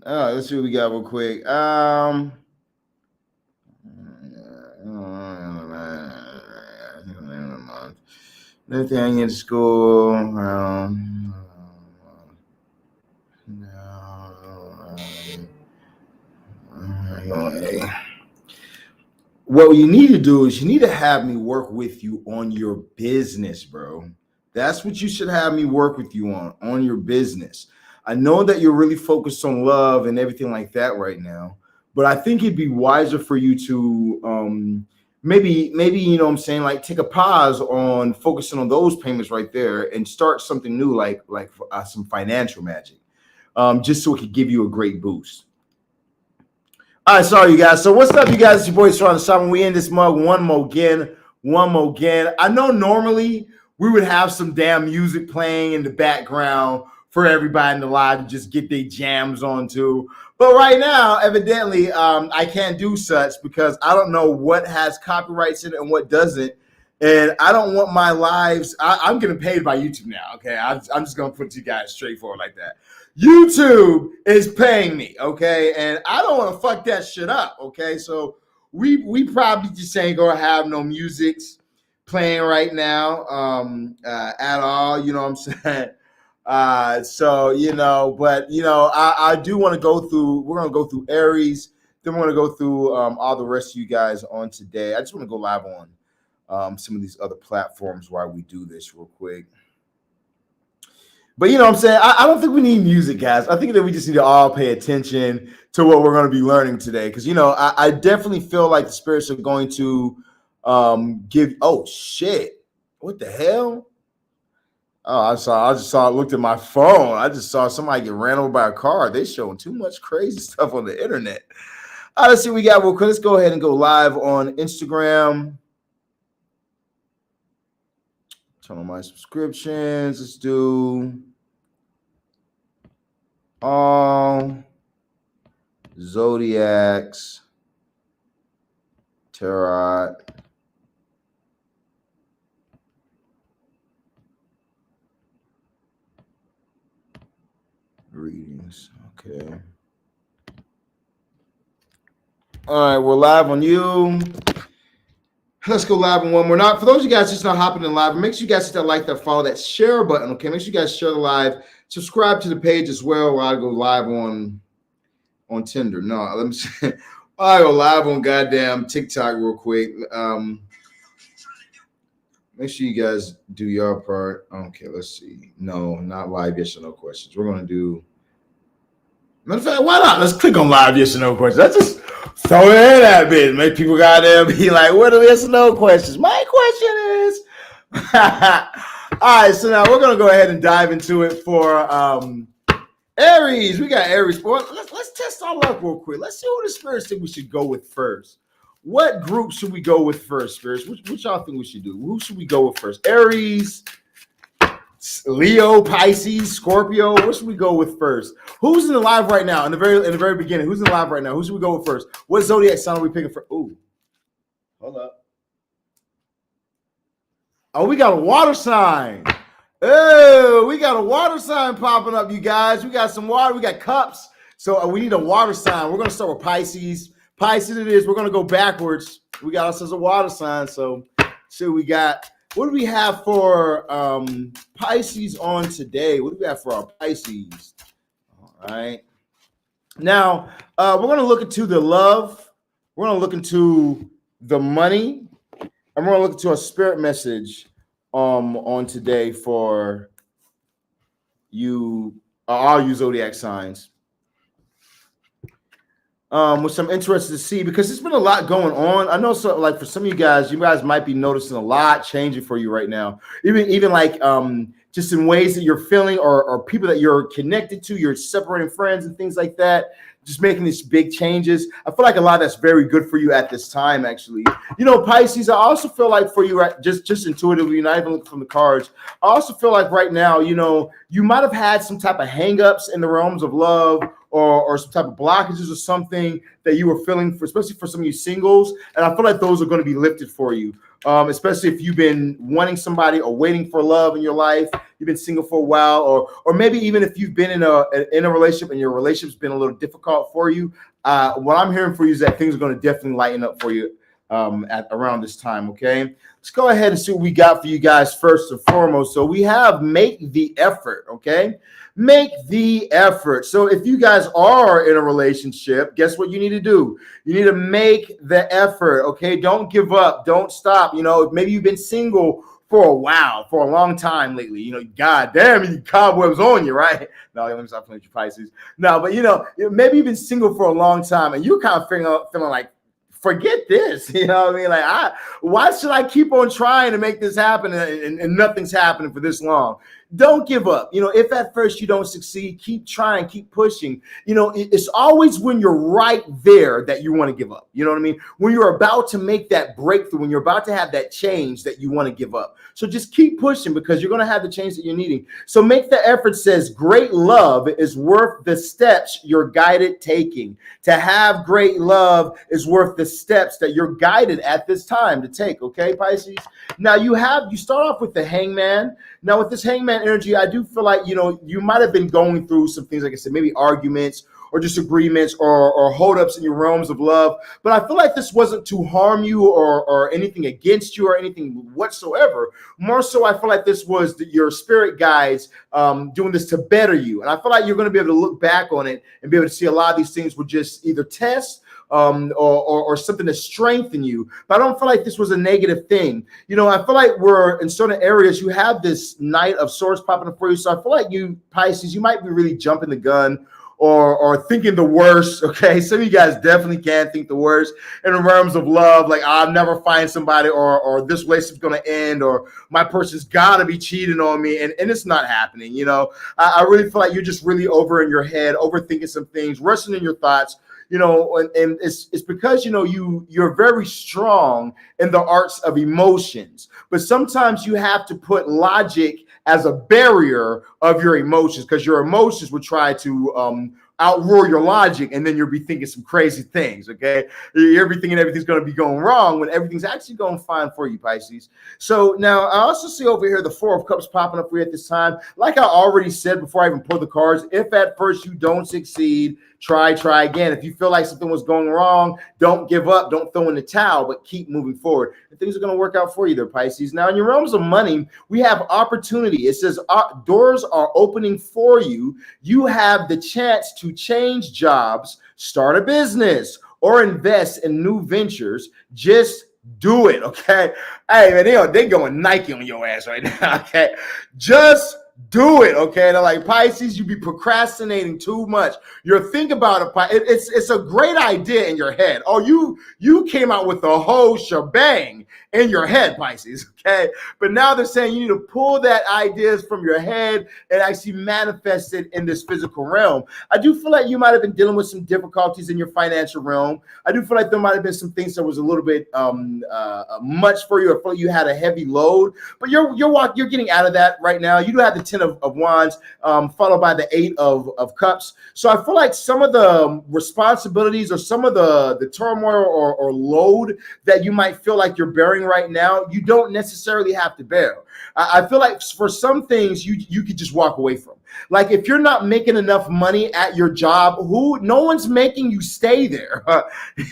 Let's see what we got real quick. Everything I get to school. What you need to do is you need to have me work with you on your business, bro. That's what you should have me work with you on your business. I know that you're really focused on love and everything like that right now, but I think it'd be wiser for you to maybe you know what I'm saying, like take a pause on focusing on those payments right there and start something new, like some financial magic, just so it could give you a great boost. All right, sorry, you guys. So what's up, you guys? It's your boy Sean the Shaman. We in this mug one more again. I know normally we would have some damn music playing in the background for everybody in the live to just get their jams on too. But right now, evidently, I can't do such because I don't know what has copyrights in it and what doesn't. And I don't want my lives. I'm getting paid by YouTube now. Okay, I'm just gonna put you guys straightforward like that. YouTube is paying me, okay, and I don't want to fuck that shit up, okay. So we probably just ain't gonna have no music playing right now, at all. You know what I'm saying? So you know, but you know, I do want to go through. We're gonna go through Aries, then we're gonna go through all the rest of you guys on today. I just want to go live on some of these other platforms while we do this real quick. But you know what I'm saying? I don't think we need music, guys. I think that we just need to all pay attention to what we're going to be learning today. Because, you know, I definitely feel like the spirits are going to give. Oh, shit. What the hell? Oh, I just saw, looked at my phone. I just saw somebody get ran over by a car. They showing too much crazy stuff on the internet. All right, let's see what we got real quick. Let's go ahead and go live on Instagram. Turn on my subscriptions. Let's do all Zodiacs, Tarot, readings. Okay. All right, we're live on you. Let's go live on one more. Now, for those of you guys just not hopping in live, make sure you guys hit that like, that follow, that share button. Okay, make sure you guys share the live. Subscribe to the page as well. While I go live on Tinder. No, let me see. I go live on goddamn TikTok real quick. Make sure you guys do your part. Okay, let's see. No, not live yes or no questions. We're gonna do. Matter of fact, why not? Let's click on live yes or no questions. Let's just throw it in that bit. Make people goddamn be like, what are yes or no questions? My question is. All right, so now we're gonna go ahead and dive into it for Aries. We got Aries. Well, let's test our luck real quick. Let's see who the spirits think we should go with first. What group should we go with first, spirits? Which y'all think we should do? Who should we go with first? Aries, Leo, Pisces, Scorpio. What should we go with first? Who's in the live right now? In the very beginning, who's in the live right now? Who should we go with first? What zodiac sign are we picking for? Ooh, hold up. Oh, we got a water sign. Oh, we got a water sign popping up, you guys. We got some water. We got cups. So we need a water sign. We're gonna start with Pisces. Pisces it is. We're gonna go backwards. We got ourselves a water sign. So we got. What do we have for Pisces on today? What do we have for our Pisces? All right. Now, we're going to look into the love. We're going to look into the money. And we're going to look into a spirit message on today for you, all you zodiac signs. Which I'm interested to see because there's been a lot going on. I know, so like for some of you guys might be noticing a lot changing for you right now. Even like just in ways that you're feeling or people that you're connected to, you're separating friends and things like that. Just making these big changes. I feel like a lot of that's very good for you at this time, actually. You know, Pisces, I also feel like for you, just intuitively, not even looking from the cards, I also feel like right now, you know, you might have had some type of hangups in the realms of love or some type of blockages or something that you were feeling, especially for some of you singles. And I feel like those are going to be lifted for you, especially if you've been wanting somebody or waiting for love in your life. you've been single for a while, or maybe even if you've been in a relationship and your relationship's been a little difficult for you, what I'm hearing for you is that things are going to definitely lighten up for you at around this time. Okay, let's go ahead and see what we got for you guys first and foremost. So we have make the effort. Okay, make the effort. So if you guys are in a relationship, guess what you need to do? You need to make the effort. Okay, don't give up, don't stop. You know, maybe you've been single for a while, for a long time lately. You know, God damn, you cobwebs on you, right? No, let me stop playing with you, Pisces. No, but you know, maybe you've been single for a long time and you're kind of feeling like, forget this. You know what I mean? Like, why should I keep on trying to make this happen and nothing's happening for this long? Don't give up. You know, if at first you don't succeed, keep trying, keep pushing. You know, it's always when you're right there that you want to give up. You know what I mean? When you're about to make that breakthrough, when you're about to have that change that you want to give up. So just keep pushing because you're going to have the change that you're needing. So make the effort says great love is worth the steps you're guided taking. To have great love is worth the steps that you're guided at this time to take. Okay, Pisces? Now you start off with the Hangman. Now with this Hangman energy, I do feel like, you know, you might have been going through some things, like I said, maybe arguments or disagreements or holdups in your realms of love. But I feel like this wasn't to harm you or anything against you or anything whatsoever. More so, I feel like this was your spirit guides doing this to better you. And I feel like you're going to be able to look back on it and be able to see a lot of these things were just either tests or something to strengthen you. But I don't feel like this was a negative thing. You know, I feel like we're in certain areas, you have this Knight of Swords popping up for you. So I feel like you, Pisces, you might be really jumping the gun or thinking the worst. Okay, some of you guys definitely can think the worst in terms of love, like I'll never find somebody, or this relationship's going to end, or my person's got to be cheating on me, and it's not happening. You know, I really feel like you're just really over in your head, overthinking some things, rushing in your thoughts. You know, and it's because, you know, you're very strong in the arts of emotions, but sometimes you have to put logic as a barrier of your emotions, because your emotions would try to outroar your logic, and then you'll be thinking some crazy things. Okay, everything's going to be going wrong when everything's actually going fine for you, Pisces. So now I also see over here the Four of Cups popping up for you at this time. Like I already said before I even pulled the cards, if at first you don't succeed, try again. If you feel like something was going wrong, don't give up, don't throw in the towel, but keep moving forward. And things are going to work out for you there, Pisces. Now, in your realms of money, we have opportunity. It says doors are opening for you. You have the chance to change jobs, start a business, or invest in new ventures. Just do it, okay? Hey, man, they going Nike on your ass right now, okay? Just do it, okay? They're like, Pisces, you be procrastinating too much. You're thinking about it. It's a great idea in your head. Oh, you came out with a whole shebang in your head, Pisces, okay? But now they're saying you need to pull that ideas from your head and actually manifest it in this physical realm. I do feel like you might have been dealing with some difficulties in your financial realm. I do feel like there might have been some things that was a little bit much for you. I feel like you had a heavy load, but you're getting out of that right now. You do have the 10 of Wands, followed by the 8 of Cups. So I feel like some of the responsibilities or some of the turmoil or load that you might feel like you're bearing right now, you don't necessarily have to bear. I feel like for some things you could just walk away from. Like if you're not making enough money at your job, no one's making you stay there.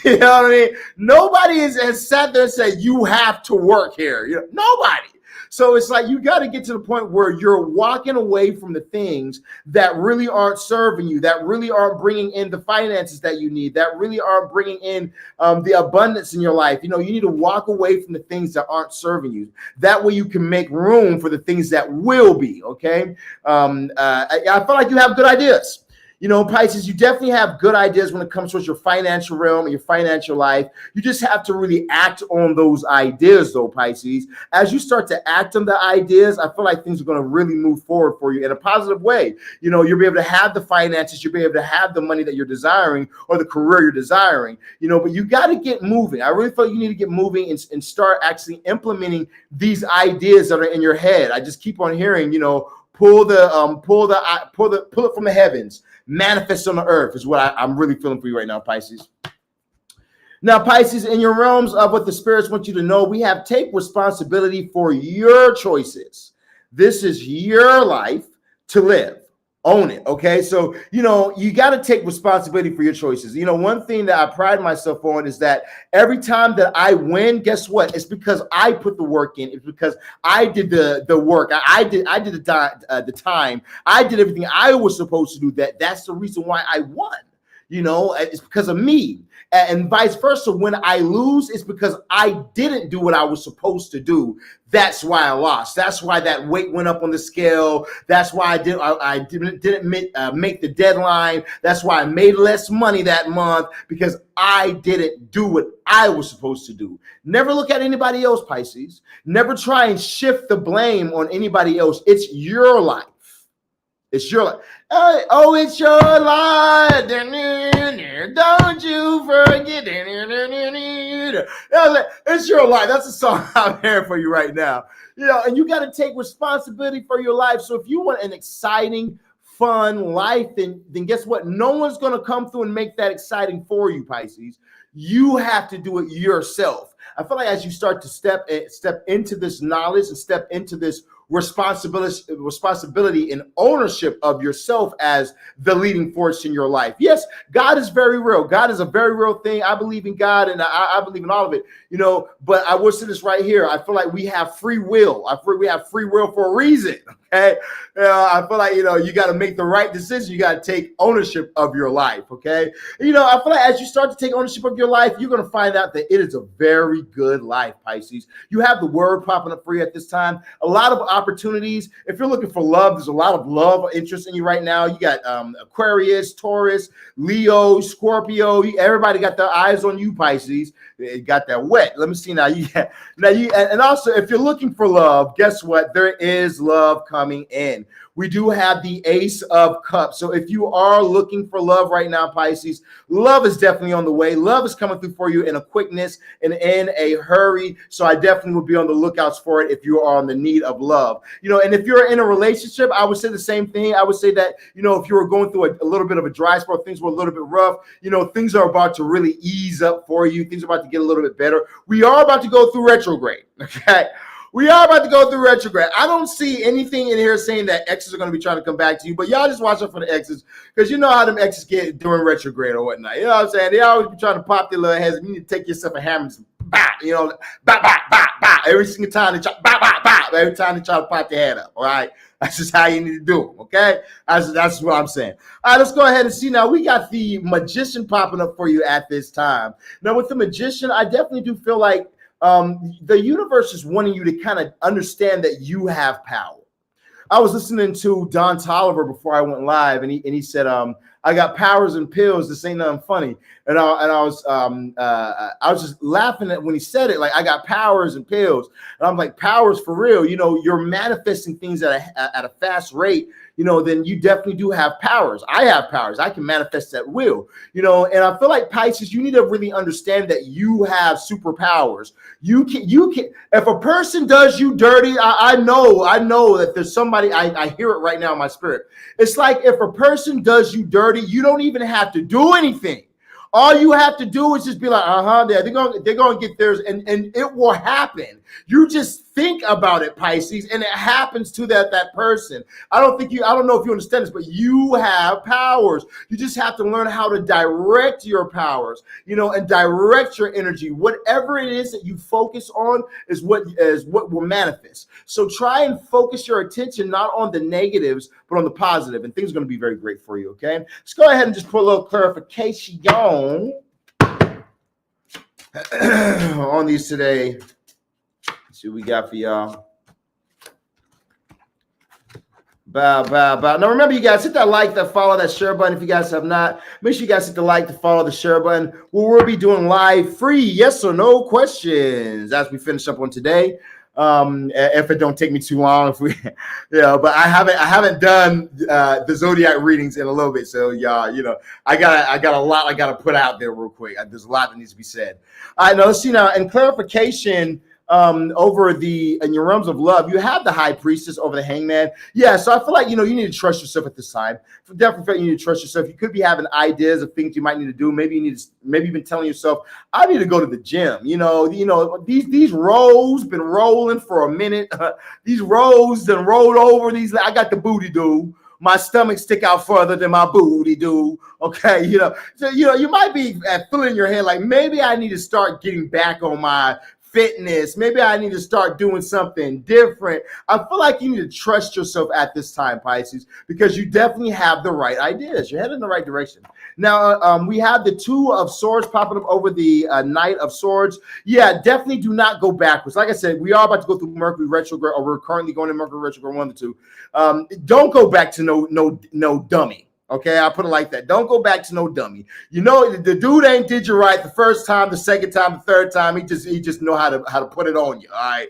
You know what I mean? Nobody has sat there and said you have to work here. You know, nobody. So it's like you got to get to the point where you're walking away from the things that really aren't serving you, that really aren't bringing in the finances that you need, that really aren't bringing in the abundance in your life. You know, you need to walk away from the things that aren't serving you. That way you can make room for the things that will be, okay? I feel like you have good ideas. You know, Pisces, you definitely have good ideas when it comes to your financial realm and your financial life. You just have to really act on those ideas, though, Pisces. As you start to act on the ideas, I feel like things are going to really move forward for you in a positive way. You know, you'll be able to have the finances, you'll be able to have the money that you're desiring or the career you're desiring, you know, but you got to get moving. I really feel like you need to get moving and start actually implementing these ideas that are in your head. I just keep on hearing, you know, pull it from the heavens. Manifest on the earth is what I'm really feeling for you right now, Pisces. Now, Pisces, in your realms of what the spirits want you to know, we have take responsibility for your choices. This is your life to live. Own it. Okay. So, you got to take responsibility for your choices. One thing that I pride myself on is that every time that I win, guess what? It's because I put the work in. It's because I did the work. I did the time. I did everything I was supposed to do. That's the reason why I won. It's because of me. And vice versa. When I lose, it's because I didn't do what I was supposed to do. That's why I lost. That's why that weight went up on the scale. That's why I didn't make the deadline. That's why I made less money that month, because I didn't do what I was supposed to do. Never look at anybody else, Pisces. Never try and shift the blame on anybody else. It's your life. It's your life. Oh, it's your life. Don't you forget. It's your life. That's the song I'm hearing for you right now. And you got to take responsibility for your life. So if you want an exciting, fun life, then guess what? No one's going to come through and make that exciting for you, Pisces. You have to do it yourself. I feel like as you start to step into this knowledge and step into this responsibility and ownership of yourself as the leading force in your life. Yes, God is very real. God is a very real thing. I believe in God, and I believe in all of it, but I will say this right here. I feel like we have free will. We have free will for a reason. Okay. I feel like, you got to make the right decision. You got to take ownership of your life. Okay. I feel like as you start to take ownership of your life, you're going to find out that it is a very good life, Pisces. You have the word popping up for you at this time. A lot of opportunities. If you're looking for love, there's a lot of love interest in you right now. You got Aquarius, Taurus, Leo, Scorpio. Everybody got their eyes on you, Pisces. They got that wet. Let me see now. And also, if you're looking for love, guess what? There is love coming in. We do have the Ace of Cups. So if you are looking for love right now, Pisces, love is definitely on the way. Love is coming through for you in a quickness and in a hurry. So I definitely will be on the lookouts for it if you are on the need of love. And if you're in a relationship, I would say the same thing. I would say that, if you were going through a little bit of a dry spell, things were a little bit rough, things are about to really ease up for you. Things are about to get a little bit better. We are about to go through retrograde. Okay. We are about to go through retrograde. I don't see anything in here saying that exes are going to be trying to come back to you, but y'all just watch out for the exes, because you know how them exes get during retrograde or whatnot. You know what I'm saying? They always be trying to pop their little heads. You need to take yourself a hammer and just every single time they try, every time they try to pop their head up. All right. That's just how you need to do them. Okay. That's what I'm saying. All right, let's go ahead and see now. We got the Magician popping up for you at this time. Now with the Magician, I definitely do feel like the universe is wanting you to kind of understand that you have power. I was listening to Don Tolliver before I went live, and he said, I got powers and pills. This ain't nothing funny. And I was just laughing at when he said it, like, I got powers and pills. And I'm like, powers for real. You're manifesting things at a fast rate. Then you definitely do have powers. I have powers. I can manifest at will, and I feel like Pisces, you need to really understand that you have superpowers. You can, if a person does you dirty, I know that there's somebody, I hear it right now in my spirit. It's like if a person does you dirty, you don't even have to do anything. All you have to do is just be like, they're going to get theirs, and it will happen. You just think about it, Pisces, and it happens to that person. I don't know if you understand this, but you have powers. You just have to learn how to direct your powers, and direct your energy. Whatever it is that you focus on is what will manifest. So try and focus your attention not on the negatives, but on the positive, and things are going to be very great for you, okay? Let's go ahead and just put a little clarification on these today. Let's see what we got for y'all. Bow. Now remember, you guys, hit that like, that follow, that share button. If you guys have not, make sure you guys hit the like, the follow, the share button. We'll be doing live free yes or no questions as we finish up on today. If it don't take me too long, but I haven't done the Zodiac readings in a little bit, so y'all, I got a lot I got to put out there real quick. There's a lot that needs to be said. All right, now let's see now. In clarification, over in your realms of love, you have the High Priestess over the Hangman. Yeah, so I feel like, you know, you need to trust yourself at this time. Definitely feel like you need to trust yourself. You could be having ideas of things you might need to do. Maybe you've been telling yourself, I need to go to the gym. You know, these rows been rolling for a minute. These rows done rolled over. I got the booty do. My stomach stick out further than my booty do. Okay, so you might be feeling in your head like, maybe I need to start getting back on my fitness. Maybe I need to start doing something different. I feel like you need to trust yourself at this time, Pisces, because you definitely have the right ideas. You're heading in the right direction. Now, we have the Two of Swords popping up over the Knight of Swords. Yeah, definitely do not go backwards. Like I said, we are about to go through Mercury retrograde, or we're currently going to Mercury retrograde, one of the two. Don't go back to no dummy. Okay, I put it like that. Don't go back to no dummy. You know, the dude ain't did you right the first time, the second time, the third time. He just know how to put it on you. All right,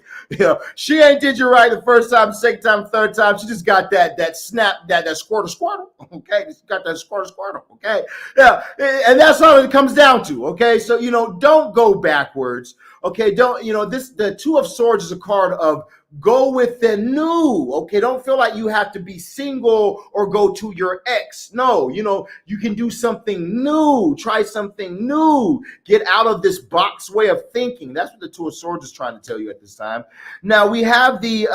she ain't did you right the first time, the second time, the third time. She just got that snap, that squirtle. Okay, she got that squirtle. Okay, yeah, and that's all it comes down to. Okay, so don't go backwards. Okay, don't the Two of Swords is a card of go with the new. Okay, don't feel like you have to be single or go to your ex. No, you can do something new, try something new, get out of this box way of thinking. That's what the Two of Swords is trying to tell you at this time. Now we have the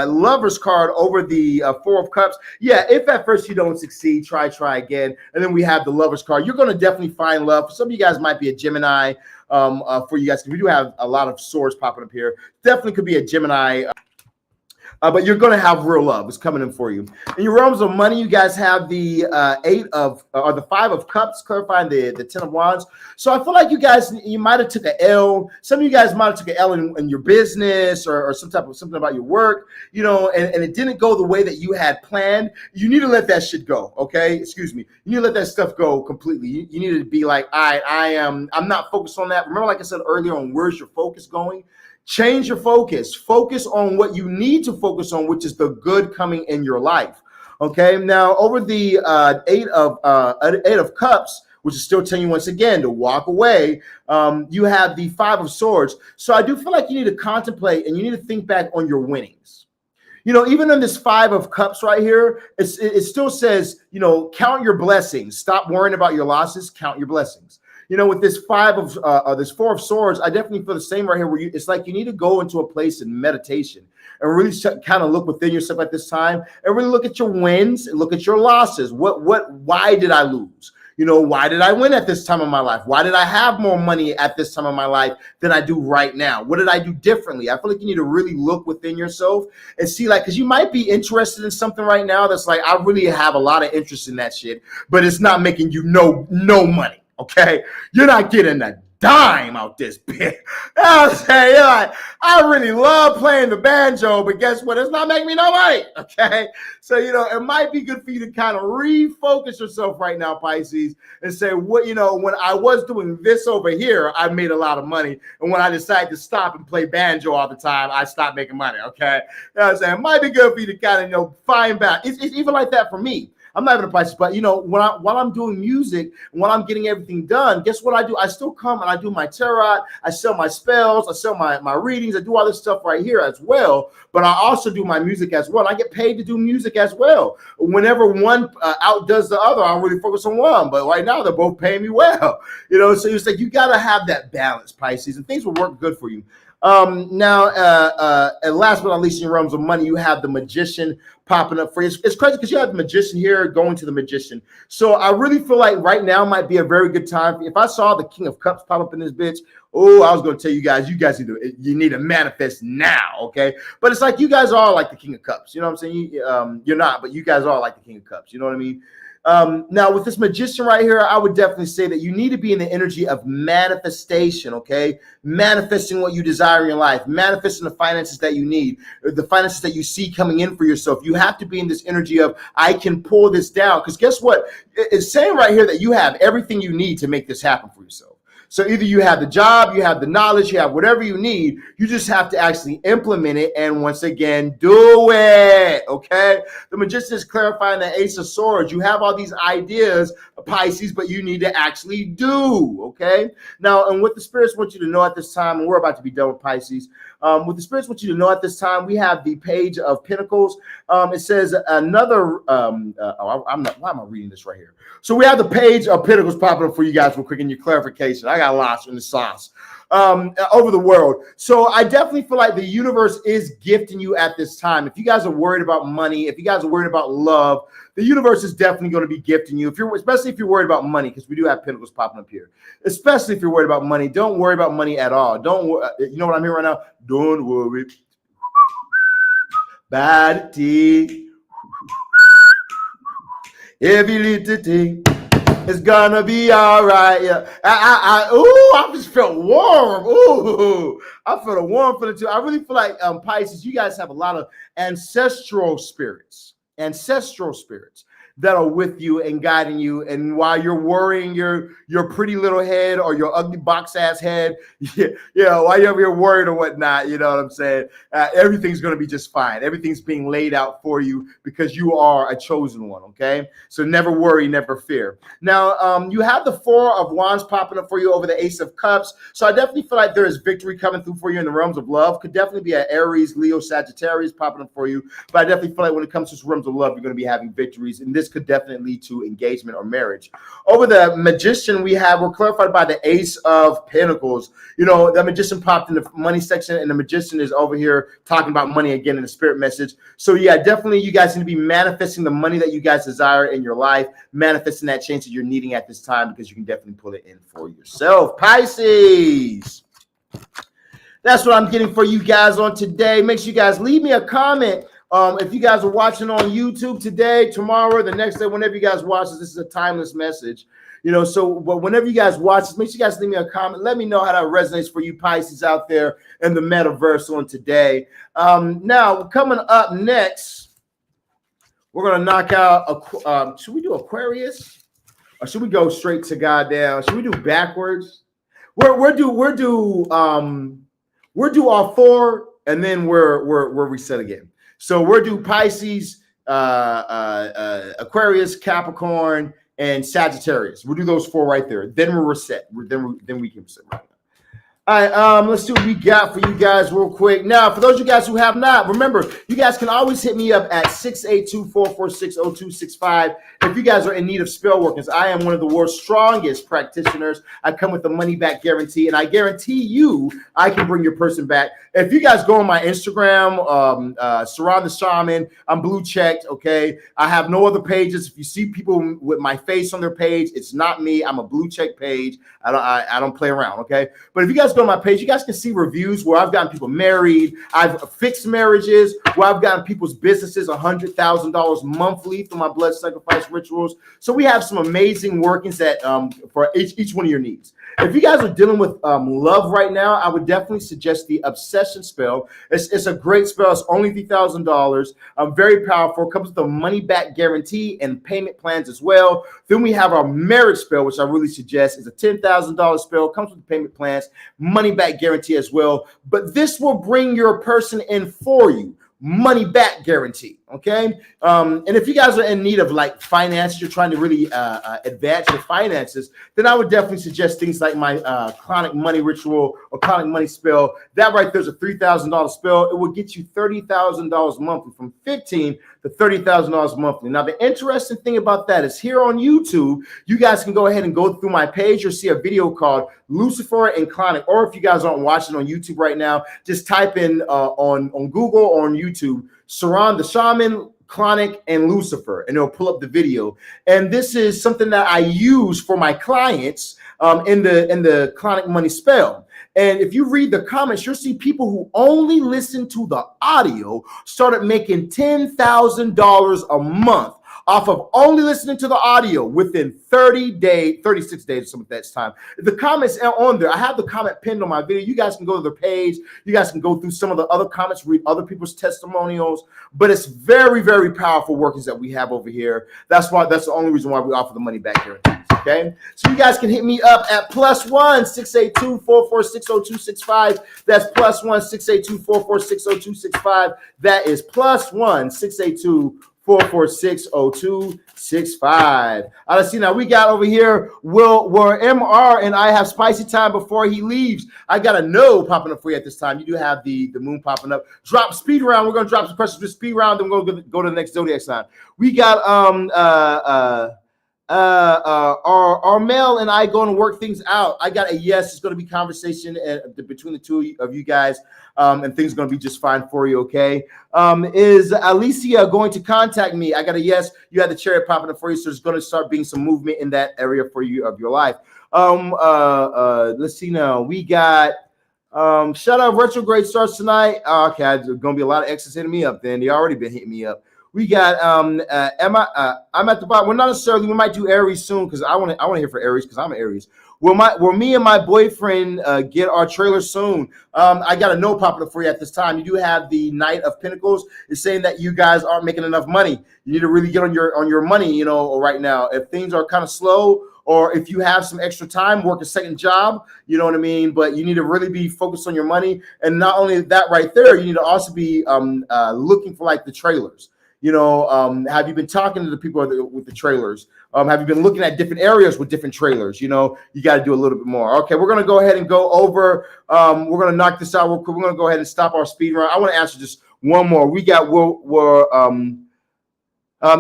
Lovers card over the Four of Cups. Yeah, if at first you don't succeed, try again. And then we have the Lovers card. You're going to definitely find love. For some of you guys might be a Gemini. For you guys, we do have a lot of swords popping up here. Definitely could be a Gemini, but you're going to have real love. It's coming in for you. In your realms of money, you guys have the the Five of Cups, clarifying the Ten of Wands. So I feel like you guys, you might have took an L. Some of you guys might have took an L in your business or something about your work, and it didn't go the way that you had planned. You need to let that shit go. Okay, excuse me. You need to let that stuff go completely. You need to be like, I'm not focused on that. Remember, like I said earlier, on where's your focus going. Change your focus. Focus on what you need to focus on, which is the good coming in your life. Okay. Now, over the Eight of Cups, which is still telling you once again to walk away, you have the Five of Swords. So I do feel like you need to contemplate and you need to think back on your winnings. Even in this Five of Cups right here, it still says, count your blessings. Stop worrying about your losses. Count your blessings. With this this Four of Swords, I definitely feel the same right here, where it's like you need to go into a place in meditation and really kind of look within yourself at this time and really look at your wins and look at your losses. Why did I lose? Why did I win at this time of my life? Why did I have more money at this time of my life than I do right now? What did I do differently? I feel like you need to really look within yourself and see, because you might be interested in something right now that's like, I really have a lot of interest in that shit, but it's not making you no money. Okay, you're not getting a dime out this bitch. I'm saying, you're like, I really love playing the banjo, but guess what? It's not making me no money. Okay, so it might be good for you to kind of refocus yourself right now, Pisces, and say, when I was doing this over here, I made a lot of money, and when I decided to stop and play banjo all the time, I stopped making money. Okay, I'm saying it might be good for you to kind of find back. It's even like that for me. I'm not even a Pisces, but while I'm doing music, while I'm getting everything done, guess what I do? I still come and I do my tarot, I sell my spells, I sell my readings, I do all this stuff right here as well. But I also do my music as well. I get paid to do music as well. Whenever one outdoes the other, I really focus on one. But right now, they're both paying me well. So it's like you got to have that balance, Pisces, and things will work good for you. Now, and last but not least, in your realms of money, you have the Magician popping up for you. It's crazy because you have the Magician here going to the Magician. So I really feel like right now might be a very good time. If I saw the King of Cups pop up in this bitch, I was going to tell you guys need to manifest now, okay? But it's like you guys are like the King of Cups. You know what I'm saying? You're not, but you guys are like the King of Cups. You know what I mean? Now, with this Magician right here, I would definitely say that you need to be in the energy of manifestation, okay? Manifesting what you desire in your life, manifesting the finances that you need, the finances that you see coming in for yourself. You have to be in this energy of, I can pull this down. Because guess what? It's saying right here that you have everything you need to make this happen for yourself. So either you have the job, you have the knowledge, you have whatever you need. You just have to actually implement it and once again, do it, okay? The Magician is clarifying the Ace of Swords. You have all these ideas, Pisces, but you need to actually do, okay? Now, and what the spirits want you to know at this time, and we're about to be done with Pisces, what the spirits want you to know at this time, we have the Page of Pentacles. It says another, why am I reading this right here? So we have the Page of Pentacles popping up for you guys real quick in your clarification. I got lots in the sauce over the world. So I definitely feel like the universe is gifting you at this time. If you guys are worried about money, if you guys are worried about love, the universe is definitely going to be gifting you. Especially if you're worried about money, because we do have pentacles popping up here. Especially if you're worried about money, don't worry about money at all. You know what I'm hearing right now? Don't worry. Bad tea. Every little thing is gonna be all right. Yeah. I just felt warm. Ooh, I felt a warm feeling too. I really feel like Pisces, you guys have a lot of ancestral spirits that are with you and guiding you. And while you're worrying your pretty little head or your ugly box ass head, while you're worried or whatnot, you know what I'm saying? Everything's going to be just fine. Everything's being laid out for you because you are a chosen one, okay? So never worry, never fear. Now, you have the Four of Wands popping up for you over the Ace of Cups. So I definitely feel like there is victory coming through for you in the realms of love. Could definitely be an Aries, Leo, Sagittarius popping up for you. But I definitely feel like when it comes to realms of love, you're going to be having victories. And this could definitely lead to engagement or marriage. Over the Magician, we're clarified by the Ace of Pentacles. You know, the Magician popped in the money section, and the Magician is over here talking about money again in the spirit message. So yeah, definitely you guys need to be manifesting the money that you guys desire in your life, manifesting that change that you're needing at this time, because you can definitely pull it in for yourself. Pisces. That's what I'm getting for you guys on today. Make sure you guys leave me a comment. If you guys are watching on YouTube today, tomorrow, the next day, whenever you guys watch this is a timeless message. You know, so but whenever you guys watch this, make sure you guys leave me a comment. Let me know how that resonates for you Pisces out there in the metaverse on today. Now, coming up next, we're going to knock out, should we do Aquarius? Or should we go straight to goddamn? Should we do backwards? We're do all four, and then we're reset again. So we're do Pisces, Aquarius, Capricorn, and Sagittarius. We'll do those four right there. Then we're reset. Then we can reset right now. All right, let's see what we got for you guys real quick. Now, for those of you guys who have not, remember, you guys can always hit me up at 682-446-0265 if you guys are in need of spell workers. I am one of the world's strongest practitioners. I come with a money-back guarantee, and I guarantee you I can bring your person back. If you guys go on my Instagram, Surround the Shaman, I'm blue-checked, okay? I have no other pages. If you see people with my face on their page, it's not me. I'm a blue-check page. I don't play around, okay? But if you guys go on my page, you guys can see reviews where I've gotten people married. I've fixed marriages, where I've gotten people's businesses $100,000 monthly through my blood sacrifice rituals. So we have some amazing workings that for each one of your needs. If you guys are dealing with love right now, I would definitely suggest the Obsession spell. It's a great spell. It's only $3,000. Very powerful. It comes with a money-back guarantee and payment plans as well. Then we have our marriage spell, which I really suggest is a $10,000 spell. It comes with payment plans, money-back guarantee as well. But this will bring your person in for you. Money back guarantee, okay? And if you guys are in need of like finance, you're trying to really advance your finances, then I would definitely suggest things like my Clauneck money ritual or Clauneck money spell. That right there's a $3,000 spell. It will get you $30,000 monthly, from $15,000 to $30,000 monthly. Now, the interesting thing about that is here on YouTube, you guys can go ahead and go through my page. You'll see a video called Lucifer and Clauneck. Or if you guys aren't watching on YouTube right now, just type in on Google or on YouTube, Surround the Shaman, Clauneck, and Lucifer, and it'll pull up the video. And this is something that I use for my clients in the Clauneck money spell. And if you read the comments, you'll see people who only listen to the audio started making $10,000 a month off of only listening to the audio within 36 days or something at that time. The comments are on there. I have the comment pinned on my video. You guys can go to their page. You guys can go through some of the other comments, read other people's testimonials. But it's very, very powerful workings that we have over here. That's the only reason why we offer the money back guarantees. okay? So you guys can hit me up at +1 682-446-0265. That's +1 682-446-0265. That is +1 682-446-0265. Let's see now. We got over here where MR and I have spicy time before he leaves. I got a no popping up for you at this time. You do have the moon popping up. Drop speed round. We're gonna drop some questions with speed round. Then we're gonna go to the next zodiac sign. We got Armel and I going to work things out. I got a yes. It's going to be conversation between the two of you guys, and things are going to be just fine for you. Okay. Is Alicia going to contact me? I got a yes. You had the chariot popping up for you, so there's going to start being some movement in that area for you of your life. Let's see now. We got shout out retrograde starts tonight. Okay, there's going to be a lot of exes hitting me up. Then they already been hitting me up. We got I'm at the bottom. Well, not necessarily. We might do Aries soon because I want to hear for Aries because I'm an Aries. Will me and my boyfriend get our trailer soon? I got a no popping up for you at this time. You do have the Knight of Pentacles. It's saying that you guys aren't making enough money. You need to really get on your money. You know, right now, if things are kind of slow, or if you have some extra time, work a second job. You know what I mean. But you need to really be focused on your money, and not only that, right there, you need to also be looking for like the trailers. You know, have you been talking to the people with the trailers? Have you been looking at different areas with different trailers? You know, you got to do a little bit more. Okay, we're going to go ahead and go over. We're going to knock this out real quick. We're going to go ahead and stop our speed run. I want to answer just one more. We got,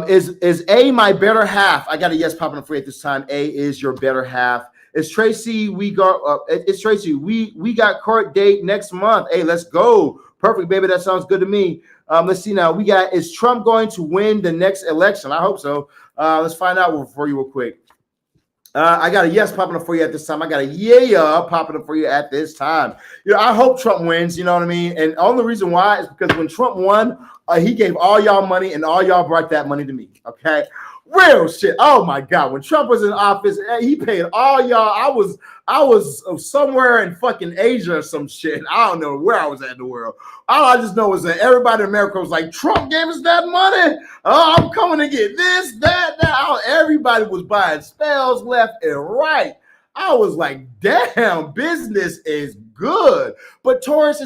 is A my better half? I got a yes popping up for you at this time. A is your better half. It's Tracy. It's Tracy. We got court date next month. Hey, let's go. Perfect, baby. That sounds good to me. Let's see now. We got, is Trump going to win the next election? I hope so. Let's find out for you real quick. I got a yes popping up for you at this time. I got a yeah popping up for you at this time. You know, I hope Trump wins. You know what I mean? And the only reason why is because when Trump won, he gave all y'all money and all y'all brought that money to me. Okay. Real shit. Oh my God. When Trump was in office, he paid all y'all. I was somewhere in fucking Asia or some shit. I don't know where I was at in the world. All I just know is that everybody in America was like, Trump gave us that money. Oh, I'm coming to get this, that. Everybody was buying spells left and right. I was like, damn, business is good. But Taurus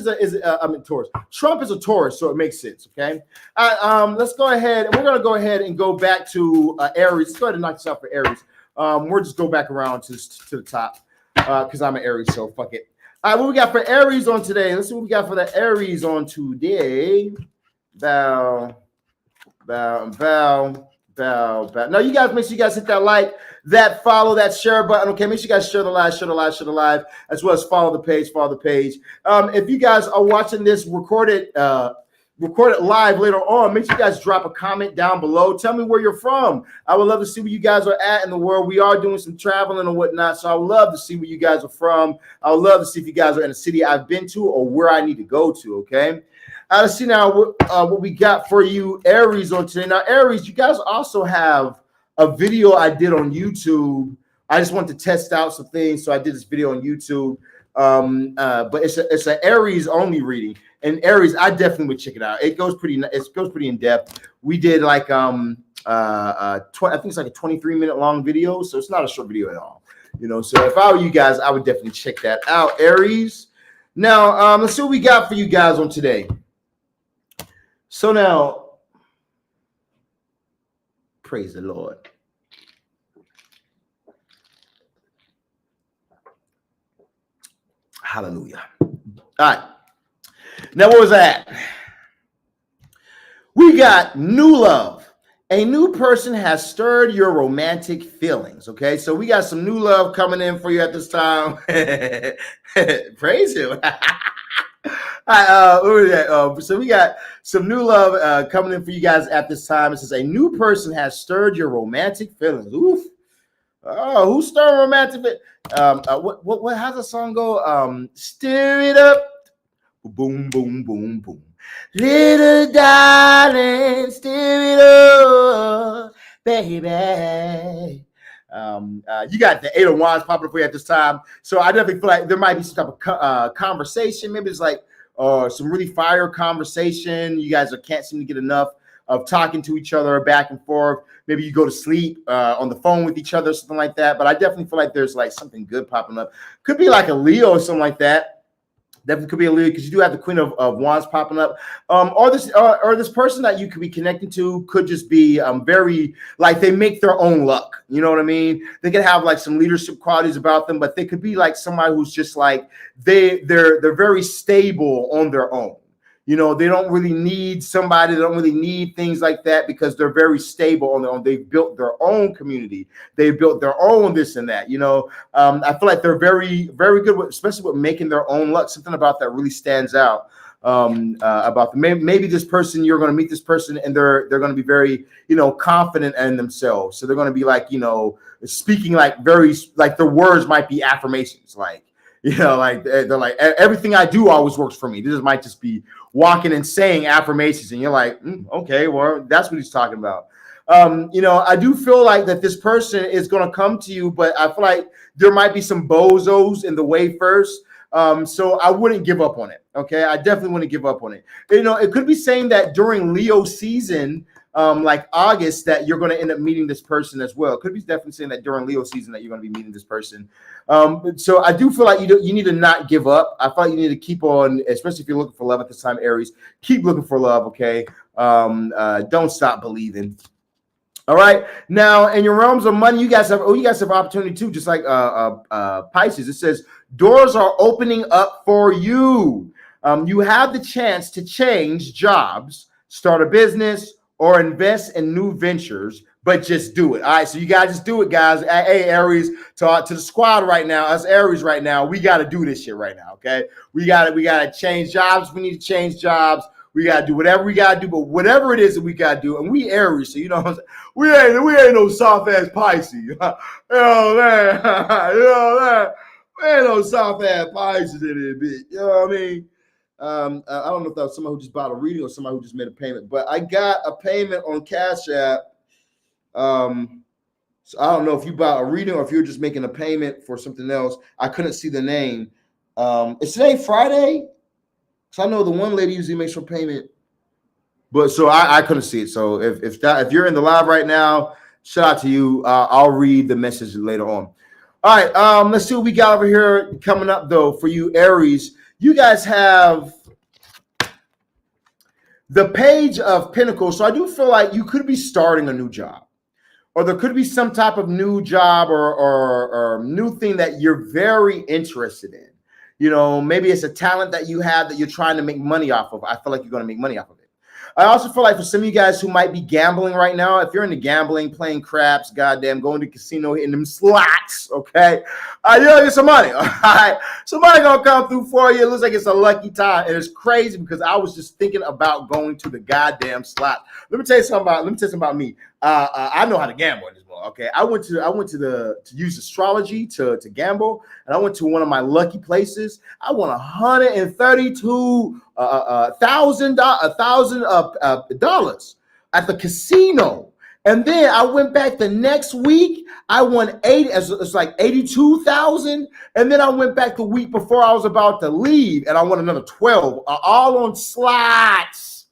Taurus. Trump is a Taurus, so it makes sense. Okay. Let's go ahead and we're gonna go ahead and go back to Aries. Let's go ahead and knock this out for Aries. We'll just go back around to the top because I'm an Aries, so fuck it. All right, what we got for Aries on today? Let's see what we got for the Aries on today. Bow. Now, you guys make sure you guys hit that like, that follow, that share button. Okay, make sure you guys share the live, as well as follow the page. If you guys are watching this recorded live later on, make sure you guys drop a comment down below. Tell me where you're from. I would love to see where you guys are at in the world. We are doing some traveling and whatnot, so I would love to see where you guys are from. I would love to see if you guys are in a city I've been to or where I need to go to, okay? Let's see now what we got for you, Aries, on today. Now, Aries, you guys also have a video I did on YouTube. I just wanted to test out some things, so I did this video on YouTube. But it's an Aries only reading. And Aries, I definitely would check it out. It goes pretty in depth. We did like I think it's like a 23-minute long video, so it's not a short video at all. You know, so if I were you guys, I would definitely check that out, Aries. Now, let's see what we got for you guys on today. So now, praise the Lord. Hallelujah. All right. Now, where was that? We got new love. A new person has stirred your romantic feelings. Okay, so we got some new love coming in for you at this time. Praise him. So we got some new love coming in for you guys at this time. It says a new person has stirred your romantic feelings. Oof. Oh, who stirred romantic? What? How's the song go? Stir it up, boom, boom, boom, boom. Little darling, stir it up, baby. You got the Eight of Wands popping up for you at this time. So I definitely feel like there might be some type of conversation. Maybe it's like some really fire conversation. You guys can't seem to get enough. of talking to each other back and forth. Maybe you go to sleep on the phone with each other, something like that. But I definitely feel like there's like something good popping up. Could be like a Leo or something like that. Definitely could be a Leo because you do have the Queen of Wands popping up. Or this person that you could be connecting to could just be very, like, they make their own luck. You know what I mean? They could have like some leadership qualities about them, but they could be like somebody who's just like they're very stable on their own. You know, they don't really need somebody. They don't really need things like that because they're very stable on their own. They've built their own community. They've built their own this and that. You know, I feel like they're very, very good with, especially with making their own luck. Something about that really stands out about them. Maybe this person, you're going to meet this person and they're going to be very, you know, confident in themselves. So they're going to be like, you know, speaking like very, like their words might be affirmations, like, you know, like they're like, everything I do always works for me. This might just be walking and saying affirmations. And you're like, okay, well, that's what he's talking about. You know, I do feel like that this person is going to come to you, but I feel like there might be some bozos in the way first. So I wouldn't give up on it. Okay. I definitely wouldn't give up on it. You know, it could be saying that during Leo season, like August, that you're going to end up meeting this person as well. Could be definitely saying that during Leo season that you're going to be meeting this person. So I do feel like you need to not give up. I feel like you need to keep on, especially if you're looking for love at this time, Aries. Keep looking for love, okay? Don't stop believing. All right. Now, in your realms of money, you guys have opportunity too, just like Pisces. It says doors are opening up for you. You have the chance to change jobs, start a business, or invest in new ventures, but just do it. All right, so you gotta just do it, guys. Hey, Aries, to the squad right now, us Aries right now, we gotta do this shit right now, okay? We gotta change jobs. We need to change jobs. We gotta do whatever we gotta do, but whatever it is that we gotta do, and we Aries, so you know what I'm saying? We ain't no soft ass Pisces. You know, man. You know, man. We ain't no soft ass Pisces in it, bitch. You know what I mean? I don't know if that was somebody who just bought a reading or somebody who just made a payment, but I got a payment on Cash App. So I don't know if you bought a reading or if you're just making a payment for something else. I couldn't see the name. Is today Friday? So I know the one lady usually makes her payment, but so I couldn't see it. So if you're in the live right now, shout out to you. I'll read the message later on. All right, let's see what we got over here coming up though for you Aries. You guys have the Page of Pentacles. So I do feel like you could be starting a new job, or there could be some type of new job or new thing that you're very interested in. You know, maybe it's a talent that you have that you're trying to make money off of. I feel like you're going to make money off of it. I also feel like for some of you guys who might be gambling right now, if you're into gambling, playing craps, goddamn, going to casino, hitting them slots, okay? You're gonna get some money, all right? Somebody gonna come through for you. It looks like it's a lucky time. And it's crazy because I was just thinking about going to the goddamn slot. Let me tell you something about me. I know how to gamble in this world, okay? I went to use astrology to gamble, and I went to one of my lucky places. I won $132,000 at the casino. And then I went back the next week. I won it's like 82,000. And then I went back the week before I was about to leave, and I won another 12, all on slots,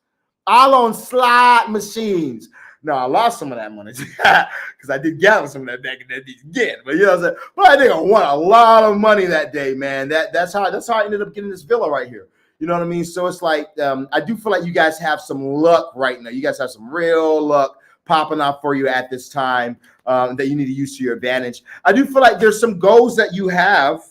all on slot machines. No, I lost some of that money because I did gather some of that back in that day again. But you know what I'm saying? But I think I won a lot of money that day, man. That's how I ended up getting this villa right here. You know what I mean? So it's like I do feel like you guys have some luck right now. You guys have some real luck popping out for you at this time that you need to use to your advantage. I do feel like there's some goals that you have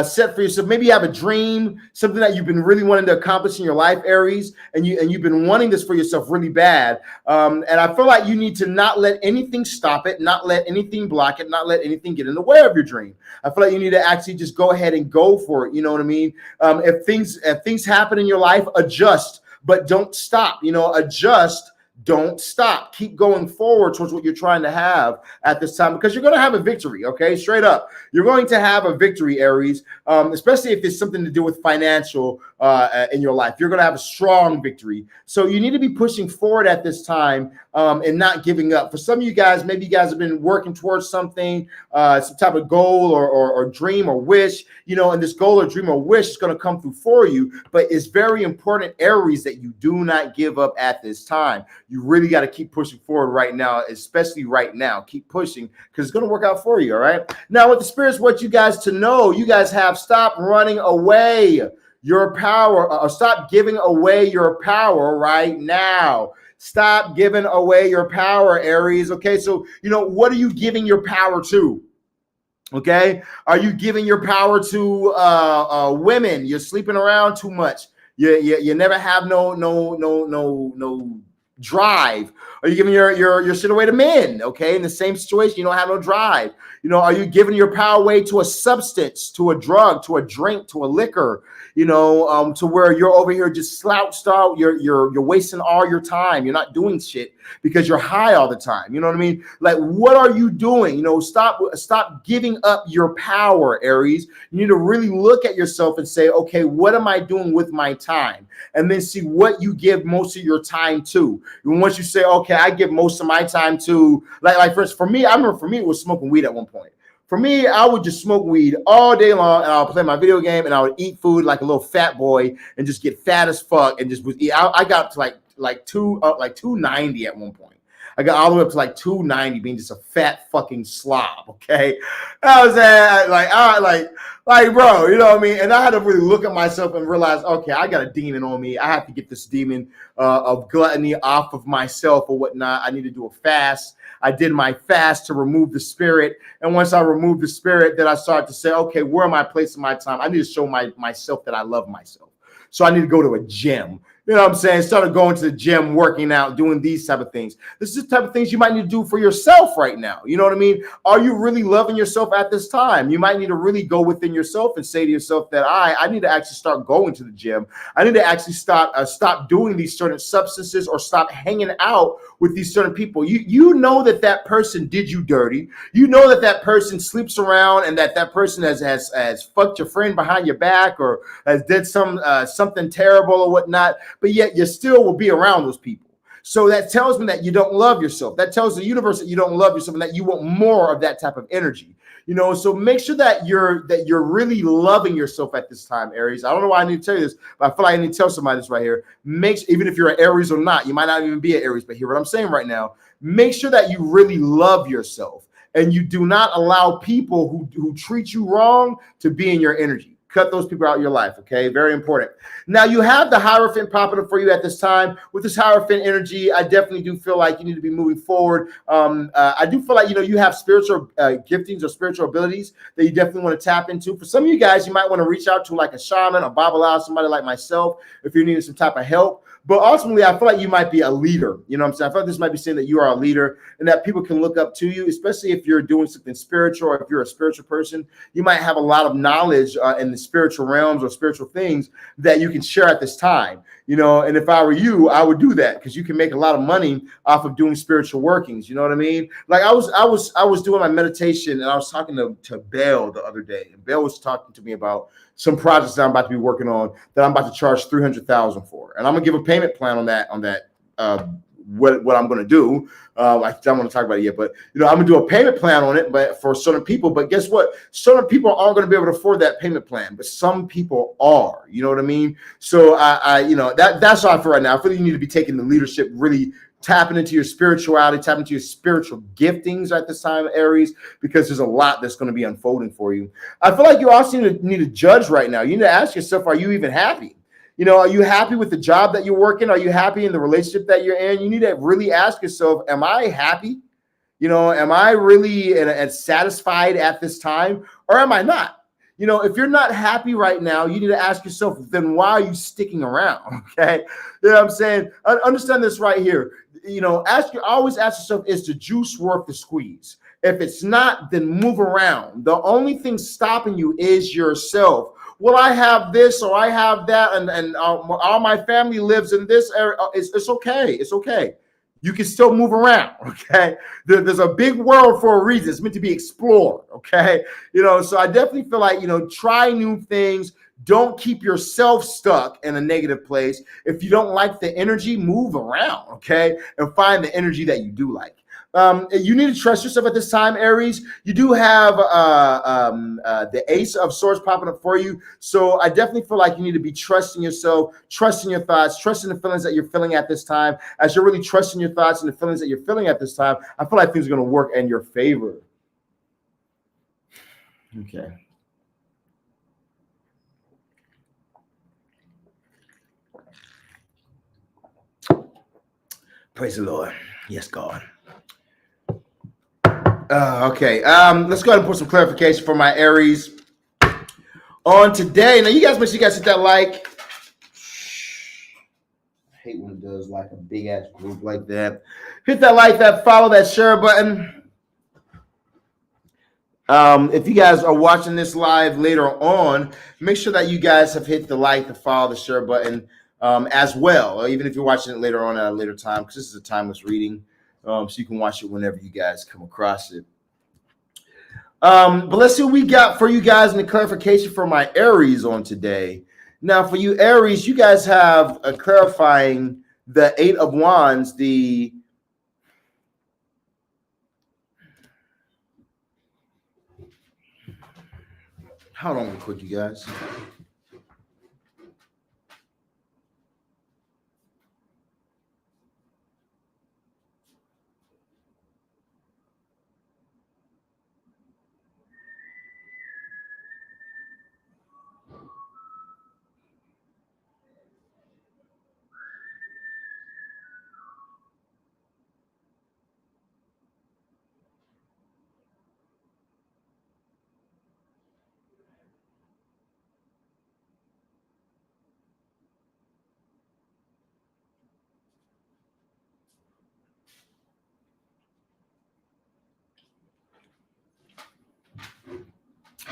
set for yourself. Maybe you have a dream, something that you've been really wanting to accomplish in your life, Aries, and you've been wanting this for yourself really bad. And I feel like you need to not let anything stop it, not let anything block it, not let anything get in the way of your dream. I feel like you need to actually just go ahead and go for it. You know what I mean? If things happen in your life, adjust, but don't stop. You know, adjust Don't stop. Keep going forward towards what you're trying to have at this time, because you're going to have a victory, okay? Straight up. You're going to have a victory, Aries, especially if it's something to do with financial in your life. You're going to have a strong victory. So you need to be pushing forward at this time and not giving up. For some of you guys, maybe you guys have been working towards something, some type of goal or dream or wish, you know, and this goal or dream or wish is going to come through for you. But it's very important, Aries, that you do not give up at this time. You really got to keep pushing forward right now, especially right now. Keep pushing, because it's going to work out for you, all right? Now, with the spirits, what you guys to know, you guys have stop running away your power, or stop giving away your power right now. Stop giving away your power, Aries. Okay, so, you know, what are you giving your power to? Okay, are you giving your power to women? You're sleeping around too much. You never have no drive. Are you giving your shit away to men? Okay, in the same situation, you don't have no drive. You know, are you giving your power away to a substance, to a drug, to a drink, to a liquor? You know, to where you're over here just slouched out. You're wasting all your time. You're not doing shit because you're high all the time. You know what I mean? Like, what are you doing? You know, stop giving up your power, Aries. You need to really look at yourself and say, okay, what am I doing with my time? And then see what you give most of your time to. And once you say, okay, I give most of my time to, like for me, I remember for me, it was smoking weed at one point. For me, I would just smoke weed all day long, and I'll play my video game, and I would eat food like a little fat boy, and just get fat as fuck, and just eat. I got up to like 290 at one point. I got all the way up to like 290, being just a fat fucking slob. Okay, I was like, bro, you know what I mean? And I had to really look at myself and realize, okay, I got a demon on me. I have to get this demon of gluttony off of myself or whatnot. I need to do a fast. I did my fast to remove the spirit. And once I removed the spirit, then I started to say, okay, where am I placing my time? I need to show myself that I love myself. So I need to go to a gym. You know what I'm saying? Started going to the gym, working out, doing these type of things. This is the type of things you might need to do for yourself right now. You know what I mean? Are you really loving yourself at this time? You might need to really go within yourself and say to yourself that I need to actually start going to the gym. I need to actually stop doing these certain substances, or stop hanging out with these certain people. You know that person did you dirty. You know that person sleeps around, and that person has fucked your friend behind your back, or has did something terrible or whatnot. But yet you still will be around those people. So that tells me that you don't love yourself. That tells the universe that you don't love yourself, and that you want more of that type of energy. You know, so make sure that you're really loving yourself at this time, Aries. I don't know why I need to tell you this, but I feel like I need to tell somebody this right here. Even if you're an Aries or not, you might not even be an Aries, but hear what I'm saying right now. Make sure that you really love yourself, and you do not allow people who treat you wrong to be in your energy. Cut those people out of your life, okay? Very important. Now, you have the Hierophant popping up for you at this time. With this Hierophant energy, I definitely do feel like you need to be moving forward. I do feel like, you know, you have spiritual giftings or spiritual abilities that you definitely want to tap into. For some of you guys, you might want to reach out to like a shaman, a Babala, somebody like myself, if you're needing some type of help. But ultimately, I feel like you might be a leader. You know what I'm saying? I feel like this might be saying that you are a leader and that people can look up to you, especially if you're doing something spiritual, or if you're a spiritual person. You might have a lot of knowledge in the spiritual realms or spiritual things that you can share at this time. You know, and if I were you, I would do that, because you can make a lot of money off of doing spiritual workings. You know what I mean? Like I was doing my meditation, and I was talking to Belle the other day, and Belle was talking to me about some projects that I'm about to be working on that I'm about to charge $300,000 for, and I'm gonna give a payment plan on that. What I'm gonna do. I don't want to talk about it yet, but you know, I'm gonna do a payment plan on it, but for certain people. But guess what? Certain people aren't gonna be able to afford that payment plan, but some people are. You know what I mean? So I you know, that's how I feel right now. I feel like you need to be taking the leadership, really tapping into your spirituality, tapping into your spiritual giftings at this time, Aries, because there's a lot that's going to be unfolding for you. I feel like you also need to judge right now. You need to ask yourself, are you even happy? You know, are you happy with the job that you're working? Are you happy in the relationship that you're in? You need to really ask yourself, am I happy? You know, am I really satisfied at this time, or am I not? You know, if you're not happy right now, you need to ask yourself, then why are you sticking around? Okay. You know what I'm saying? Understand this right here. You know, always ask yourself, is the juice worth the squeeze? If it's not, then move around. The only thing stopping you is yourself. Well, I have this or I have that, and all my family lives in this area. It's okay. It's okay. You can still move around, okay? There's a big world for a reason. It's meant to be explored, okay? So I definitely feel like, try new things. Don't keep yourself stuck in a negative place. If you don't like the energy, move around, okay? And find the energy that you do like. You need to trust yourself at this time, Aries. You do have the Ace of Swords popping up for you. So I definitely feel like you need to be trusting yourself, trusting your thoughts, trusting the feelings that you're feeling at this time. As you're really trusting your thoughts and the feelings that you're feeling at this time, I feel like things are going to work in your favor. Okay. Praise the Lord. Yes, God. Okay, let's go ahead and put some clarification for my Aries on today. Now, you guys make sure you guys hit that like. I hate when it does like a big ass group like that. Hit that like, that follow, that share button. If you guys are watching this live later on, make sure that you guys have hit the like, the follow, the share button as well. Or even if you're watching it later on at a later time, because this is a timeless reading. So you can watch it whenever you guys come across it. But let's see what we got for you guys in the clarification for my Aries on today. Now, for you Aries, you guys have a clarifying the 8 of Wands, hold on real quick, you guys.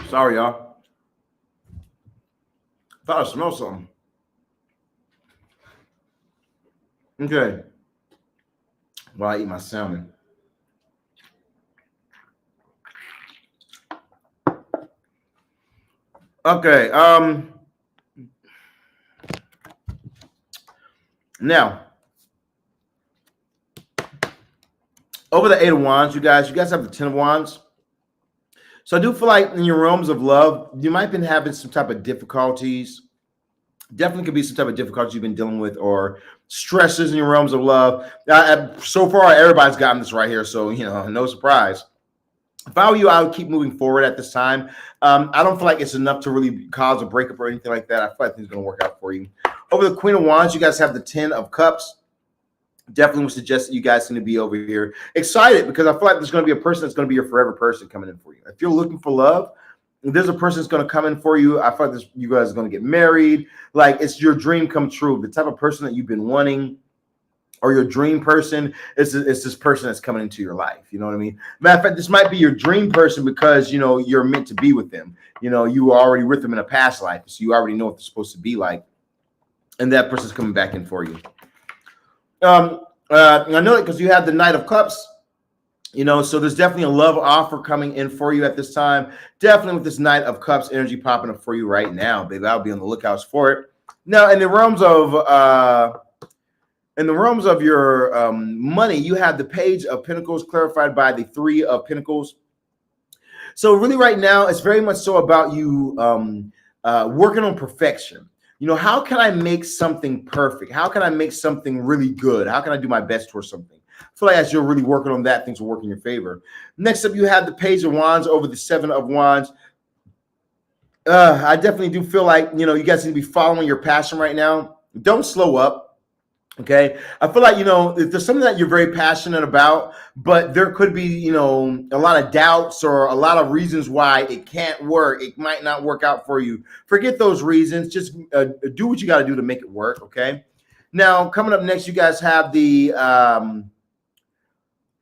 Sorry, y'all. Thought I smelled something. Okay. While I eat my salmon. Okay. Now, over the 8 of Wands, you guys have the 10 of Wands. So I do feel like in your realms of love, you might have been having some type of difficulties. Definitely could be some type of difficulties you've been dealing with or stresses in your realms of love. So far, everybody's gotten this right here. So, no surprise. If I were you, I would keep moving forward at this time. I don't feel like it's enough to really cause a breakup or anything like that. I feel like things are going to work out for you. Over the Queen of Wands, you guys have the 10 of Cups. Definitely would suggest that you guys need to be over here excited because I feel like there's going to be a person that's going to be your forever person coming in for you. If you're looking for love, there's a person that's going to come in for you. I feel like you guys are going to get married. Like it's your dream come true. The type of person that you've been wanting or your dream person is this person that's coming into your life. You know what I mean? Matter of fact, this might be your dream person because, you're meant to be with them. You were already with them in a past life. So you already know what they're supposed to be like. And that person's coming back in for you. I know it because you have the Knight of Cups, so there's definitely a love offer coming in for you at this time. Definitely with this Knight of Cups energy popping up for you right now, baby. I'll be on the lookout for it. Now, in the realms of your money, you have the Page of Pentacles clarified by the 3 of Pentacles. So really right now, it's very much so about you working on perfection. How can I make something perfect? How can I make something really good? How can I do my best towards something? I feel like as you're really working on that, things will work in your favor. Next up, you have the Page of Wands over the 7 of Wands. I definitely do feel like, you guys need to be following your passion right now. Don't slow up. Okay. I feel like, if there's something that you're very passionate about, but there could be, a lot of doubts or a lot of reasons why it can't work. It might not work out for you. Forget those reasons. Just do what you got to do to make it work. Okay. Now, coming up next, you guys have the,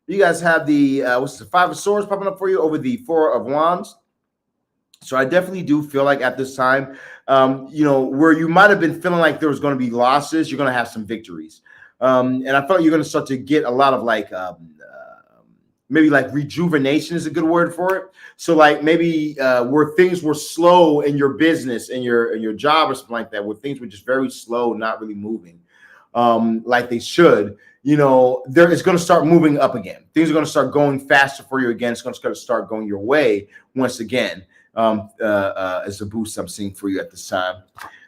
what's the 5 of Swords popping up for you over the 4 of Wands. So I definitely do feel like at this time, where you might have been feeling like there was going to be losses, you're going to have some victories. And I thought you're going to start to get a lot of like maybe like rejuvenation is a good word for it. So like maybe where things were slow in your business and your job or something like that, where things were just very slow, not really moving like they should, you know, it's going to start moving up again. Things are going to start going faster for you again. It's going to start going your way once again. As a boost I'm seeing for you at this time.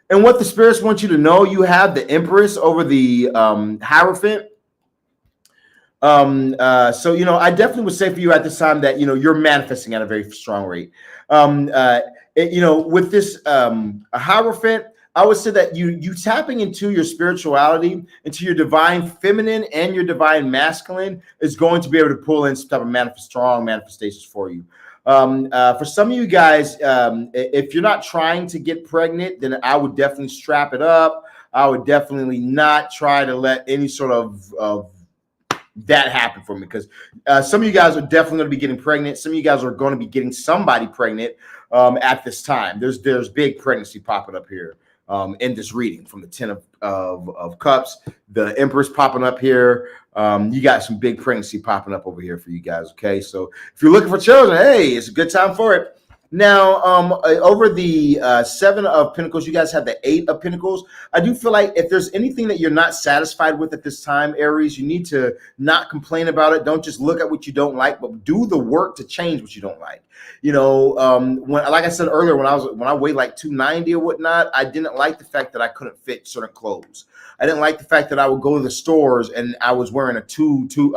And what the spirits want you to know, you have the Empress over the Hierophant. So, you know, I definitely would say for you at this time that, you know, you're manifesting at a very strong rate. You know, with this Hierophant, I would say that you tapping into your spirituality, into your divine feminine and your divine masculine is going to be able to pull in some type of strong manifestations for you. For some of you guys, if you're not trying to get pregnant, then I would definitely strap it up. I would definitely not try to let any sort of that happen for me, because some of you guys are definitely going to be getting pregnant. Some of you guys are going to be getting somebody pregnant at this time. There's big pregnancy popping up here in this reading from the 10 of Cups, the Empress popping up here. You got some big pregnancy popping up over here for you guys. Okay, so if you're looking for children, hey, it's a good time for it. Now, over the 7 of Pentacles, you guys have the 8 of Pentacles. I do feel like if there's anything that you're not satisfied with at this time, Aries, you need to not complain about it. Don't just look at what you don't like, but do the work to change what you don't like. You know, when, like I said earlier, when I weighed like 290 or whatnot, I didn't like the fact that I couldn't fit certain clothes. I didn't like the fact that I would go to the stores and I was wearing I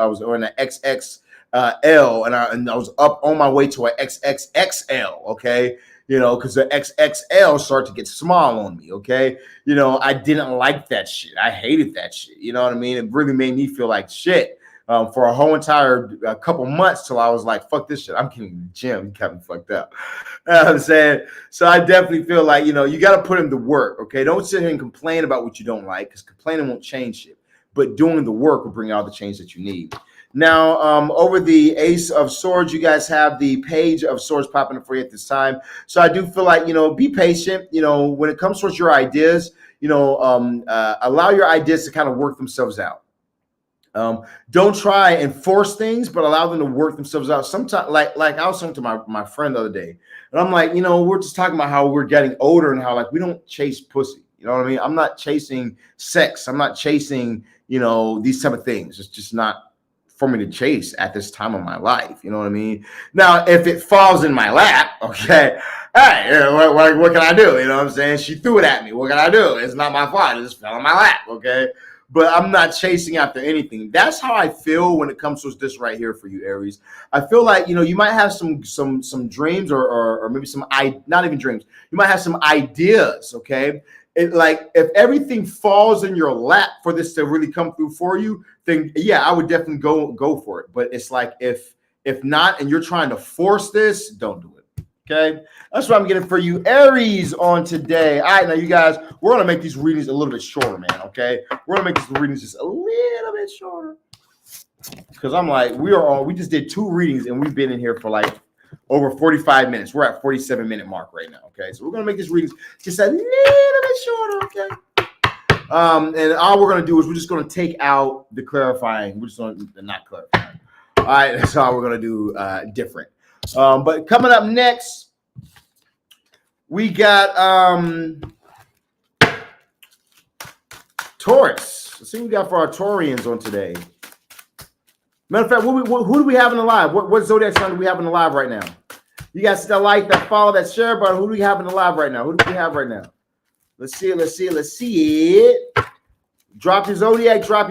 was wearing an XX. L and I was up on my way to an XXXL, okay, you know, because the XXL started to get small on me, okay, you know, I didn't like that shit. I hated that shit, you know what I mean? It really made me feel like shit for a whole entire couple months till I was like, fuck this shit, I'm getting in the gym, you got me fucked up. You know what I'm saying? So I definitely feel like, you know, you got to put in the work, okay? Don't sit here and complain about what you don't like, because complaining won't change shit, but doing the work will bring out the change that you need. Now, over the Ace of Swords, you guys have the Page of Swords popping up for you at this time. So I do feel like, you know, be patient. You know, when it comes towards your ideas, you know, allow your ideas to kind of work themselves out. Don't try and force things, but allow them to work themselves out. Sometimes, like I was talking to my friend the other day, and I'm like, you know, we're just talking about how we're getting older and how like we don't chase pussy. You know what I mean? I'm not chasing sex. I'm not chasing, you know, these type of things. It's just not for me to chase at this time of my life. You know what I mean? Now, if it falls in my lap, okay, hey, what can I do? You know what I'm saying? She threw it at me. What can I do? It's not my fault. It just fell in my lap, okay? But I'm not chasing after anything. That's how I feel when it comes to this right here for you, Aries. I feel like, you know, you might have some dreams or maybe not even dreams. You might have some ideas, okay? Like if everything falls in your lap for this to really come through for you, then yeah, I would definitely go for it. But it's like if not, and you're trying to force this, don't do it. Okay, that's what I'm getting for you, Aries, on today. All right, now you guys, we're gonna make these readings a little bit shorter, man. Okay, we're gonna make these readings just a little bit shorter because I'm like, we just did 2 readings and we've been in here for like over 45 minutes. We're at 47-minute mark right now. Okay, so we're gonna make these readings just a little bit shorter. Okay. And all we're gonna do is we're just gonna take out the clarifying. We're just gonna not clarifying. All right, that's all we're gonna do different. But coming up next, we got Taurus. Let's see what we got for our Taurians on today. Matter of fact, who do we have in the live? What zodiac sign do we have in the live right now? You guys that like, that follow, that share, but who do we have in the live right now? Who do we have right now? Let's see it. Drop your zodiac. We got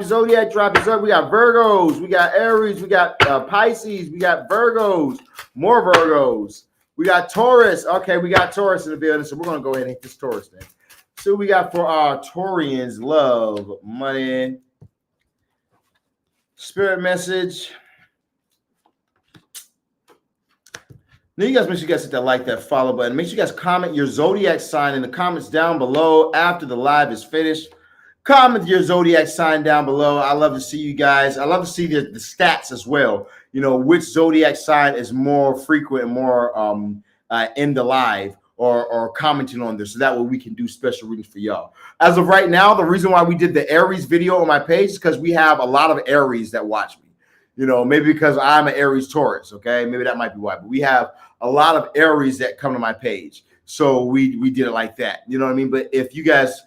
Virgos, we got Aries, we got Pisces, we got Virgos, more Virgos. We got Taurus. Okay, we got Taurus in the building, so we're gonna go ahead and hit this Taurus thing. So we got for our Taurians, love, money, spirit message. Now you guys make sure you guys hit that like, that follow button. Make sure you guys comment your zodiac sign in the comments down below after the live is finished. Comment your zodiac sign down below. I love to see you guys. I love to see the stats as well. You know, which zodiac sign is more frequent and more in the live or commenting on this, so that way we can do special readings for y'all. As of right now, the reason why we did the Aries video on my page is because we have a lot of Aries that watch me. You know, maybe because I'm an Aries Taurus, okay? Maybe that might be why. But we have a lot of Aries that come to my page. So we did it like that. You know what I mean? But if you guys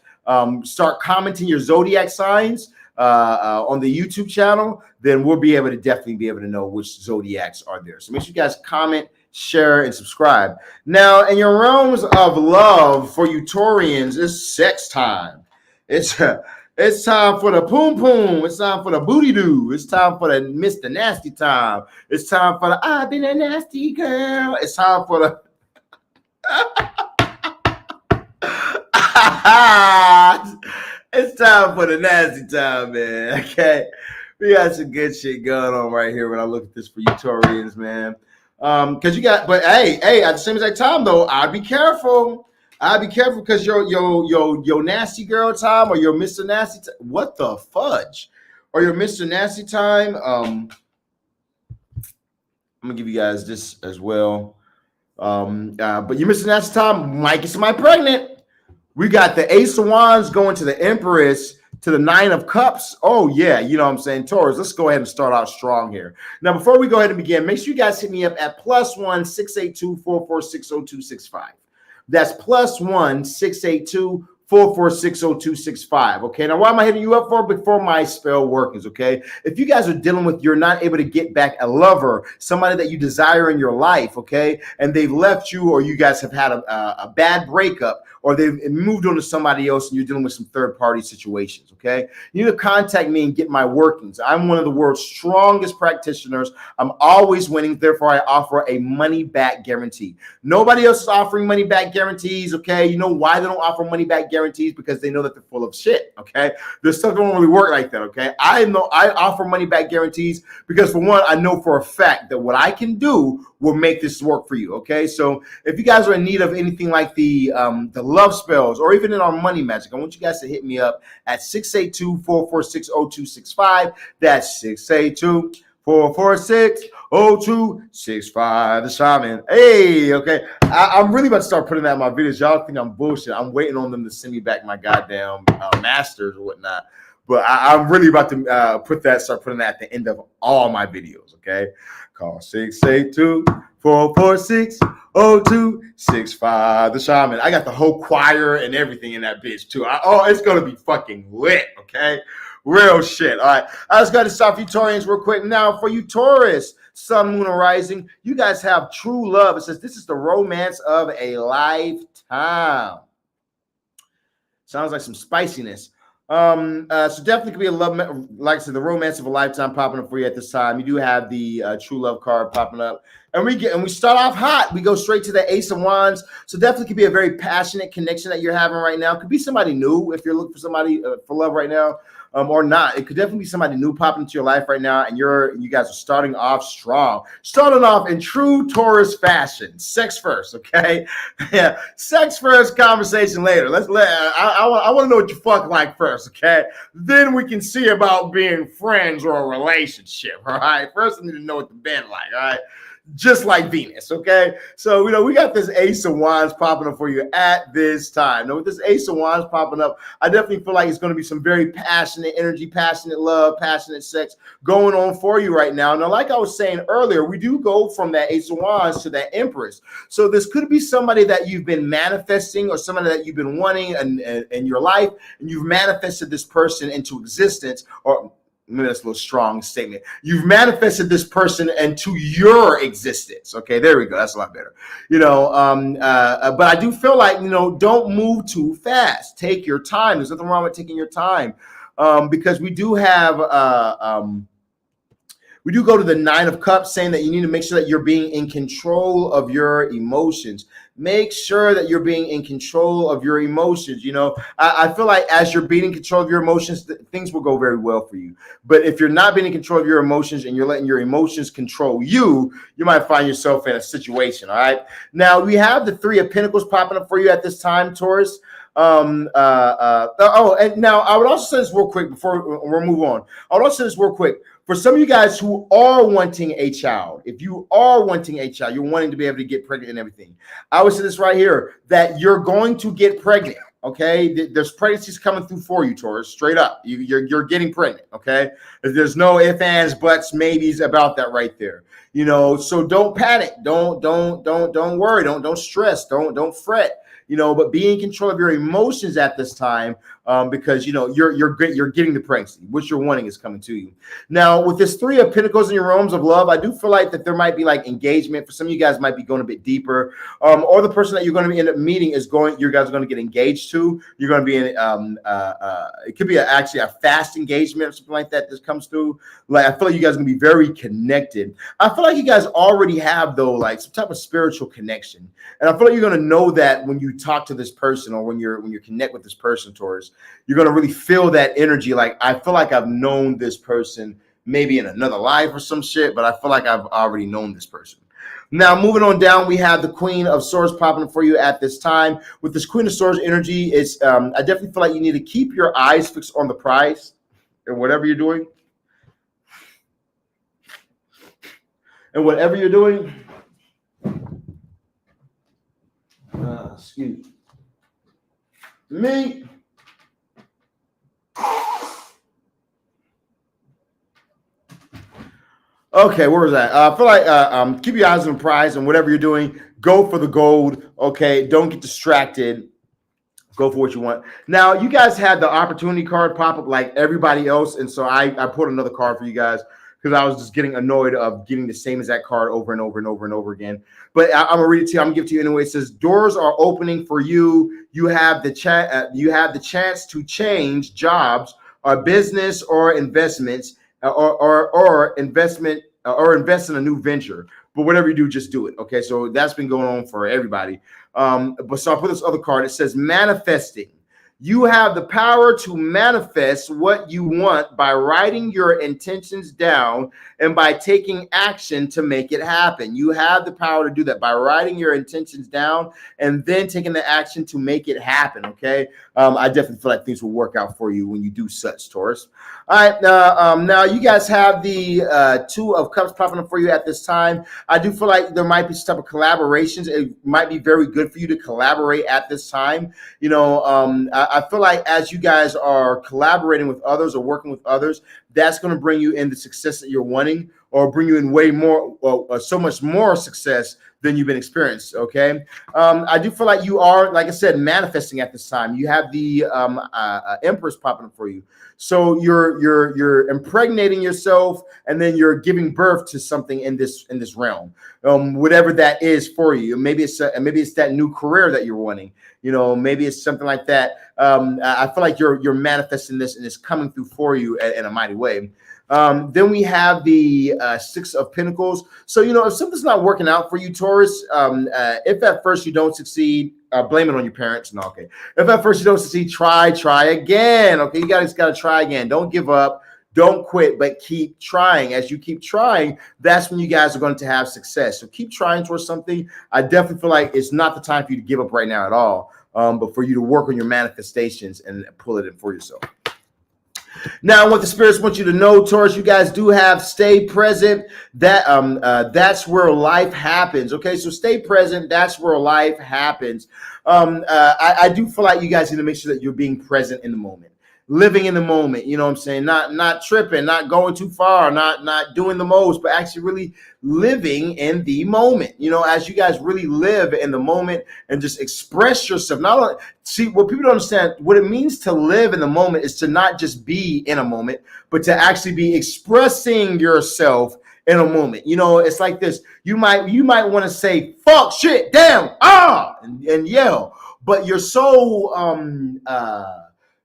start commenting your zodiac signs on the YouTube channel, then we'll be able to definitely be able to know which zodiacs are there. So make sure you guys comment, share, and subscribe. Now, in your realms of love for you Taurians, it's sex time. It's time for the poom poom. It's time for the booty doo. It's time for the Mr. Nasty time. It's time for the I've been a nasty girl. It's time for the it's time for the nasty time, man. Okay, we got some good shit going on right here when I look at this for you Taurians, man. Because you got, but hey, at the same exact time though, I'd be careful. I'd be careful because your nasty girl time or your Mr. Nasty time, what the fudge? Or your Mr. Nasty time. I'm gonna give you guys this as well. But your Mr. Nasty time might get somebody pregnant. We got the Ace of Wands going to the Empress to the Nine of Cups. Oh yeah, you know what I'm saying, Taurus. Let's go ahead and start out strong here. Now, before we go ahead and begin, make sure you guys hit me up at +1 682 446 0265. That's +1 682 446 0265. Okay. Now, why am I hitting you up for? Before my spell workings. Okay. If you guys are dealing with, you're not able to get back a lover, somebody that you desire in your life. Okay. And they've left you, or you guys have had a bad breakup, or they've moved on to somebody else and you're dealing with some third party situations. Okay. You need to contact me and get my workings. I'm one of the world's strongest practitioners. I'm always winning. Therefore, I offer a money back guarantee. Nobody else is offering money back guarantees. Okay. You know why they don't offer money back guarantees? Because they know that they're full of shit. Okay. There's stuff that don't really work like that. Okay. I know I offer money back guarantees because, for one, I know for a fact that what I can do will make this work for you. Okay. So if you guys are in need of anything like the love spells, or even in our money magic, I want you guys to hit me up at 682 446 0265. That's 682 446 0265. The Shaman. Hey, okay. I'm really about to start putting that in my videos. Y'all think I'm bullshit. I'm waiting on them to send me back my goddamn masters or whatnot. But I'm really about to start putting that at the end of all my videos. Okay. Call 682 446 0265. The Shaman. I got the whole choir and everything in that bitch too. It's gonna be fucking lit. Okay. Real shit. All right. I just got to stop you Taurians real quick. Now, for you Taurus, Sun, Moon, and Rising, you guys have true love. It says this is the romance of a lifetime. Sounds like some spiciness. So definitely could be a love, like I said, the romance of a lifetime popping up for you at this time. You do have the true love card popping up, and we start off hot. We go straight to the Ace of Wands. So definitely could be a very passionate connection that you're having right now. Could be somebody new if you're looking for somebody for love right now. Or not. It could definitely be somebody new popping into your life right now, and you guys are starting off strong, starting off in true Taurus fashion. Sex first, okay? Yeah, sex first, conversation later. I want to know what you fuck like first, okay? Then we can see about being friends or a relationship. All right. First, I need to know what the bed like. All right. Just like Venus, okay? So, we got this Ace of Wands popping up for you at this time. Now, with this Ace of Wands popping up, I definitely feel like it's going to be some very passionate energy, passionate love, passionate sex going on for you right now. Now, like I was saying earlier, we do go from that Ace of Wands to that Empress. So this could be somebody that you've been manifesting, or somebody that you've been wanting in your life, and you've manifested this person into existence, or maybe that's a little strong statement. You've manifested this person into your existence. Okay, there we go. That's a lot better. But I do feel like, don't move too fast. Take your time. There's nothing wrong with taking your time, because we do have we do go to the Nine of Cups, saying that you need to make sure that you're being in control of your emotions. Make sure that you're being in control of your emotions. I feel like as you're being in control of your emotions, things will go very well for you. But if you're not being in control of your emotions and you're letting your emotions control you, you might find yourself in a situation. All right. Now we have the Three of Pentacles popping up for you at this time, Taurus. And now I would also say this real quick before we move on. I would also say this real quick. For some of you guys who are wanting a child, if you are wanting a child, you're wanting to be able to get pregnant and everything, I would say this right here, that you're going to get pregnant, okay? There's pregnancies coming through for you, Taurus, straight up. You're getting pregnant, okay? There's no ifs, ands, buts, maybes about that right there. You know, so don't panic. Don't worry. Don't stress. Don't fret. You know, but be in control of your emotions at this time, because you know you're getting the pregnancy. What you're wanting is coming to you. Now, with this Three of Pentacles in your realms of love, I do feel like that there might be like engagement. For some of you guys, might be going a bit deeper, or the person that you're going to end up meeting is going. You guys are going to get engaged to. You're going to be in. It could be actually a fast engagement or something like that. This comes through. Like I feel like you guys are going to be very connected. I feel like you guys already have though, like some type of spiritual connection, and I feel like you're going to know that when you talk to this person or when you connect with this person, Taurus, you're going to really feel that energy. Like, I feel like I've known this person maybe in another life or some shit, but I feel like I've already known this person. Now, moving on down, we have the Queen of Swords popping for you at this time. With this Queen of Swords energy, it's I definitely feel like you need to keep your eyes fixed on the prize and whatever you're doing. And whatever you're doing, excuse me. Okay, where was that? I feel like keep your eyes on the prize and whatever you're doing, go for the gold. Okay, don't get distracted. Go for what you want. Now, you guys had the opportunity card pop up like everybody else, and so I put another card for you guys because I was just getting annoyed of getting the same exact card over and over and over and over again. But I'm gonna read it to you. I'm gonna give it to you anyway. It says, "Doors are opening for you. You have the chance to change jobs or business or investments or investment or invest in a new venture. But whatever you do, just do it." Okay, so that's been going on for everybody. But so I put this other card. It says manifesting. You have the power to manifest what you want by writing your intentions down and by taking action to make it happen. You have the power to do that by writing your intentions down and then taking the action to make it happen. Okay. I definitely feel like things will work out for you when you do such, Taurus. All right. Now you guys have the Two of Cups popping up for you at this time. I do feel like there might be some type of collaborations. It might be very good for you to collaborate at this time. You know, I feel like as you guys are collaborating with others or working with others, that's going to bring you in the success that you're wanting, or bring you in way more, so much more success than you've been experienced. Okay. I do feel like you are, like I said, manifesting at this time. You have the Empress popping up for you. So you're impregnating yourself, and then you're giving birth to something in this realm, whatever that is for you. Maybe it's that new career that you're wanting. You know, maybe it's something like that. I feel like you're manifesting this, and it's coming through for you in a mighty way. Then we have the Six of Pentacles. So, you know, if something's not working out for you, Taurus, if at first you don't succeed, blame it on your parents. No, okay. If at first you don't succeed, try again. Okay, you guys got to try again. Don't give up. Don't quit, but keep trying. As you keep trying, that's when you guys are going to have success. So keep trying towards something. I definitely feel like it's not the time for you to give up right now at all, but for you to work on your manifestations and pull it in for yourself. Now, what the spirits want you to know, Taurus, you guys do have stay present. That's where life happens. Okay, so stay present. That's where life happens. I do feel like you guys need to make sure that you're being present in the moment, living in the moment. You know what I'm saying? Not tripping, not going too far, not doing the most, but actually really living in the moment. You know, as you guys really live in the moment and just express yourself. Not only, see, what people don't understand, what it means to live in the moment is to not just be in a moment, but to actually be expressing yourself in a moment. You know, it's like this. You might want to say fuck, shit, damn, and yell, but you're so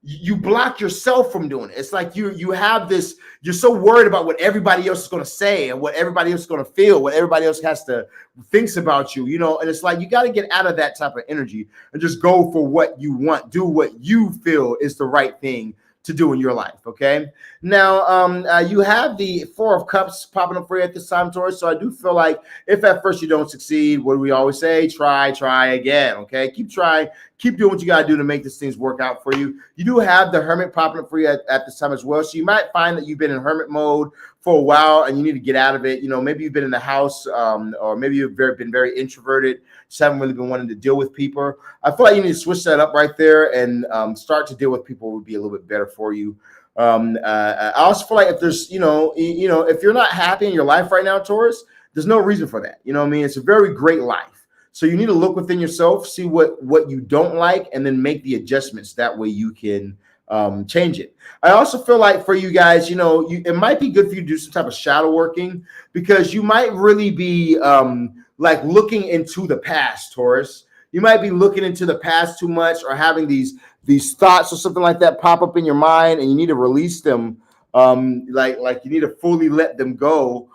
you block yourself from doing it. It's like you have this, you're so worried about what everybody else is going to say and what everybody else is going to feel, what everybody else has to thinks about you, you know, and it's like you got to get out of that type of energy and just go for what you want, do what you feel is the right thing to do in your life. Okay. Now, you have the Four of Cups popping up for you at this time, Taurus. So I do feel like if at first you don't succeed, what do we always say? Try again. Okay. Keep trying, keep doing what you got to do to make these things work out for you. You do have the Hermit popping up for you at this time as well. So you might find that you've been in Hermit mode for a while and you need to get out of it. You know, maybe you've been in the house or maybe you've been very introverted. Just haven't really been wanting to deal with people. I feel like you need to switch that up right there and start to deal with people would be a little bit better for you. I also feel like if there's, if you're not happy in your life right now, Taurus, there's no reason for that. You know what I mean? It's a very great life. So you need to look within yourself, see what you don't like, and then make the adjustments. That way you can change it. I also feel like for you guys, it might be good for you to do some type of shadow working because you might really be like looking into the past, Taurus. You might be looking into the past too much or having these thoughts or something like that pop up in your mind and you need to release them. Like you need to fully let them go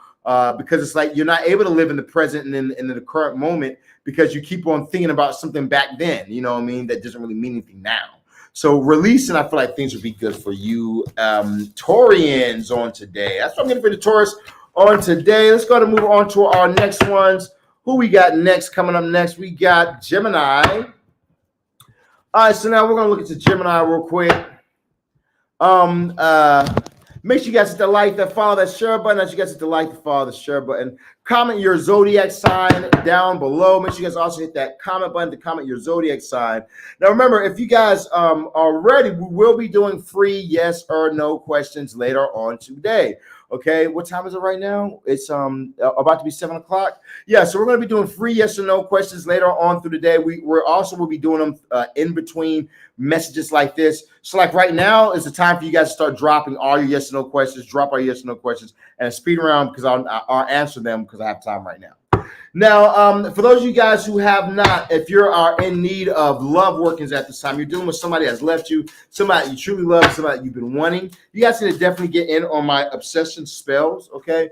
because it's like you're not able to live in the present and in the current moment because you keep on thinking about something back then, you know what I mean? That doesn't really mean anything now. So releasing, I feel like things would be good for you. Taurians on today. That's what I'm getting for the Taurus on today. Let's go to move on to our next ones. Who we got next? Coming up next, we got Gemini. All right, so now we're gonna look at the Gemini real quick. Make sure you guys hit the like, that follow, that share button. As you guys hit the like, the follow, the share button. Comment your zodiac sign down below. Make sure you guys also hit that comment button to comment your zodiac sign. Now remember, if you guys are ready, we will be doing free yes or no questions later on today. Okay, what time is it right now? It's about to be 7 o'clock. Yeah, so we're going to be doing free yes or no questions later on through the day. We're also will be doing them in between messages like this. So like right now is the time for you guys to start dropping all your yes or no questions. Drop all your yes or no questions and speed around because I'll answer them because I have time right now. Now, for those of you guys who have not, if you are in need of love workings at this time, you're dealing with somebody that's left you, somebody you truly love, somebody you've been wanting, you guys need to definitely get in on my obsession spells, okay?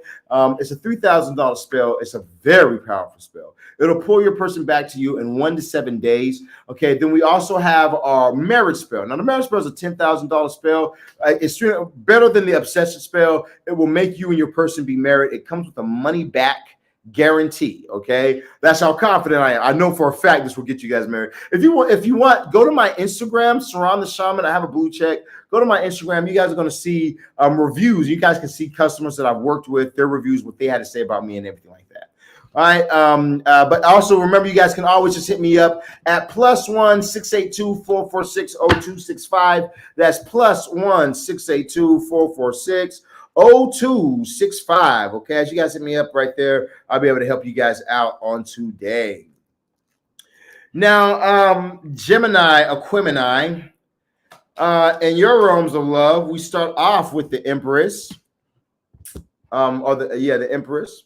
It's a $3,000 spell. It's a very powerful spell. It'll pull your person back to you in 1 to 7 days, okay? Then we also have our marriage spell. Now, the marriage spell is a $10,000 spell. It's better than the obsession spell. It will make you and your person be married. It comes with a money back guarantee. Okay, that's how confident I am. I know for a fact this will get you guys married. If you want, go to my Instagram, Surround the Shaman. I have a blue check. Go to my Instagram. You guys are going to see reviews. You guys can see customers that I've worked with, their reviews, what they had to say about me and everything like that. All right. But also remember, you guys can always just hit me up at +1 682 446 0265. That's +1 682 446 0265. Okay, as you guys hit me up right there, I'll be able to help you guys out on today. Now, Gemini, Aquemini, in your realms of love, we start off with the Empress, the Empress.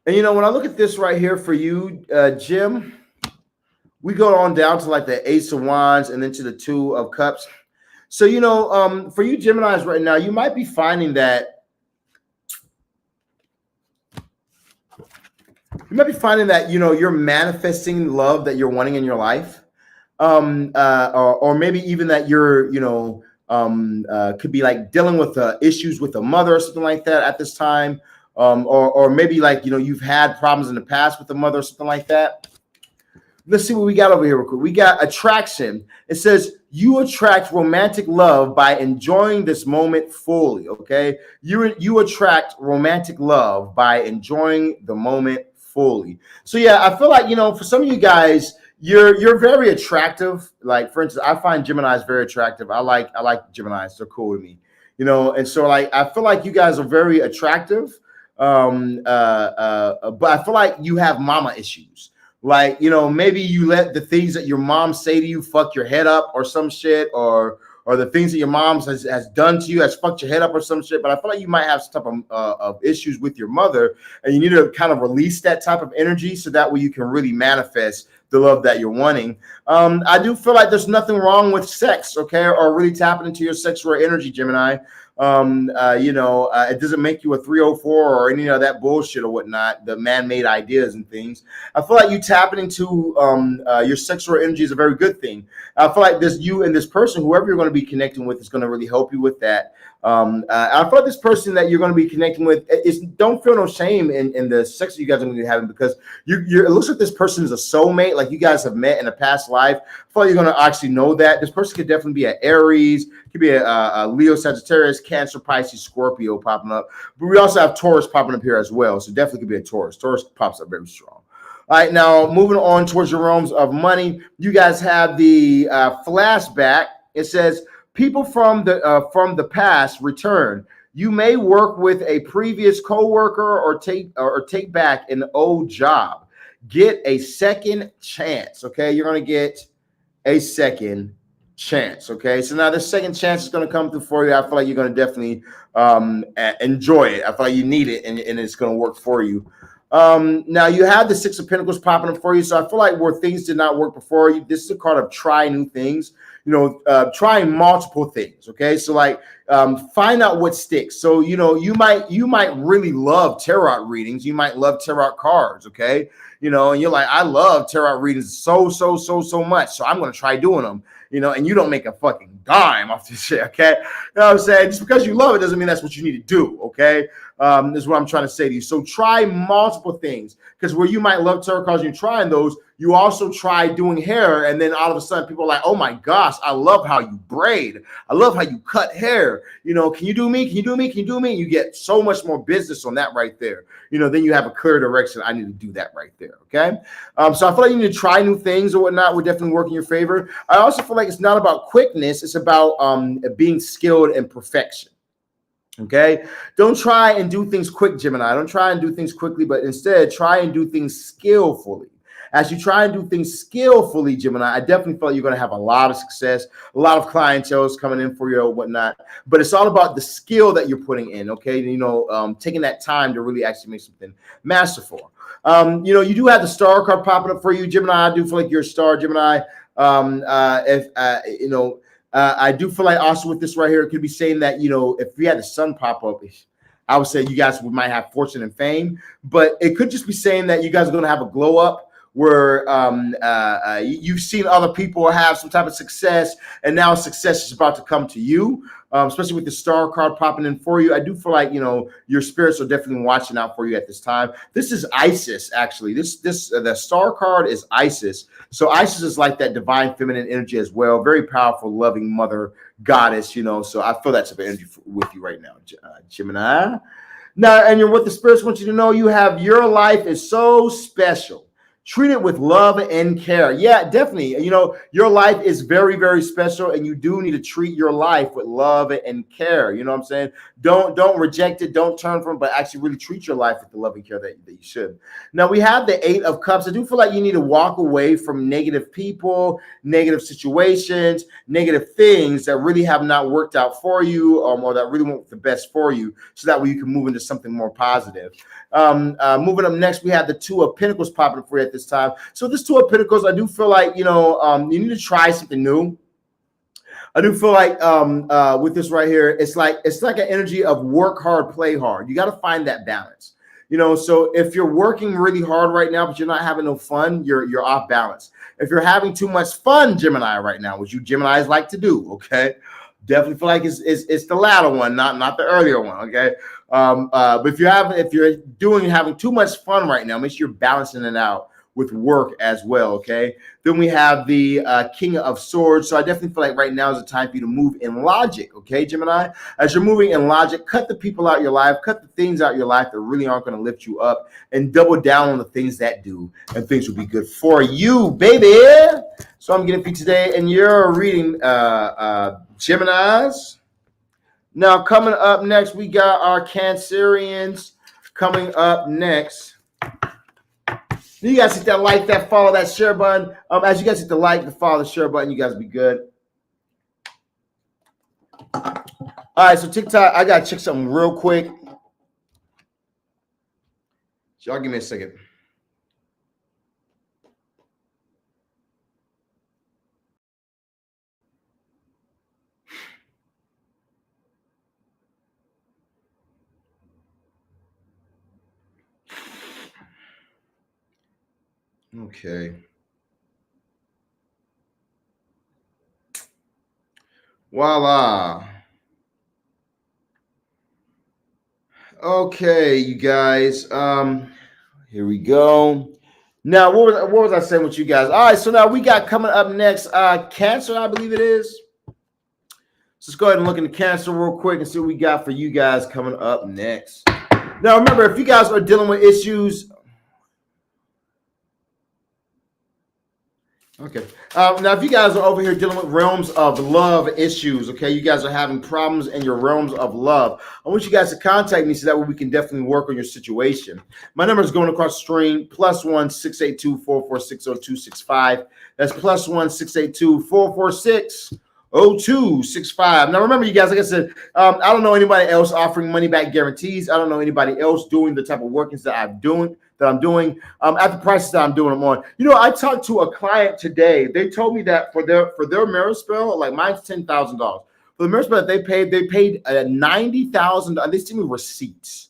And when I look at this right here for you, Jim, we go on down to like the Ace of Wands and then to the Two of Cups. So, for you Geminis right now, you might be finding that you're manifesting love that you're wanting in your life. Or maybe even that you're, could be like dealing with issues with a mother or something like that at this time. Or maybe like, you've had problems in the past with a mother or something like that. Let's see what we got over here real quick. We got attraction. It says you attract romantic love by enjoying this moment fully. Okay, you attract romantic love by enjoying the moment fully. So yeah, I feel like for some of you guys, you're very attractive. Like for instance, I find Geminis very attractive. I like Geminis. They're cool with me. And so like I feel like you guys are very attractive. But I feel like you have mama issues. Like, maybe you let the things that your mom say to you fuck your head up or some shit, or the things that your mom has done to you has fucked your head up or some shit. But I feel like you might have some type of issues with your mother, and you need to kind of release that type of energy so that way you can really manifest the love that you're wanting. I do feel like there's nothing wrong with sex, okay, or really tapping into your sexual energy, Gemini. It doesn't make you a 304 or any of that bullshit or whatnot, the man-made ideas and things. I feel like you tapping into your sexual energy is a very good thing. I feel like you and this person, whoever you're going to be connecting with, is going to really help you with that. I feel like this person that you're going to be connecting with is don't feel no shame in the sex that you guys are going to be having, because it looks like this person is a soulmate, like you guys have met in a past life. I feel like you're going to actually know that. This person could definitely be an Aries, could be a Leo, Sagittarius, Cancer, Pisces, Scorpio popping up. But we also have Taurus popping up here as well. So definitely could be a Taurus. Taurus pops up very strong. All right, now moving on towards your realms of money, you guys have the flashback. It says, people from the past return. You may work with a previous coworker or take back an old job. Get a second chance. Okay, you're gonna get a second chance. Okay, so now the second chance is going to come through for you. I feel like you're going to definitely enjoy it. I feel like you need it, and it's going to work for you. Now you have the Six of Pentacles popping up for you, so I feel like where things did not work before you, this is a card of try new things. Trying multiple things. Okay, so like find out what sticks. So you might really love tarot readings. You might love tarot cards. Okay, and you're like, I love tarot readings so much, so I'm going to try doing them. And you don't make a fucking dime off this shit. Okay, you know what I'm saying? Just because you love it doesn't mean that's what you need to do. Okay, this is what I'm trying to say to you. So try multiple things, because where you might love tarot cards and you're trying those, you also try doing hair, and then all of a sudden people are like, oh my gosh, I love how you braid. I love how you cut hair. Can you do me? Can you do me? Can you do me? And you get so much more business on that right there. Then you have a clear direction. I need to do that right there. Okay. So I feel like you need to try new things or whatnot. Would definitely work in your favor. I also feel like it's not about quickness. It's about being skilled and perfection. Okay, don't try and do things quick, Gemini. Don't try and do things quickly, but instead try and do things skillfully. As you try and do things skillfully, Gemini, I definitely feel like you're going to have a lot of success, a lot of clientele is coming in for you or whatnot. But it's all about the skill that you're putting in. Okay, taking that time to really actually make something masterful. You do have the star card popping up for you, Gemini. I do feel like you're a star, Gemini. I do feel like also with this right here, it could be saying that, if we had the sun pop up, I would say you guys might have fortune and fame, but it could just be saying that you guys are going to have a glow up where you've seen other people have some type of success, and now success is about to come to you, especially with the star card popping in for you. I do feel like, your spirits are definitely watching out for you at this time. This is Isis, actually. The star card is Isis. So Isis is like that divine feminine energy as well. Very powerful, loving mother goddess, so I feel that type of energy with you right now, Gemini. Now, and what the spirits want you to know, you have your life is so special. Treat it with love and care. Yeah, definitely. Your life is very, very special, and you do need to treat your life with love and care. You know what I'm saying? Don't reject it. Don't turn from it, but actually really treat your life with the love and care that you should. Now, we have the Eight of Cups. I do feel like you need to walk away from negative people, negative situations, negative things that really have not worked out for you, or that really want the best for you, so that way you can move into something more positive. Moving up next, we have the Two of Pentacles popping up for you at this time. So this Two of Pentacles, I do feel like, you need to try something new. I do feel like with this right here, it's like an energy of work hard, play hard. You got to find that balance. So if you're working really hard right now, but you're not having no fun, you're off balance. If you're having too much fun, Gemini, right now, which you Geminis like to do, okay, definitely feel like it's the latter one, not the earlier one, okay. But if you're having too much fun right now, make sure you're balancing it out with work as well, okay? Then we have the King of Swords. So I definitely feel like right now is the time for you to move in logic, okay, Gemini? As you're moving in logic, cut the people out of your life, cut the things out of your life that really aren't going to lift you up, and double down on the things that do, and things will be good for you, baby. So I'm getting for you today, and you're reading Geminis. Now, coming up next, we got our Cancerians coming up next. You guys hit that like, that follow, that share button. As you guys hit the like, the follow, the share button, you guys be good. All right, so TikTok, I got to check something real quick. So y'all give me a second. Okay. Voila. Okay, you guys. Here we go. Now, what was I saying with you guys? All right, so now we got coming up next, Cancer, I believe it is. So let's go ahead and look into Cancer real quick and see what we got for you guys coming up next. Now, remember, if you guys are dealing with issues, okay. Now, if you guys are over here dealing with realms of love issues, okay, you guys are having problems in your realms of love, I want you guys to contact me so that way we can definitely work on your situation. My number is going across the screen, +1 682 446 0265. That's +1 682 446 0265. Now, remember, you guys, like I said, I don't know anybody else offering money back guarantees. I don't know anybody else doing the type of workings that I'm doing. At the prices that I'm doing them on. You know, I talked to a client today. They told me that for their marriage spell, like mine's $10,000. For the marriage spell that they paid $90,000. They sent me receipts.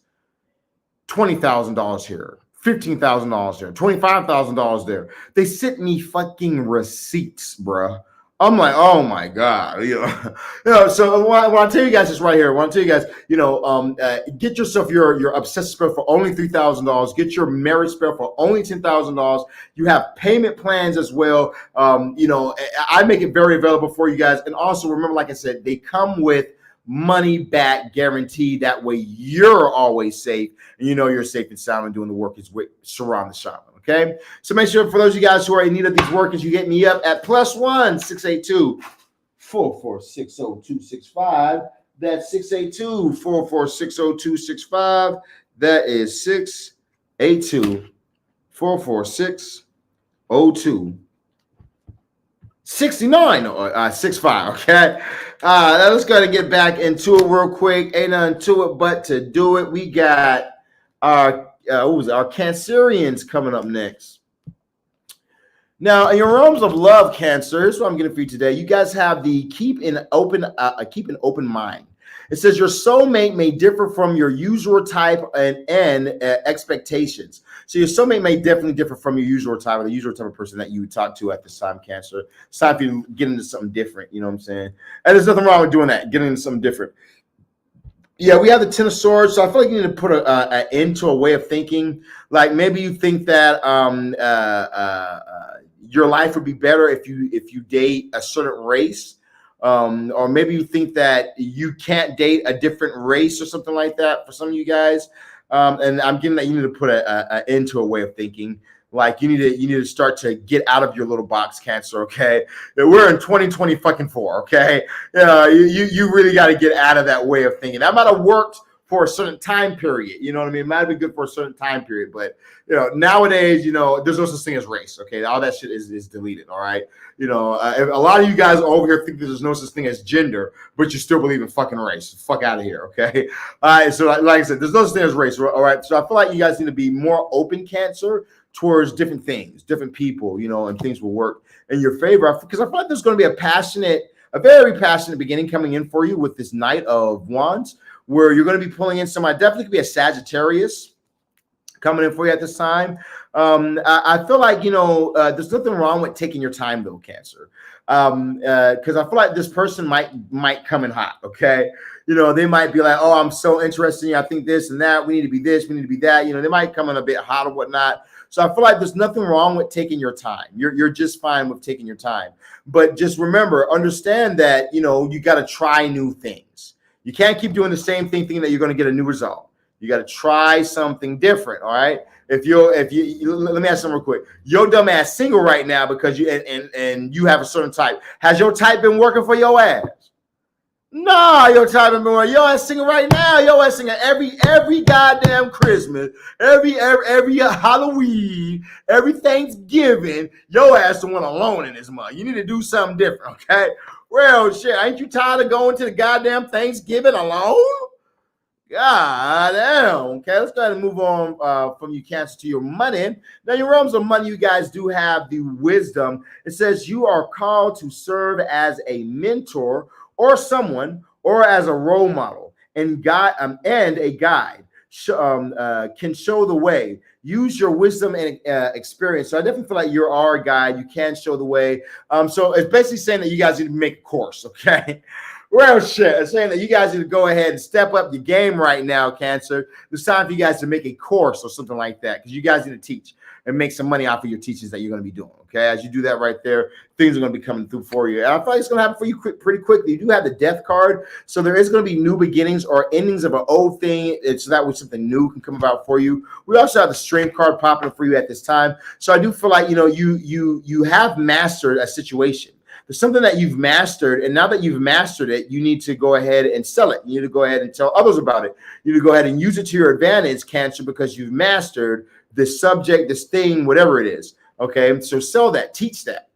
$20,000 here, $15,000 there, $25,000 there. They sent me fucking receipts, bruh. I'm like, oh my God, So when I tell you guys this right here, when I tell you guys, get yourself your obsessive spell for only $3,000. Get your marriage spell for only $10,000. You have payment plans as well. I make it very available for you guys. And also remember, like I said, they come with money back guarantee. That way you're always safe, and you're safe and sound, and doing the work is with Sharon the Shaman. Okay, so make sure for those of you guys who are in need of these workers, you hit me up at +1 682 446 0265. That's 682 446 0265. That is 682 446 0269 65. Okay, now let's go ahead and get back into it real quick. Ain't nothing to it but to do it. We got our Cancerians coming up next. Now, in your realms of love, Cancer, here's what I'm getting for you today. You guys have the keep an open mind. It says your soulmate may differ from your usual type and expectations. So your soulmate may definitely differ from your usual type, or the usual type of person that you talk to at this time, Cancer. It's time for you to get into something different. You know what I'm saying? And there's nothing wrong with doing that, getting into something different. Yeah, we have the Ten of Swords, so I feel like you need to put an end to a way of thinking. Like maybe you think that your life would be better if you date a certain race, or maybe you think that you can't date a different race or something like that for some of you guys. And I'm getting that you need to put an end to a way of thinking. Like you need to start to get out of your little box, Cancer. Okay, we're in 2024. Okay, you really got to get out of that way of thinking. That might have worked for a certain time period. You know what I mean? It might have been good for a certain time period, but nowadays, there's no such thing as race. Okay, all that shit is deleted. All right, a lot of you guys over here think there's no such thing as gender, but you still believe in fucking race. Fuck out of here. Okay, all right. So like I said, there's no such thing as race. All right. So I feel like you guys need to be more open, Cancer, towards different things, different people, and things will work in your favor. Because I feel like there's going to be a very passionate beginning coming in for you with this Knight of Wands, where you're going to be pulling in somebody. Definitely could be a Sagittarius coming in for you at this time. I feel like, there's nothing wrong with taking your time though, Cancer. Because I feel like this person might come in hot, okay? They might be like, oh, I'm so interested in you. I think this and that. We need to be this. We need to be that. They might come in a bit hot or whatnot. So I feel like there's nothing wrong with taking your time. You're just fine with taking your time. But just remember, understand that, you got to try new things. You can't keep doing the same thing thinking that you're going to get a new result. You got to try something different, all right? If you let me ask something real quick. Your dumb ass single right now because you have a certain type. Has your type been working for your ass? Nah, your type been working. Your ass single right now. Your ass singing every goddamn Christmas, every Halloween, every Thanksgiving. Your ass the one alone in this month. You need to do something different, okay? Well, shit, ain't you tired of going to the goddamn Thanksgiving alone? God damn. Okay, let's go ahead and move on from you, Cancer, to your money. Now, your realms of money, you guys do have the wisdom. It says you are called to serve as a mentor or someone, or as a role model and a guide. Can show the way. Use your wisdom and experience. So I definitely feel like you're our guide. You can show the way. So it's basically saying that you guys need to make a course, okay? Well, shit, saying that you guys need to go ahead and step up your game right now, Cancer. It's time for you guys to make a course or something like that, because you guys need to teach and make some money off of your teachings that you're going to be doing. Okay, as you do that right there, things are going to be coming through for you. And I feel like it's going to happen for you pretty quickly. You do have the Death card, so there is going to be new beginnings or endings of an old thing. It's that way something new can come about for you. We also have the Strength card popping up for you at this time. So I do feel like you have mastered a situation. There's something that you've mastered, and now that you've mastered it, you need to go ahead and sell it. You need to go ahead and tell others about it. You need to go ahead and use it to your advantage, Cancer, because you've mastered this subject, this thing, whatever it is. Okay, so sell that, teach that.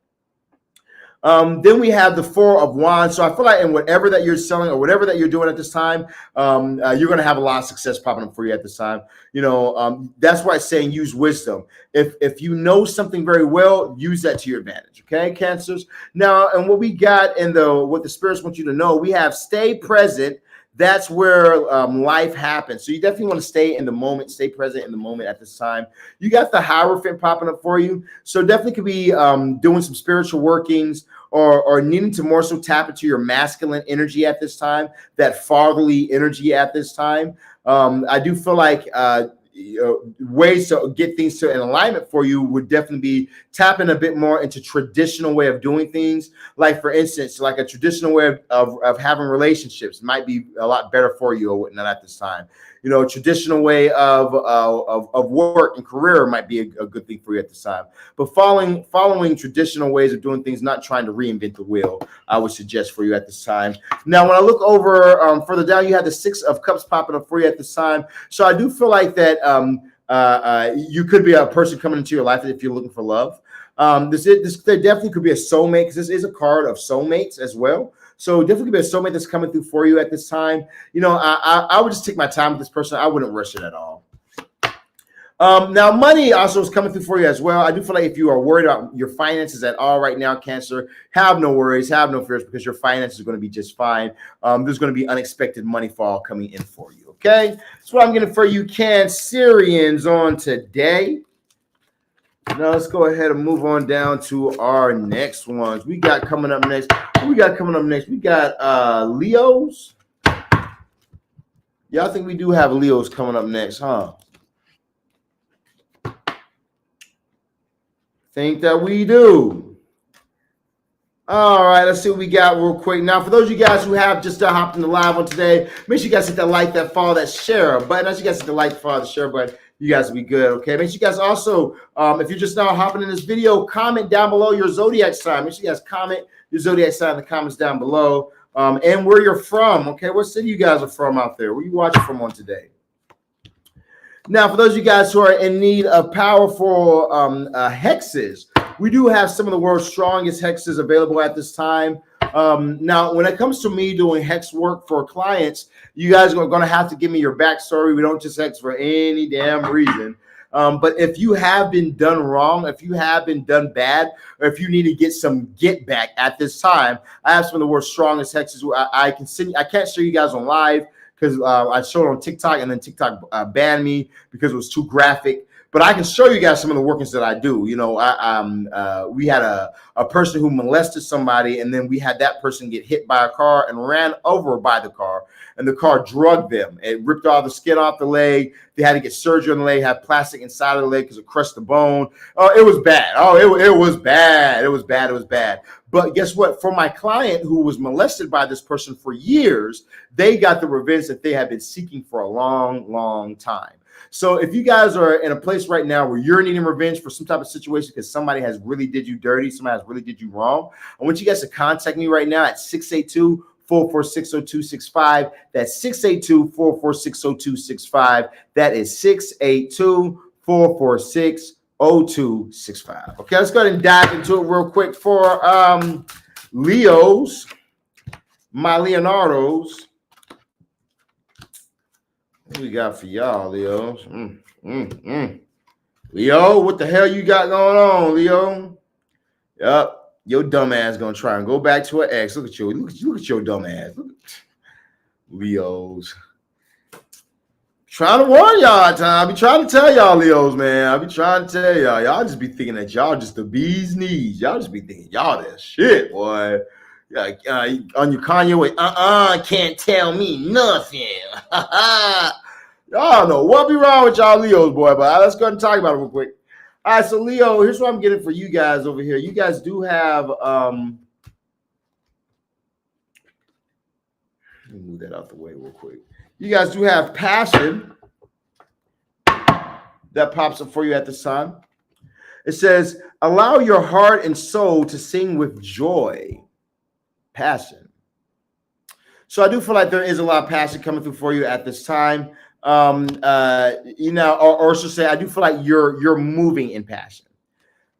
Then we have the Four of Wands. So I feel like in whatever that you're selling or whatever that you're doing at this time, you're going to have a lot of success popping up for you at this time. That's why it's saying use wisdom. If you know something very well, use that to your advantage. Okay, Cancers. Now, and what we got in what the spirits want you to know, we have stay present. That's where life happens. So you definitely want to stay in the moment, stay present in the moment at this time. You got the Hierophant popping up for you. So definitely could be doing some spiritual workings or needing to more so tap into your masculine energy at this time, that fatherly energy at this time. I do feel like ways to get things to an alignment for you would definitely be tapping a bit more into traditional way of doing things. Like, for instance, like a traditional way of having relationships might be a lot better for you or whatnot at this time. A traditional way of work and career might be a good thing for you at this time. But following traditional ways of doing things, not trying to reinvent the wheel, I would suggest for you at this time. Now, when I look over further down, you have the Six of Cups popping up for you at this time. So I do feel like that you could be a person coming into your life if you're looking for love. There definitely could be a soulmate, because this is a card of soulmates as well. So definitely be a soulmate that's coming through for you at this time. I would just take my time with this person. I wouldn't rush it at all. Now, money also is coming through for you as well. I do feel like if you are worried about your finances at all right now, Cancer, have no worries, have no fears, because your finances are going to be just fine. There's going to be unexpected money fall coming in for you. Okay, that's what I'm getting for you, Cancerians, on today. Now let's go ahead and move on down to our next ones. We got coming up next. We got Leos. Yeah, I think we do have Leos coming up next, huh? Think that we do. All right, let's see what we got real quick. Now, for those of you guys who have just hopped in the live on today, make sure you guys hit that like, that follow, that share button. As you guys hit the like, follow, the share button, you guys will be good, okay? Make sure you guys also, if you're just now hopping in this video, comment down below your Zodiac sign. Make sure you guys comment your Zodiac sign in the comments down below, and where you're from, okay? What city you guys are from out there? Where you watching from on today? Now, for those of you guys who are in need of powerful hexes, we do have some of the world's strongest hexes available at this time. Now, when it comes to me doing hex work for clients, you guys are going to have to give me your backstory. We don't just hex for any damn reason. But if you have been done wrong, if you have been done bad, or if you need to get some get back at this time, I have some of the world's strongest hexes. I can't show you guys on live because I showed it on TikTok, and then TikTok banned me because it was too graphic. But I can show you guys some of the workings that I do. We had a person who molested somebody, and then we had that person get hit by a car and ran over by the car, and the car drugged them. It ripped all the skin off the leg. They had to get surgery on the leg, had plastic inside of the leg because it crushed the bone. Oh, it was bad. Oh, it was bad. It was bad. It was bad. But guess what? For my client who was molested by this person for years, they got the revenge that they had been seeking for a long, long time. So if you guys are in a place right now where you're needing revenge for some type of situation because somebody has really did you dirty, somebody has really did you wrong, I want you guys to contact me right now at 682-446-0265. That's 682-446-0265. That is 682-446-0265. Okay, let's go ahead and dive into it real quick for Leos, my Leonardos. What we got for y'all, Leos? Leo, what the hell you got going on, Leo? Yup, your dumb ass gonna try and go back to an ex. Look at your dumb ass. Leos. Trying to warn y'all at times. I be trying to tell y'all, Leos, man. I be trying to tell y'all. Y'all just be thinking that y'all just the bee's knees. Y'all just be thinking y'all that shit, boy. on your Kanye way, can't tell me nothing. Y'all know what be wrong with y'all Leos, boy. But let's go ahead and talk about it real quick. All right, so Leo, here's what I'm getting for you guys over here. You guys do have let me move that out the way real quick. You guys do have passion that pops up for you at this time. It says, allow your heart and soul to sing with joy. Passion. So I do feel like there is a lot of passion coming through for you at this time. You know, or should say, I do feel like you're moving in passion.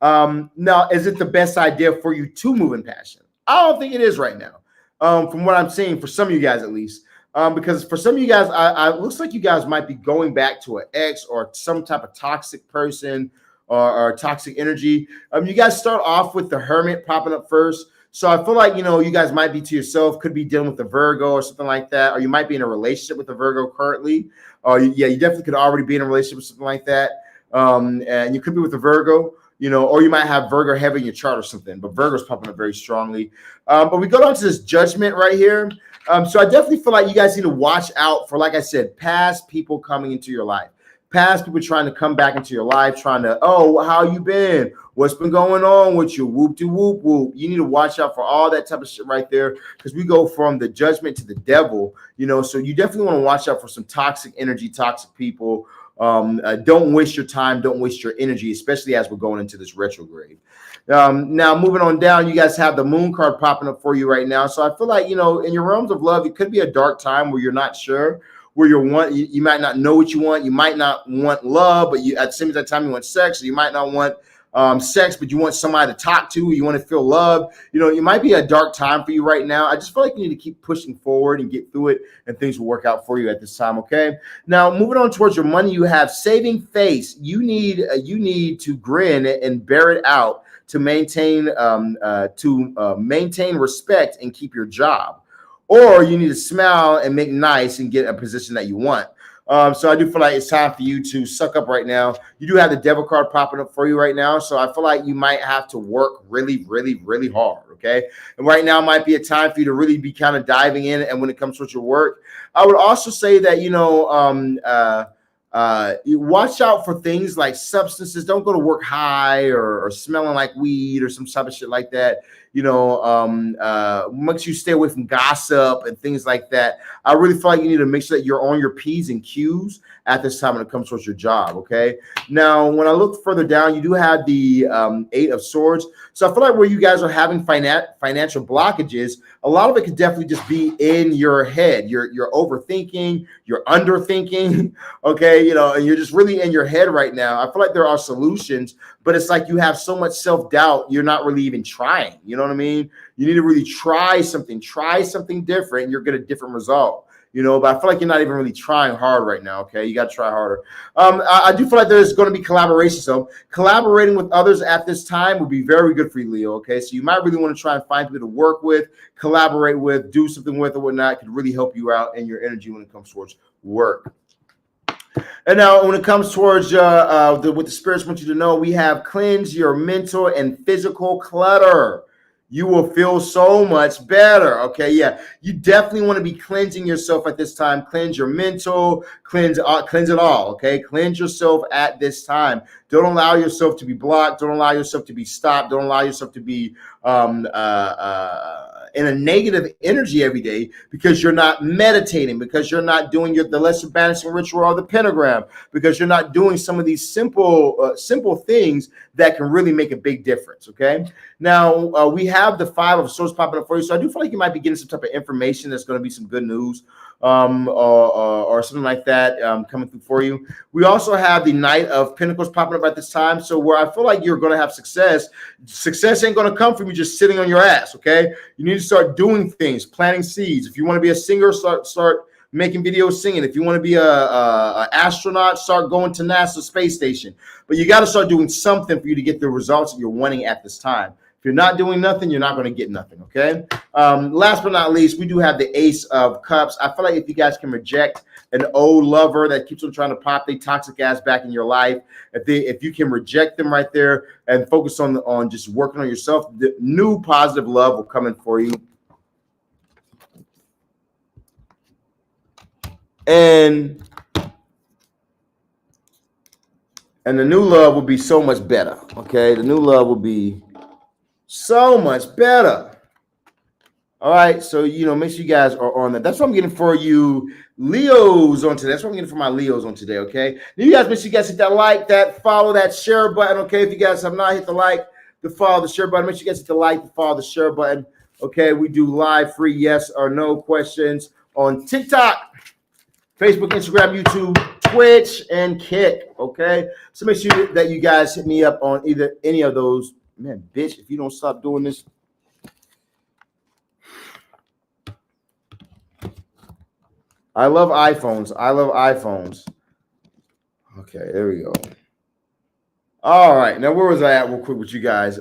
Now, is it the best idea for you to move in passion? I don't think it is right now. From what I'm seeing, for some of you guys at least, because for some of you guys, it looks like you guys might be going back to an ex or some type of toxic person or toxic energy. You guys start off with the Hermit popping up first. So I feel like, you know, you guys might be to yourself, could be dealing with a Virgo or something like that, or you might be in a relationship with a Virgo currently. Or yeah, you definitely could already be in a relationship with something like that. And you could be with a Virgo, you know, or you might have Virgo heavy in your chart or something, but Virgo's popping up very strongly. But we go down to this Judgment right here. So I definitely feel like you guys need to watch out for, like I said, past people coming into your life. Past people trying to come back into your life, trying to, oh, how you been? What's been going on with you? Whoop de whoop whoop. You need to watch out for all that type of shit right there, because we go from the Judgment to the Devil, you know. So you definitely want to watch out for some toxic energy, toxic people. Don't waste your time, don't waste your energy, especially as we're going into this retrograde. Now moving on down, you guys have the Moon card popping up for you right now. So I feel like, you know, in your realms of love, it could be a dark time where you're not sure where you might not know what you want. You might not want love, but you at the same time you want sex. So you might not want sex, but you want somebody to talk to. You want to feel love. You know, it might be a dark time for you right now. I just feel like you need to keep pushing forward and get through it, and things will work out for you at this time. Okay. Now moving on towards your money, you have saving face. You need to grin and bear it out to maintain maintain respect and keep your job. Or you need to smile and make nice and get a position that you want. So I do feel like it's time for you to suck up right now. You do have the Devil card popping up for you right now. So I feel like you might have to work really, really, really hard. Okay. And right now might be a time for you to really be kind of diving in. And when it comes to your work, I would also say that, you know, you watch out for things like substances. Don't go to work high or smelling like weed or some type of shit like that. You know, make sure you stay away from gossip and things like that. I really feel like you need to make sure that you're on your P's and Q's at this time when it comes towards your job. Okay. Now, when I look further down, you do have the 8 of Swords. So I feel like where you guys are having financial blockages, a lot of it could definitely just be in your head. You're overthinking, you're underthinking. Okay. You know, and you're just really in your head right now. I feel like there are solutions, but it's like you have so much self-doubt, you're not really even trying. You know what I mean? You need to really try something different, and you'll get a different result. You know, but I feel like you're not even really trying hard right now. Okay, you got to try harder. I do feel like there's going to be collaboration. So collaborating with others at this time would be very good for you, Leo. Okay, so you might really want to try and find people to work with, collaborate with, do something with, or whatnot. Could really help you out in your energy when it comes towards work. And now when it comes towards what the spirits want you to know, we have cleanse your mental and physical clutter. You will feel so much better. Okay. Yeah. You definitely want to be cleansing yourself at this time. Cleanse your mental, cleanse it all. Okay. Cleanse yourself at this time. Don't allow yourself to be blocked. Don't allow yourself to be stopped. Don't allow yourself to be in a negative energy every day, because you're not meditating, because you're not doing the lesser banishing ritual or the pentagram, because you're not doing some of these simple things that can really make a big difference. Okay. Now we have the 5 of Swords popping up for you. So I do feel like you might be getting some type of information that's going to be some good news or something like that coming through for you. We also have the Knight of Pentacles popping up at this time. So where I feel like you're going to have success ain't going to come from you just sitting on your ass. Okay. You need to start doing things, planting seeds. If you want to be a singer, start making videos singing. If you want to be a astronaut, start going to NASA space station. But you got to start doing something for you to get the results that you're wanting at this time. If you're not doing nothing, you're not going to get nothing. Okay. Last but not least, we do have the Ace of Cups. I feel like if you guys can reject an old lover that keeps on trying to pop their toxic ass back in your life, if you can reject them right there and focus on just working on yourself, the new positive love will come in for you. And the new love will be so much better. Okay, the new love will be so much better. All right, so make sure you guys are on that. That's what I'm getting for you, Leos, on today. That's what I'm getting for my Leos on today. Okay, you guys make sure you guys hit that like, that follow, that share button. Okay, if you guys have not hit the like, the follow, the share button, make sure you guys hit the like, the follow, the share button. Okay, we do live free yes or no questions on TikTok, Facebook, Instagram, YouTube, Twitch, and Kick. Okay, so make sure that you guys hit me up on either any of those. Man, bitch, if you don't stop doing this. I love iPhones. I love iPhones. Okay, there we go. All right, now where was I at real quick with you guys?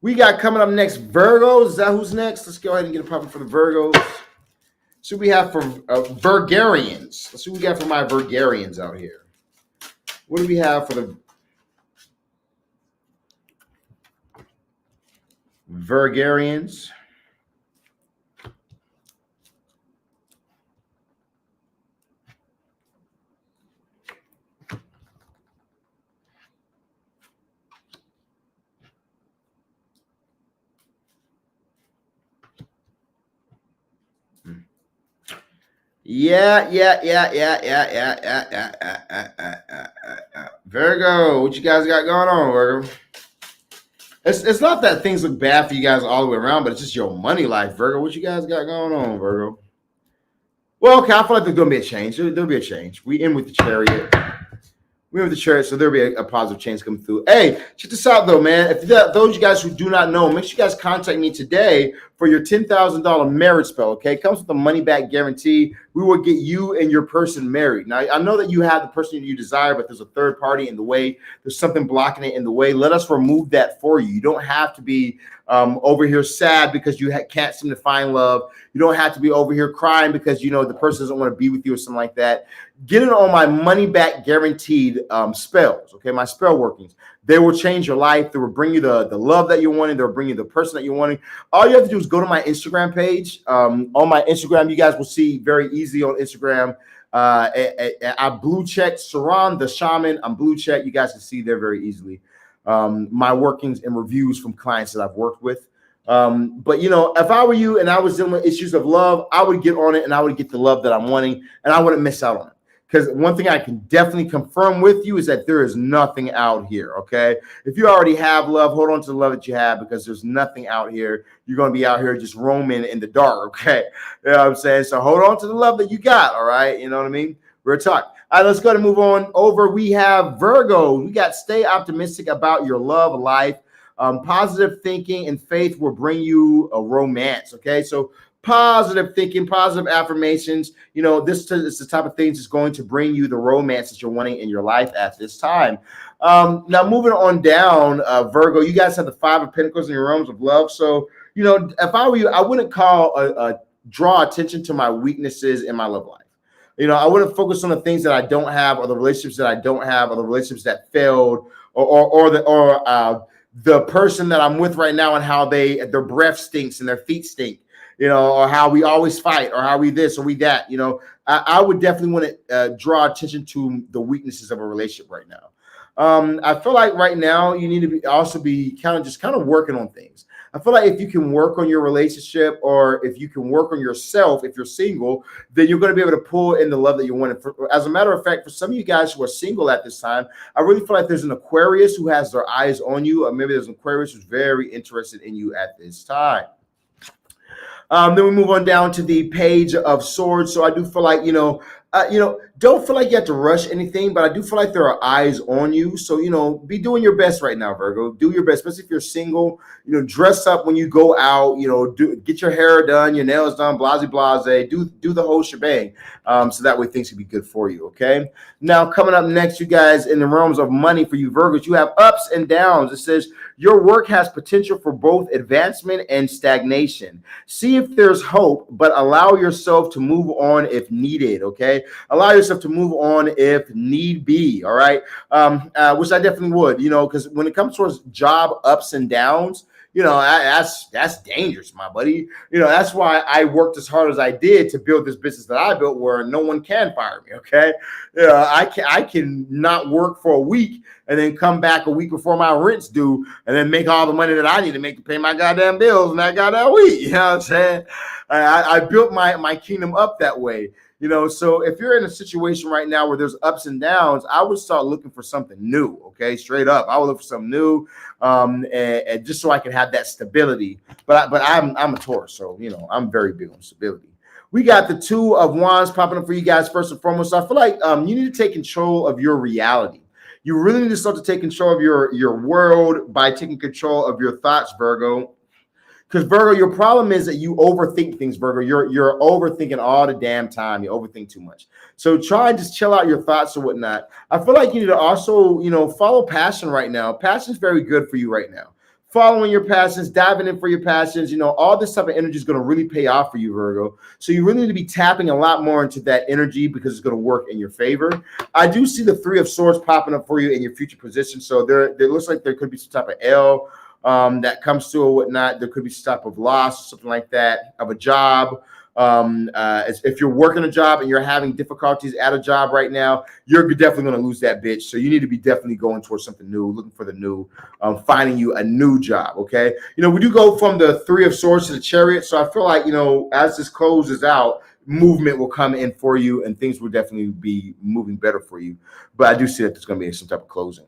We got coming up next, Virgos. Is that who's next? Let's go ahead and get a problem for the Virgos. So we have for Virgarians. Let's see what we got for my Virgarians out here. What do we have for the Virgarians? Yeah. Virgo, what you guys got going on, Virgo? It's not that things look bad for you guys all the way around, but it's just your money life, Virgo. What you guys got going on, Virgo? Well, okay, I feel like there's going to be a change. There'll be a change. We in with the Chariot. We're with the Chariot, so there'll be a positive change coming through. Hey, check this out, though, man. If those you guys who do not know, make sure you guys contact me today for your $10,000 marriage spell, okay? It comes with a money-back guarantee. We will get you and your person married. Now, I know that you have the person you desire, but there's a third party in the way. There's something blocking it in the way. Let us remove that for you. You don't have to be over here sad because you can't seem to find love. You don't have to be over here crying because, the person doesn't want to be with you or something like that. Get it on my money-back guaranteed spells, okay? My spell workings. They will change your life. They will bring you the love that you're wanting. They'll bring you the person that you're wanting. All you have to do is go to my Instagram page. On my Instagram, you guys will see very easily on Instagram. I blue checked Saran, the shaman. I'm blue checked. You guys can see there very easily. My workings and reviews from clients that I've worked with. But if I were you and I was dealing with issues of love, I would get on it and I would get the love that I'm wanting and I wouldn't miss out on it. Because one thing I can definitely confirm with you is that there is nothing out here, okay? If you already have love, hold on to the love that you have because there's nothing out here. You're going to be out here just roaming in the dark, okay? You know what I'm saying? So hold on to the love that you got, all right? You know what I mean? Real talk. All right, let's go and move on over. We have Virgo. We got stay optimistic about your love life. Positive thinking and faith will bring you a romance, okay? So positive thinking, positive affirmations. This is the type of things that's going to bring you the romance that you're wanting in your life at this time. Now, moving on down, Virgo, you guys have the 5 of Pentacles in your realms of love. So, if I were you, I wouldn't draw attention to my weaknesses in my love life. I wouldn't focus on the things that I don't have or the relationships that I don't have or the relationships that failed or the person that I'm with right now and how their breath stinks and their feet stink. Or how we always fight, or how we this or we that. I would definitely want to draw attention to the weaknesses of a relationship right now. I feel like right now you need to also be kind of working on things. I feel like if you can work on your relationship or if you can work on yourself, if you're single, then you're going to be able to pull in the love that you want. As a matter of fact, for some of you guys who are single at this time, I really feel like there's an Aquarius who has their eyes on you, or maybe there's an Aquarius who's very interested in you at this time. Then we move on down to the Page of Swords. So I do feel like, don't feel like you have to rush anything, but I do feel like there are eyes on you. So, be doing your best right now, Virgo. Do your best, especially if you're single. Dress up when you go out. Get your hair done, your nails done, blase. Do the whole shebang. So that way things can be good for you. Okay. Now coming up next, you guys, in the realms of money for you Virgos, you have ups and downs. It says your work has potential for both advancement and stagnation. See if there's hope, but allow yourself to move on if needed. Okay. Allow yourself to move on if need be. All right. Which I definitely would, because when it comes towards job ups and downs, You know, that's dangerous, my buddy. You know, that's why I worked as hard as I did to build this business that I built, where no one can fire me. Okay, I can not work for a week and then come back a week before my rent's due, and then make all the money that I need to make to pay my goddamn bills in that goddamn week. You know what I'm saying? I built my kingdom up that way. You know, so if you're in a situation right now where there's ups and downs, I would start looking for something new. Okay, straight up, I would look for something new, and just so I can have that stability. But I'm a Taurus, so you know I'm very big on stability. We got the Two of Wands popping up for you guys first and foremost. So I feel like you need to take control of your reality. You really need to start to take control of your world by taking control of your thoughts, Virgo. Because Virgo, your problem is that you overthink things, Virgo. You're overthinking all the damn time. You overthink too much. So try and just chill out your thoughts or whatnot. I feel like you need to also, you know, follow passion right now. Passion is very good for you right now. Following your passions, diving in for your passions, you know, all this type of energy is going to really pay off for you, Virgo. So you really need to be tapping a lot more into that energy because it's going to work in your favor. I do see the Three of Swords popping up for you in your future position. So there looks like there could be some type of L that comes to or whatnot. There could be some type of loss or something like that of a job. If you're working a job and you're having difficulties at a job right now, you're definitely going to lose that bitch. So you need to be definitely going towards something new, looking for the new, finding you a new job. Okay. You know, we do go from the Three of Swords to the Chariot. So I feel like, you know, as this closes out, movement will come in for you and things will definitely be moving better for you. But I do see that there's going to be some type of closing.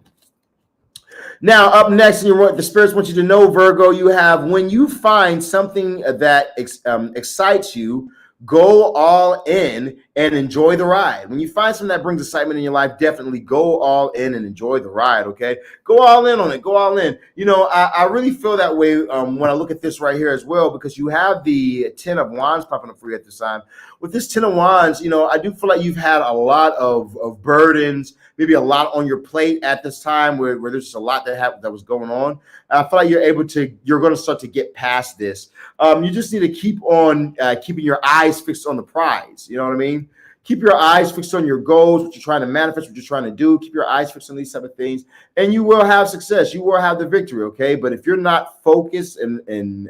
Now, up next, the spirits want you to know, Virgo, you have when you find something that excites you, go all in and enjoy the ride. When you find something that brings excitement in your life, definitely go all in and enjoy the ride, okay? Go all in on it. Go all in. You know, I really feel that way when I look at this right here as well, because you have the Ten of Wands popping up for you at this time. With this Ten of Wands, you know, I do feel like you've had a lot of burdens, maybe a lot on your plate at this time where there's just a lot that was going on. I feel like you're going to start to get past this. You just need to keep on keeping your eyes fixed on the prize. You know what I mean? Keep your eyes fixed on your goals, what you're trying to manifest, what you're trying to do. Keep your eyes fixed on these type of things, and you will have success. You will have the victory, okay? But if you're not focused and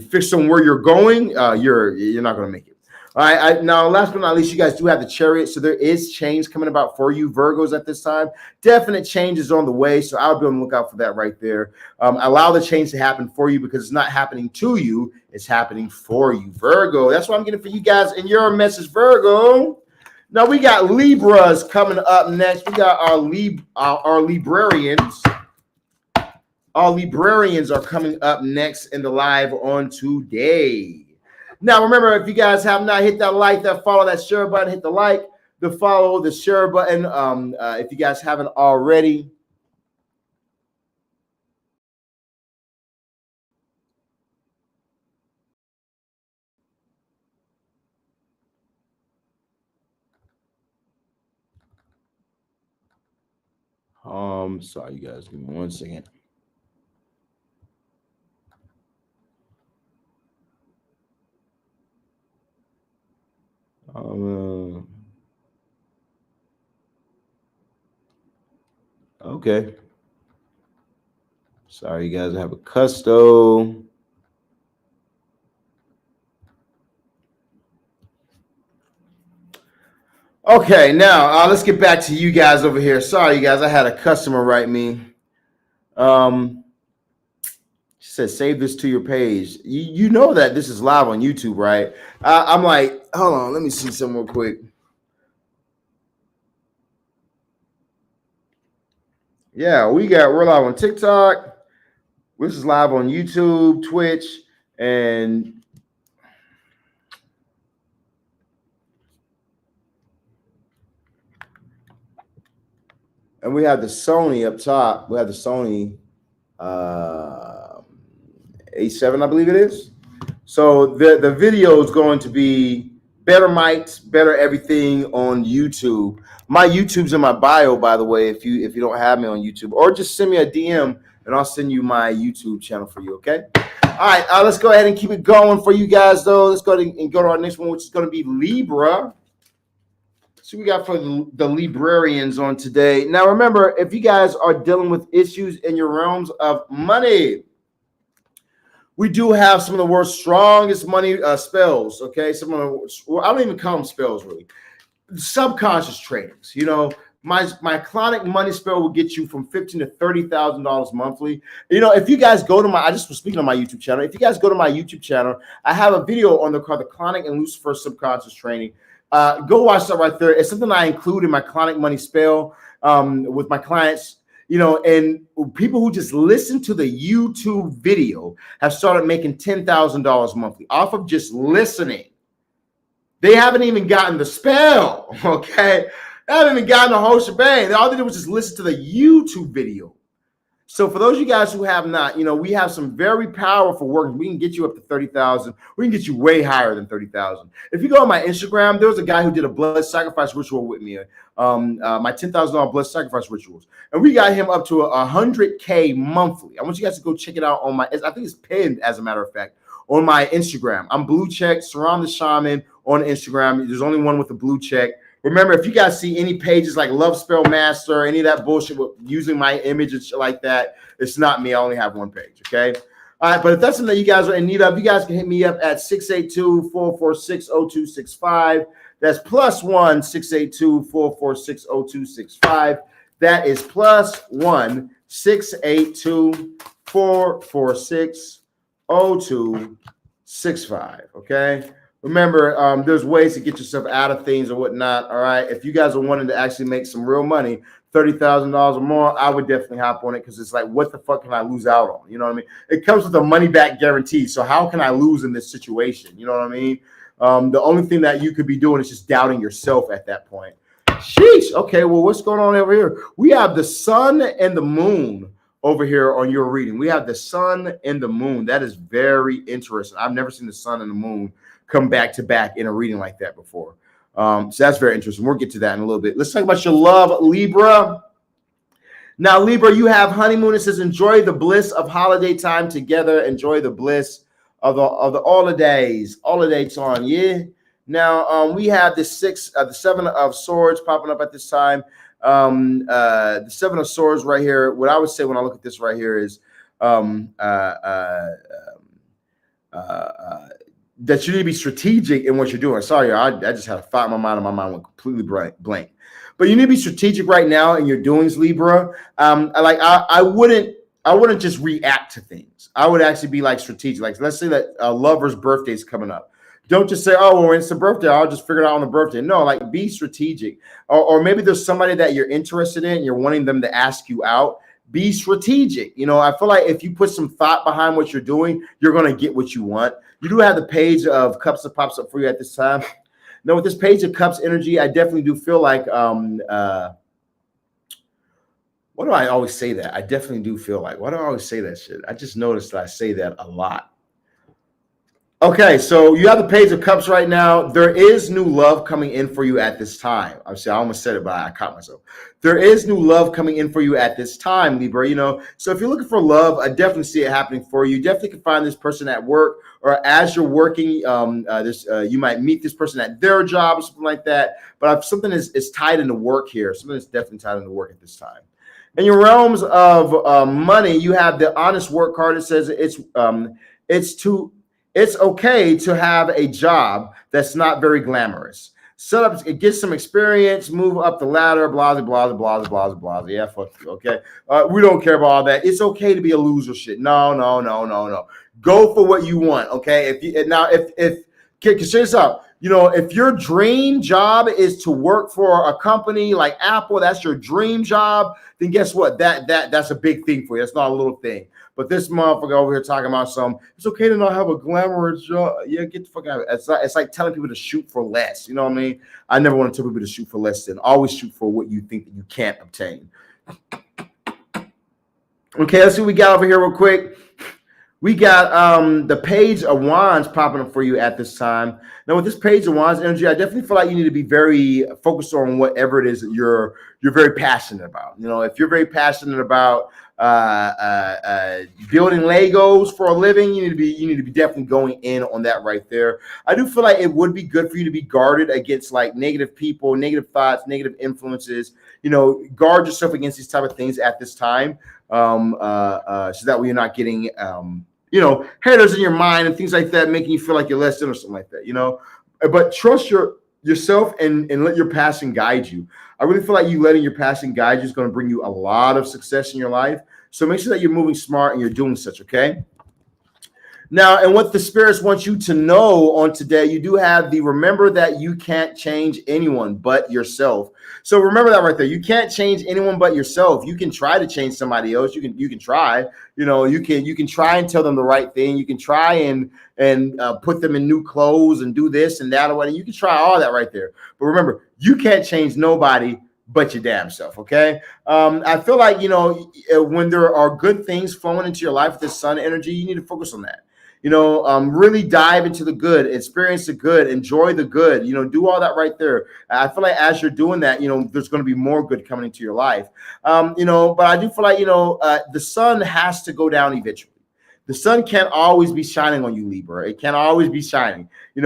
fixed on where you're going, you're not going to make it. All right. Now, last but not least, you guys do have the Chariot. So there is change coming about for you, Virgos, at this time. Definite change is on the way. So I'll be on the lookout for that right there. Allow the change to happen for you because it's not happening to you. It's happening for you, Virgo. That's what I'm getting for you guys in your message, Virgo. Now, we got Libras coming up next. We got our Librarians. Our Librarians are coming up next in the live on today. Now, remember, if you guys have not hit that like, that follow, that share button, hit the like, the follow, the share button. If you guys haven't already. Sorry, you guys, give me 1 second. Okay. Sorry, you guys, I have a custo. Okay, now let's get back to you guys over here. Sorry, you guys, I had a customer write me. She said, save this to your page. You know that this is live on YouTube, right? I'm like, hold on, let me see something real quick. Yeah, we're live on TikTok. This is live on YouTube, Twitch, and we have the Sony up top. We have the Sony A7, I believe it is. So the video is going to be better mics, better everything on YouTube. My YouTube's in my bio, by the way, if you don't have me on YouTube, or just send me a DM and I'll send you my YouTube channel for you, okay? All right, let's go ahead and keep it going for you guys, though. Let's go ahead and go to our next one, which is going to be Libra. So we got for the Librarians on today. Now, remember, if you guys are dealing with issues in your realms of money, we do have some of the world's strongest money spells. Okay, some of the, I don't even call them spells really. Subconscious tradings. You know, my Clauneck money spell will get you from $15,000 to $30,000 monthly. You know, if you guys go to I just was speaking on my YouTube channel. If you guys go to my YouTube channel, I have a video on called the Clauneck and Lucifuge subconscious training. Go watch that right there. It's something I include in my Clauneck money spell with my clients. You know, and people who just listen to the YouTube video have started making $10,000 monthly off of just listening. They haven't even gotten the spell, okay? They haven't even gotten the whole shebang. All they did was just listen to the YouTube video. So for those of you guys who have not, you know, we have some very powerful work. We can get you up to 30,000. We can get you way higher than 30,000. If you go on my Instagram, there was a guy who did a blood sacrifice ritual with me, my $10,000 blood sacrifice rituals. And we got him up to 100K monthly. I want you guys to go check it out on my, I think it's pinned as a matter of fact, on my Instagram. I'm blue check, Surround the Shaman on Instagram. There's only one with a blue check. Remember, if you guys see any pages like Love Spell Master, any of that bullshit with using my image and shit like that, it's not me. I only have one page, okay? All right, but if that's something that you guys are in need of, you guys can hit me up at 682-446-0265. That's +1 682-446-0265. That is +1 682-446-0265, okay? Remember, there's ways to get yourself out of things or whatnot, all right? If you guys are wanting to actually make some real money, $30,000 or more, I would definitely hop on it because it's like, what the fuck can I lose out on? You know what I mean? It comes with a money-back guarantee, so how can I lose in this situation? You know what I mean? The only thing that you could be doing is just doubting yourself at that point. Sheesh. Okay, well, what's going on over here? We have the sun and the moon over here on your reading. We have the sun and the moon. That is very interesting. I've never seen the sun and the moon come back to back in a reading like that before. So that's very interesting. We'll get to that in a little bit. Let's talk about your love, Libra. Now, Libra, you have honeymoon. It says, enjoy the bliss of holiday time together. Enjoy the bliss of the holidays on. Yeah. Now, we have the seven of swords popping up at this time. The seven of swords right here. What I would say when I look at this right here is that you need to be strategic in what you're doing. Sorry, I just had a thought in my mind, and my mind went completely blank. But you need to be strategic right now in your doings, Libra. I wouldn't just react to things. I would actually be like strategic. Like, let's say that a lover's birthday is coming up. Don't just say, oh, well, it's a birthday, I'll just figure it out on the birthday. No, like, be strategic. Or maybe there's somebody that you're interested in, you're wanting them to ask you out. Be strategic. You know, I feel like if you put some thought behind what you're doing, you're going to get what you want. You do have the page of cups that pops up for you at this time. Now, with this page of cups energy, I definitely do feel like, what do I always say that? I definitely do feel like, why do I always say that shit? I just noticed that I say that a lot. Okay, so you have the page of cups right now. There is new love coming in for you at this time. Obviously, I almost said it, but I caught myself. There is new love coming in for you at this time, Libra. You know, so if you're looking for love, I definitely see it happening for you. You definitely can find this person at work, or as you're working, you might meet this person at their job or something like that. But if something is tied into work here, something is definitely tied into work at this time. In your realms of money, you have the honest work card. It says it's okay to have a job that's not very glamorous. Set up, get some experience, move up the ladder, blah, blah, blah, blah, blah, blah. Yeah, fuck you, okay? We don't care about all that. It's okay to be a loser shit. No. Go for what you want, okay? If consider this out. You know, if your dream job is to work for a company like Apple, that's your dream job, then guess what? That's a big thing for you. That's not a little thing. But this motherfucker over here talking about it's okay to not have a glamorous job. Yeah, get the fuck out of it. It's like telling people to shoot for less. You know what I mean? I never want to tell people to shoot for less than. Always shoot for what you think that you can't obtain. Okay, let's see what we got over here real quick. We got the page of wands popping up for you at this time. Now, with this page of wands energy, I definitely feel like you need to be very focused on whatever it is that you're very passionate about. You know, if you're very passionate about building Legos for a living, you need to be definitely going in on that right there. I do feel like it would be good for you to be guarded against like negative people, negative thoughts, negative influences. You know, guard yourself against these type of things at this time, so that way you're not getting haters in your mind and things like that, making you feel like you're less than or something like that, But trust yourself and let your passion guide you. I really feel like you letting your passion guide you is going to bring you a lot of success in your life. So make sure that you're moving smart and you're doing such, okay? Now, and what the spirits want you to know on today, you do have the remember that you can't change anyone but yourself. So remember that right there. You can't change anyone but yourself. You can try to change somebody else. You can try. You can try and tell them the right thing. You can try and put them in new clothes and do this and that or what. You can try all that right there. But remember, you can't change nobody but your damn self. Okay. I feel like when there are good things flowing into your life with this sun energy, you need to focus on that. Really dive into the good, experience the good, enjoy the good, do all that right there. I feel like as you're doing that, there's going to be more good coming into your life. But I do feel like, the sun has to go down eventually. The sun can't always be shining on you, Libra. It can't always be shining. You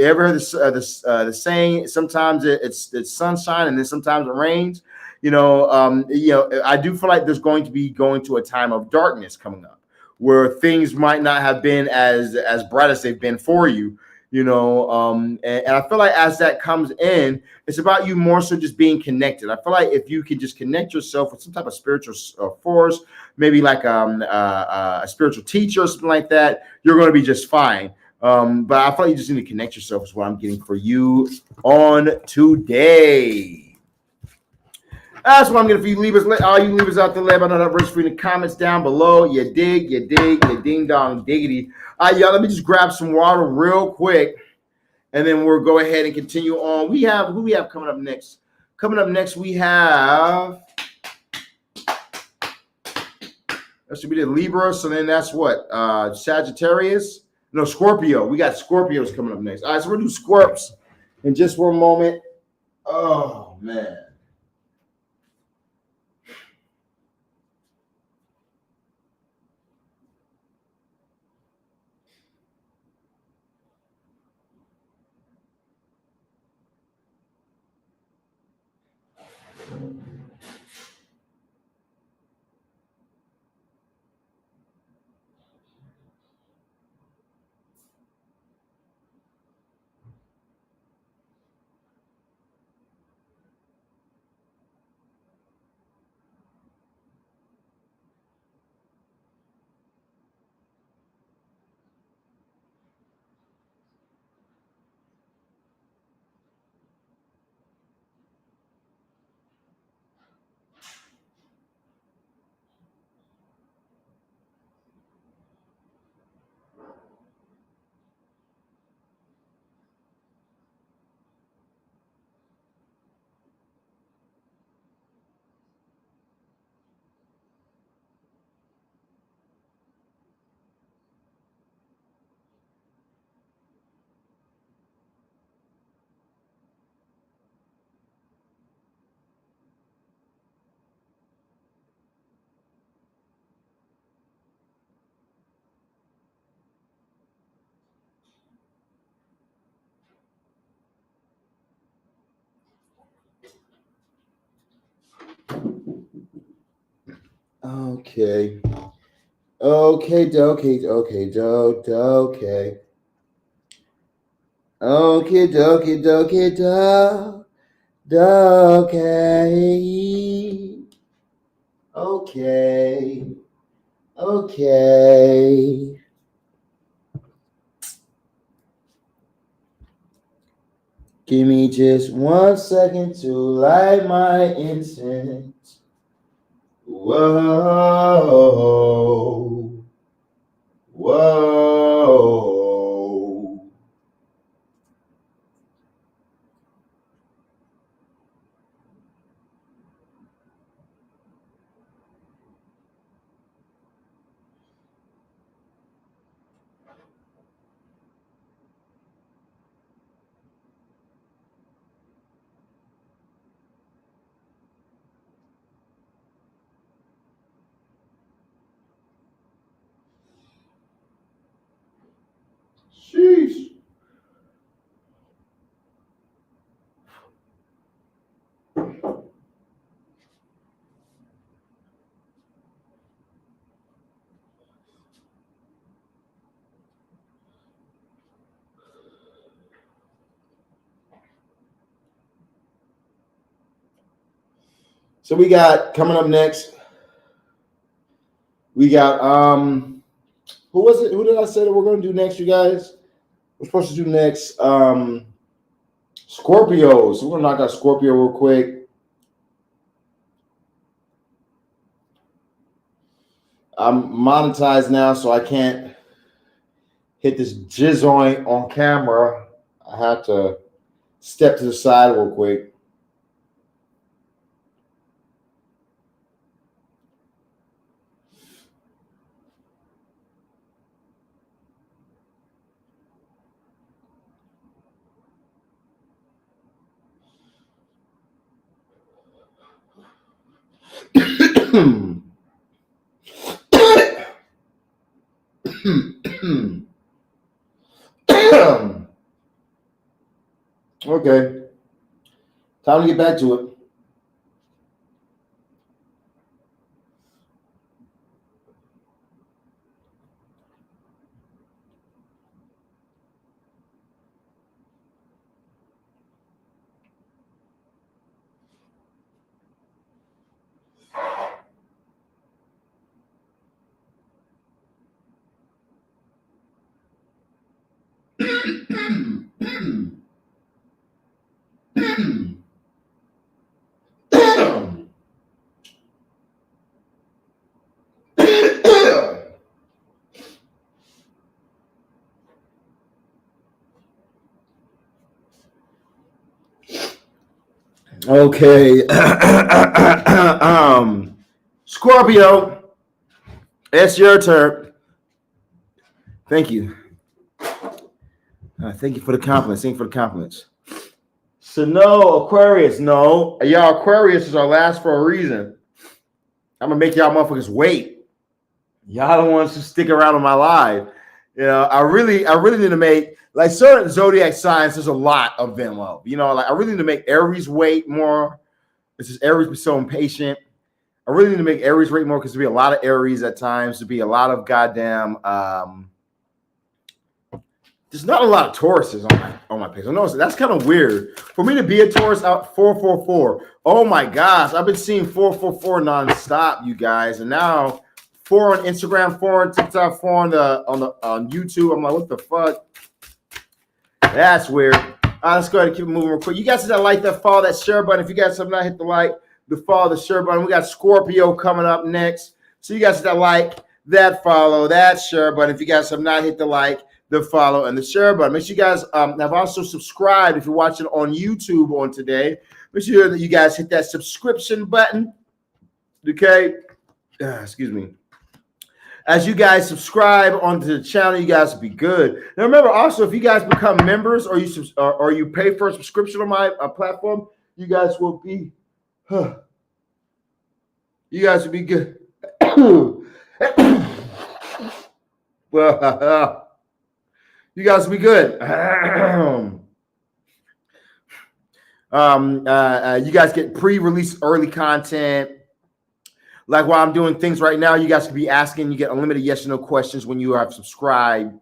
ever heard the saying? Sometimes it's sunshine and then sometimes it rains. I do feel like there's going to a time of darkness coming up, where things might not have been as bright as they've been for you, and I feel like as that comes in, it's about you more so just being connected. I feel like if you can just connect yourself with some type of spiritual force, maybe like a spiritual teacher or something like that, you're going to be just fine. But I feel like you just need to connect yourself is what I'm getting for you on today. That's what I'm getting for you Libras. All you Libras out there, let me know that verse for you in the comments down below. You dig, you ding dong diggity. All right, y'all, let me just grab some water real quick, and then we'll go ahead and continue on. Who we have coming up next? Coming up next, we have, that should be the Libra. So then that's what? Sagittarius? No, Scorpio. We got Scorpios coming up next. All right, so we'll do Scorps in just one moment. Oh, man. Okay. Okay, dokey, okay, okay. Okay, dokey, okay. Okay. Okay. Give me just 1 second to light my incense. Whoa. Whoa. So we got coming up next. We got who was it? Who did I say that we're going to do next, you guys? We're supposed to do next Scorpio. So we're going to knock out Scorpio real quick. I'm monetized now, so I can't hit this jizz on camera. I have to step to the side real quick. Okay. Time to get back to it. Okay. Scorpio, it's your turn. Thank you. Thank you for the compliments. Thank you for the compliments. So no, Aquarius, no. Y'all, Aquarius is our last for a reason. I'm gonna make y'all motherfuckers wait. Y'all the ones who stick around in my life. You know, I really need to make like certain zodiac signs. There's a lot of them up. You know, like I really need to make Aries wait more. This is Aries be so impatient. I really need to make Aries wait more because there'll be a lot of Aries at times. There'll be a lot of goddamn. There's not a lot of Tauruses on my page. I know that's kind of weird for me to be a Taurus out 444. Oh my gosh, I've been seeing 444 nonstop, you guys, and now 4 on Instagram, 4 on TikTok, 4 on YouTube. I'm like, what the fuck? That's weird. All right, let's go ahead and keep it moving real quick. You guys hit that like, that follow, that share button. If you guys have not hit the like, the follow, the share button. We got Scorpio coming up next. So you guys hit that like, that follow, that share button. If you guys have not hit the like, the follow, and the share button. Make sure you guys have also subscribed if you're watching on YouTube on today. Make sure that you guys hit that subscription button. Okay. Excuse me. As you guys subscribe onto the channel, you guys will be good. Now remember also, if you guys become members or you pay for a subscription on my platform, you guys will be you guys will be good. Well, you guys will be good. You guys get pre-release early content. Like while I'm doing things right now, you guys can be asking. You get unlimited yes or no questions when you have subscribed.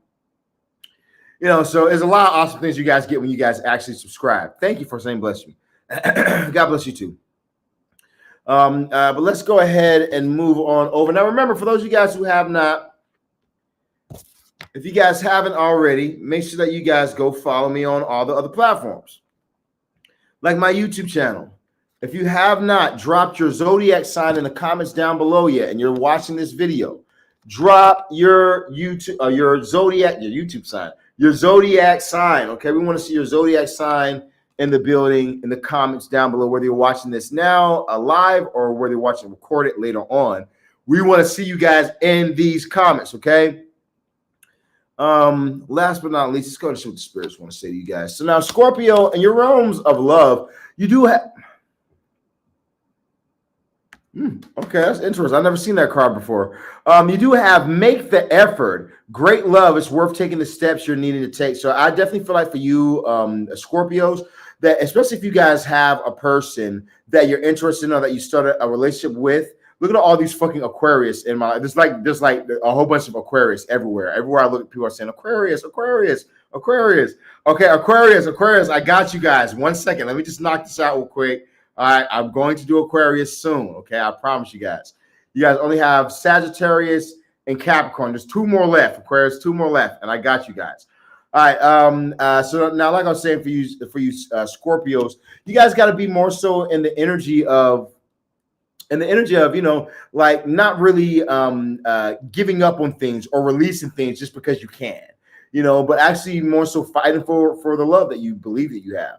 You know, so there's a lot of awesome things you guys get when you guys actually subscribe. Thank you for saying bless you. God bless you too. But let's go ahead and move on over. Now, remember, for those of you guys who have not, if you guys haven't already, make sure that you guys go follow me on all the other platforms, like my YouTube channel. If you have not dropped your zodiac sign in the comments down below yet, and you're watching this video, drop your your zodiac sign. Okay, we want to see your zodiac sign in the building, in the comments down below, whether you're watching this now live or whether you're watching recorded later on. We want to see you guys in these comments. Okay. Last but not least, let's go to see what the spirits want to say to you guys. So now, Scorpio, in your realms of love, you do have. Okay, that's interesting. I've never seen that card before. You do have make the effort. Great love. It's worth taking the steps you're needing to take. So I definitely feel like for you, Scorpios, that especially if you guys have a person that you're interested in or that you started a relationship with. Look at all these fucking Aquarius in my life. There's like a whole bunch of Aquarius everywhere. Everywhere I look, people are saying Aquarius, Aquarius, Aquarius. Okay, Aquarius, Aquarius. I got you guys. 1 second. Let me just knock this out real quick. All right, I'm going to do Aquarius soon. Okay, I promise you guys. You guys only have Sagittarius and Capricorn. There's 2 more left. Aquarius, 2 more left, and I got you guys. All right. So now, like I was saying, for you Scorpios, you guys got to be more so in the energy of, like not really giving up on things or releasing things just because you can, but actually more so fighting for the love that you believe that you have.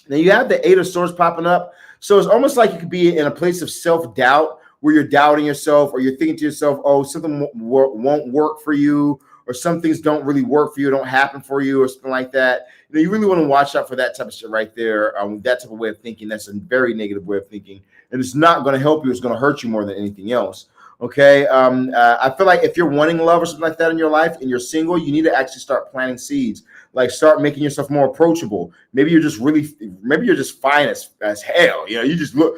Now you have the 8 of Swords popping up. So it's almost like you could be in a place of self-doubt where you're doubting yourself, or you're thinking to yourself, oh, something won't work for you, or some things don't really work for you, don't happen for you, or something like that. You really want to watch out for that type of shit right there. That type of way of thinking, that's a very negative way of thinking. And it's not going to help you. It's going to hurt you more than anything else. Okay. I feel like if you're wanting love or something like that in your life and you're single, you need to actually start planting seeds. Like start making yourself more approachable. Maybe you're just fine as hell. You just look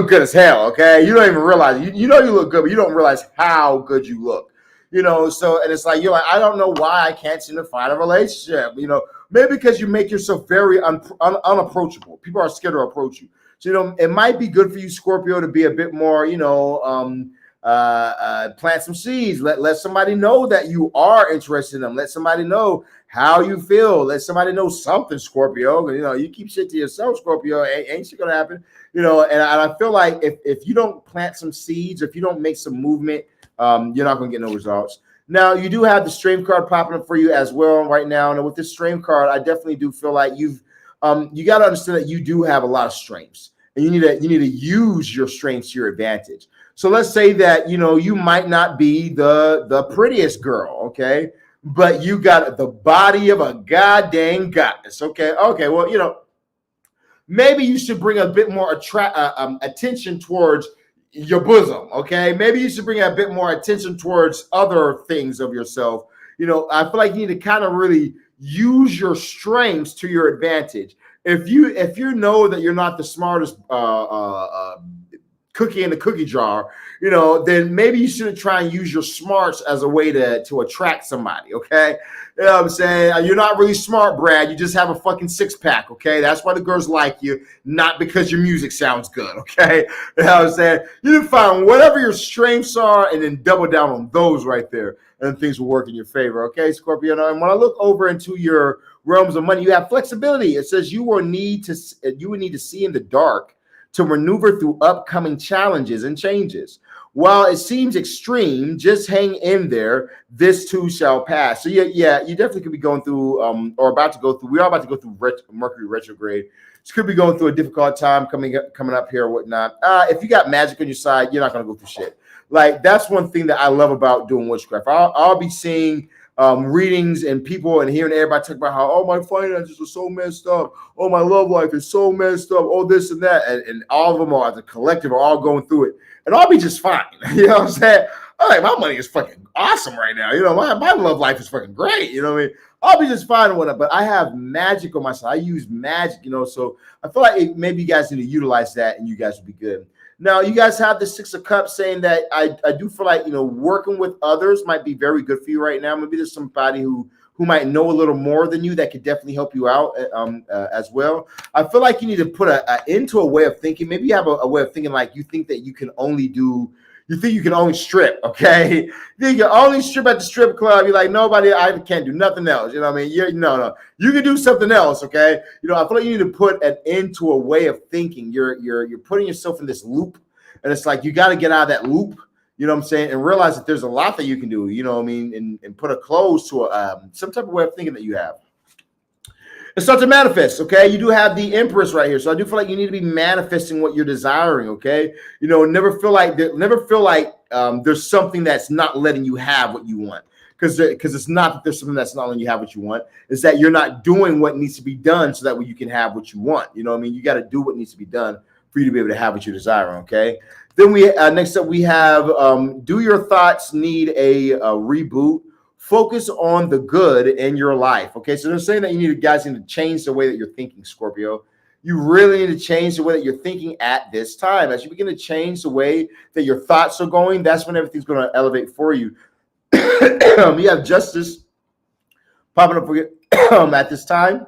good as hell. Okay. You don't even realize you look good, but you don't realize how good you look. So, and it's like, you're like, I don't know why I can't seem to find a relationship. Maybe because you make yourself very unapproachable. People are scared to approach you. So, it might be good for you, Scorpio, to be a bit more, plant some seeds. Let somebody know that you are interested in them. Let somebody know how you feel. Let somebody know something, Scorpio. You keep shit to yourself, Scorpio, ain't shit gonna happen. And I feel like if you don't plant some seeds, if you don't make some movement, you're not gonna get no results. Now you do have the Strength card popping up for you as well right now. And with this Strength card, I definitely do feel like you got to understand that you do have a lot of strengths, and you need to use your strengths to your advantage. So let's say that you might not be the prettiest girl, okay, but you got the body of a goddamn goddess, okay. Well, maybe you should bring a bit more attention towards your bosom, okay? Maybe you should bring a bit more attention towards other things of yourself. I feel like you need to kind of really use your strengths to your advantage. If you know that you're not the smartest cookie in the cookie jar, then maybe you shouldn't try and use your smarts as a way to attract somebody, okay? You know what I'm saying? You're not really smart, Brad. You just have a fucking 6-pack, okay? That's why the girls like you, not because your music sounds good, okay? You know what I'm saying? You need to find whatever your strengths are and then double down on those right there, and things will work in your favor, okay, Scorpio? And when I look over into your realms of money, you have flexibility. It says you would need to see in the dark to maneuver through upcoming challenges and changes. While it seems extreme, just hang in there. This too shall pass. So yeah, you definitely could be going through, or about to go through. We are about to go through Mercury retrograde. So could be going through a difficult time coming up here or whatnot. If you got magic on your side, you're not gonna go through shit. Like that's one thing that I love about doing witchcraft. I'll be seeing readings and people and hearing everybody talk about how, oh, my finances are so messed up, oh, my love life is so messed up, oh, this and that, and all of them are, as a collective, are all going through it, and I'll be just fine. You know what I'm saying? I'm like, my money is fucking awesome right now. My love life is fucking great. You know what I mean? I'll be just fine with it, but I have magic on my side. I use magic, so I feel like maybe you guys need to utilize that, and you guys will be good. Now, you guys have the 6 of Cups, saying that I do feel like, working with others might be very good for you right now. Maybe there's somebody who might know a little more than you that could definitely help you out as well. I feel like you need to put into a way of thinking. Maybe you have a way of thinking like you think that you can only strip, okay? You think you can only strip at the strip club. You're like, nobody, I can't do nothing else. You know what I mean? No. You can do something else, okay? I feel like you need to put an end to a way of thinking. You're putting yourself in this loop, and it's like you got to get out of that loop, you know what I'm saying, and realize that there's a lot that you can do, you know what I mean, and put a close to some type of way of thinking that you have. And start to manifest, okay? You do have the Empress right here. So I do feel like you need to be manifesting what you're desiring, okay? Never feel like there's something that's not letting you have what you want. Because it's not that there's something that's not letting you have what you want. It's that you're not doing what needs to be done so that way you can have what you want. You know what I mean? You got to do what needs to be done for you to be able to have what you desire, okay? Then next up we have, do your thoughts need a reboot? Focus on the good in your life. Okay, so they're saying that you guys need to change the way that you're thinking, Scorpio. You really need to change the way that you're thinking at this time. As you begin to change the way that your thoughts are going, that's when everything's going to elevate for you. You have Justice popping up for you at this time.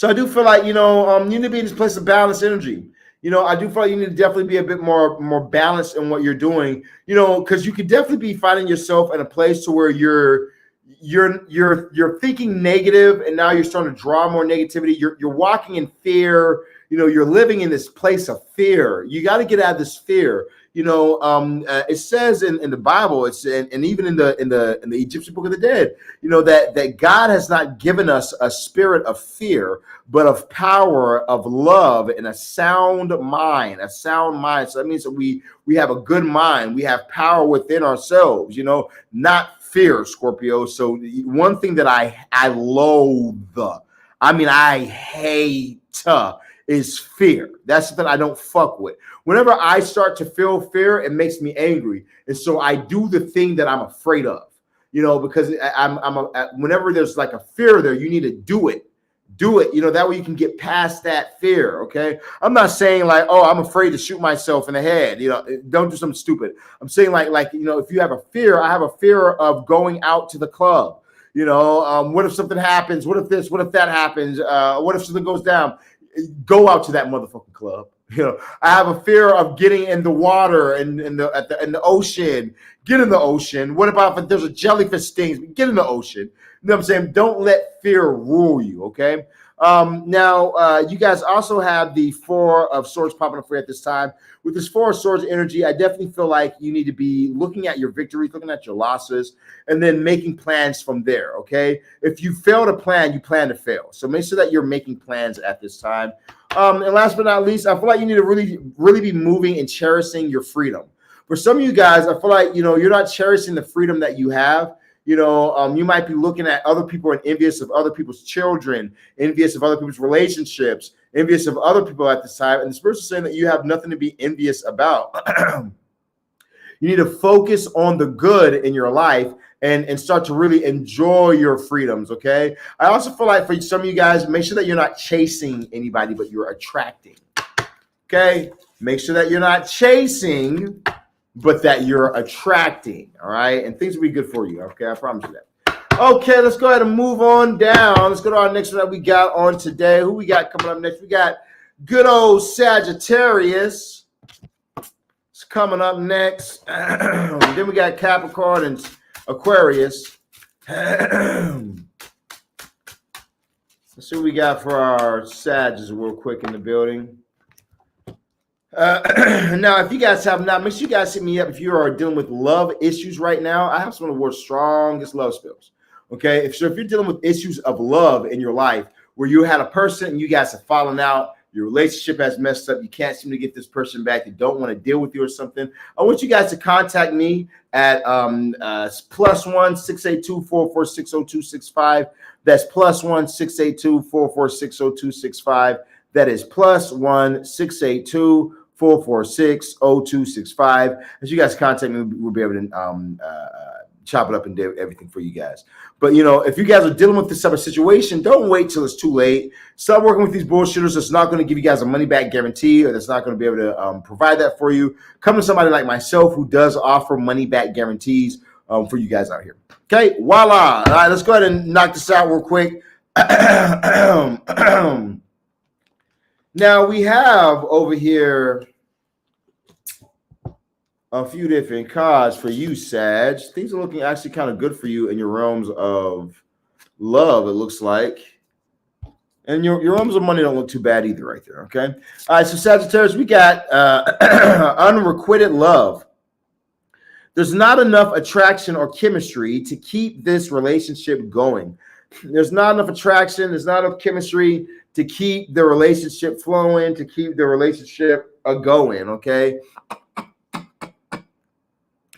So I do feel like, you need to be in this place of balanced energy. I do feel like you need to definitely be a bit more balanced in what you're doing, because you could definitely be finding yourself in a place to where you're thinking negative, and now you're starting to draw more negativity. You're walking in fear. You're living in this place of fear. You got to get out of this fear. It says in the Bible, and even in the Egyptian Book of the Dead, that God has not given us a spirit of fear, but of power, of love, and a sound mind. So that means that we have a good mind. We have power within ourselves. Not fear, Scorpio. So one thing that I loathe, I hate, is fear. That's something I don't fuck with. Whenever I start to feel fear, it makes me angry, and so I do the thing that I'm afraid of. Because whenever there's like a fear there, you need to do it. That way you can get past that fear. Okay, I'm not saying like, oh, I'm afraid to shoot myself in the head. Don't do something stupid. I'm saying like if you have a fear, I have a fear of going out to the club. What if something happens? What if this? What if that happens? What if something goes down? Go out to that motherfucking club. I have a fear of getting in the water and in the ocean. Get in the ocean. What about if there's a jellyfish stings? Get in the ocean. You know what I'm saying? Don't let fear rule you. Okay. Now, you guys also have the Four of Swords popping up for you at this time. With this Four of Swords energy, I definitely feel like you need to be looking at your victories, looking at your losses, and then making plans from there, okay? If you fail to plan, you plan to fail. So make sure that you're making plans at this time. And last but not least, I feel like you need to really be moving and cherishing your freedom. For some of you guys, I feel like, you're not cherishing the freedom that you have. You might be looking at other people and envious of other people's children, envious of other people's relationships, envious of other people at this time. And the Spirit is saying that you have nothing to be envious about. You need to focus on the good in your life and start to really enjoy your freedoms, okay? I also feel like for some of you guys, make sure that you're not chasing anybody, but you're attracting, okay? Make sure that you're not chasing, but that you're attracting, all right? And things will be good for you, okay? I promise you that. Okay, let's go ahead and move on down. Let's go to our next one that we got on today. Who we got coming up next? We got good old Sagittarius. It's coming up next. Then we got Capricorn and Aquarius. Let's see what we got for our Sages real quick in the building. Now, if you guys have not, make sure you guys hit me up if you are dealing with love issues right now. I have some of the world's strongest love spells. Okay, if you're dealing with issues of love in your life where you had a person and you guys have fallen out, your relationship has messed up, you can't seem to get this person back, they don't want to deal with you or something, I want you guys to contact me at +1 682 446 0265. That's +1 682 446 0265. That is +1 682 446 0265. As you guys contact me, we'll be able to chop it up and do everything for you guys. But if you guys are dealing with this type of situation, don't wait till it's too late. Start working with these bullshitters that's not going to give you guys a money back guarantee, or that's not going to be able to provide that for you. Come to somebody like myself who does offer money back guarantees for you guys out here. Okay, voila. All right, let's go ahead and knock this out real quick. Now we have over here a few different cards for you, Sag. Things are looking actually kind of good for you in your realms of love, it looks like. And your realms of money don't look too bad either right there, okay? All right, so Sagittarius, we got unrequited love. There's not enough attraction or chemistry to keep this relationship going. There's not enough attraction. There's not enough chemistry to keep the relationship flowing, to keep the relationship going, okay?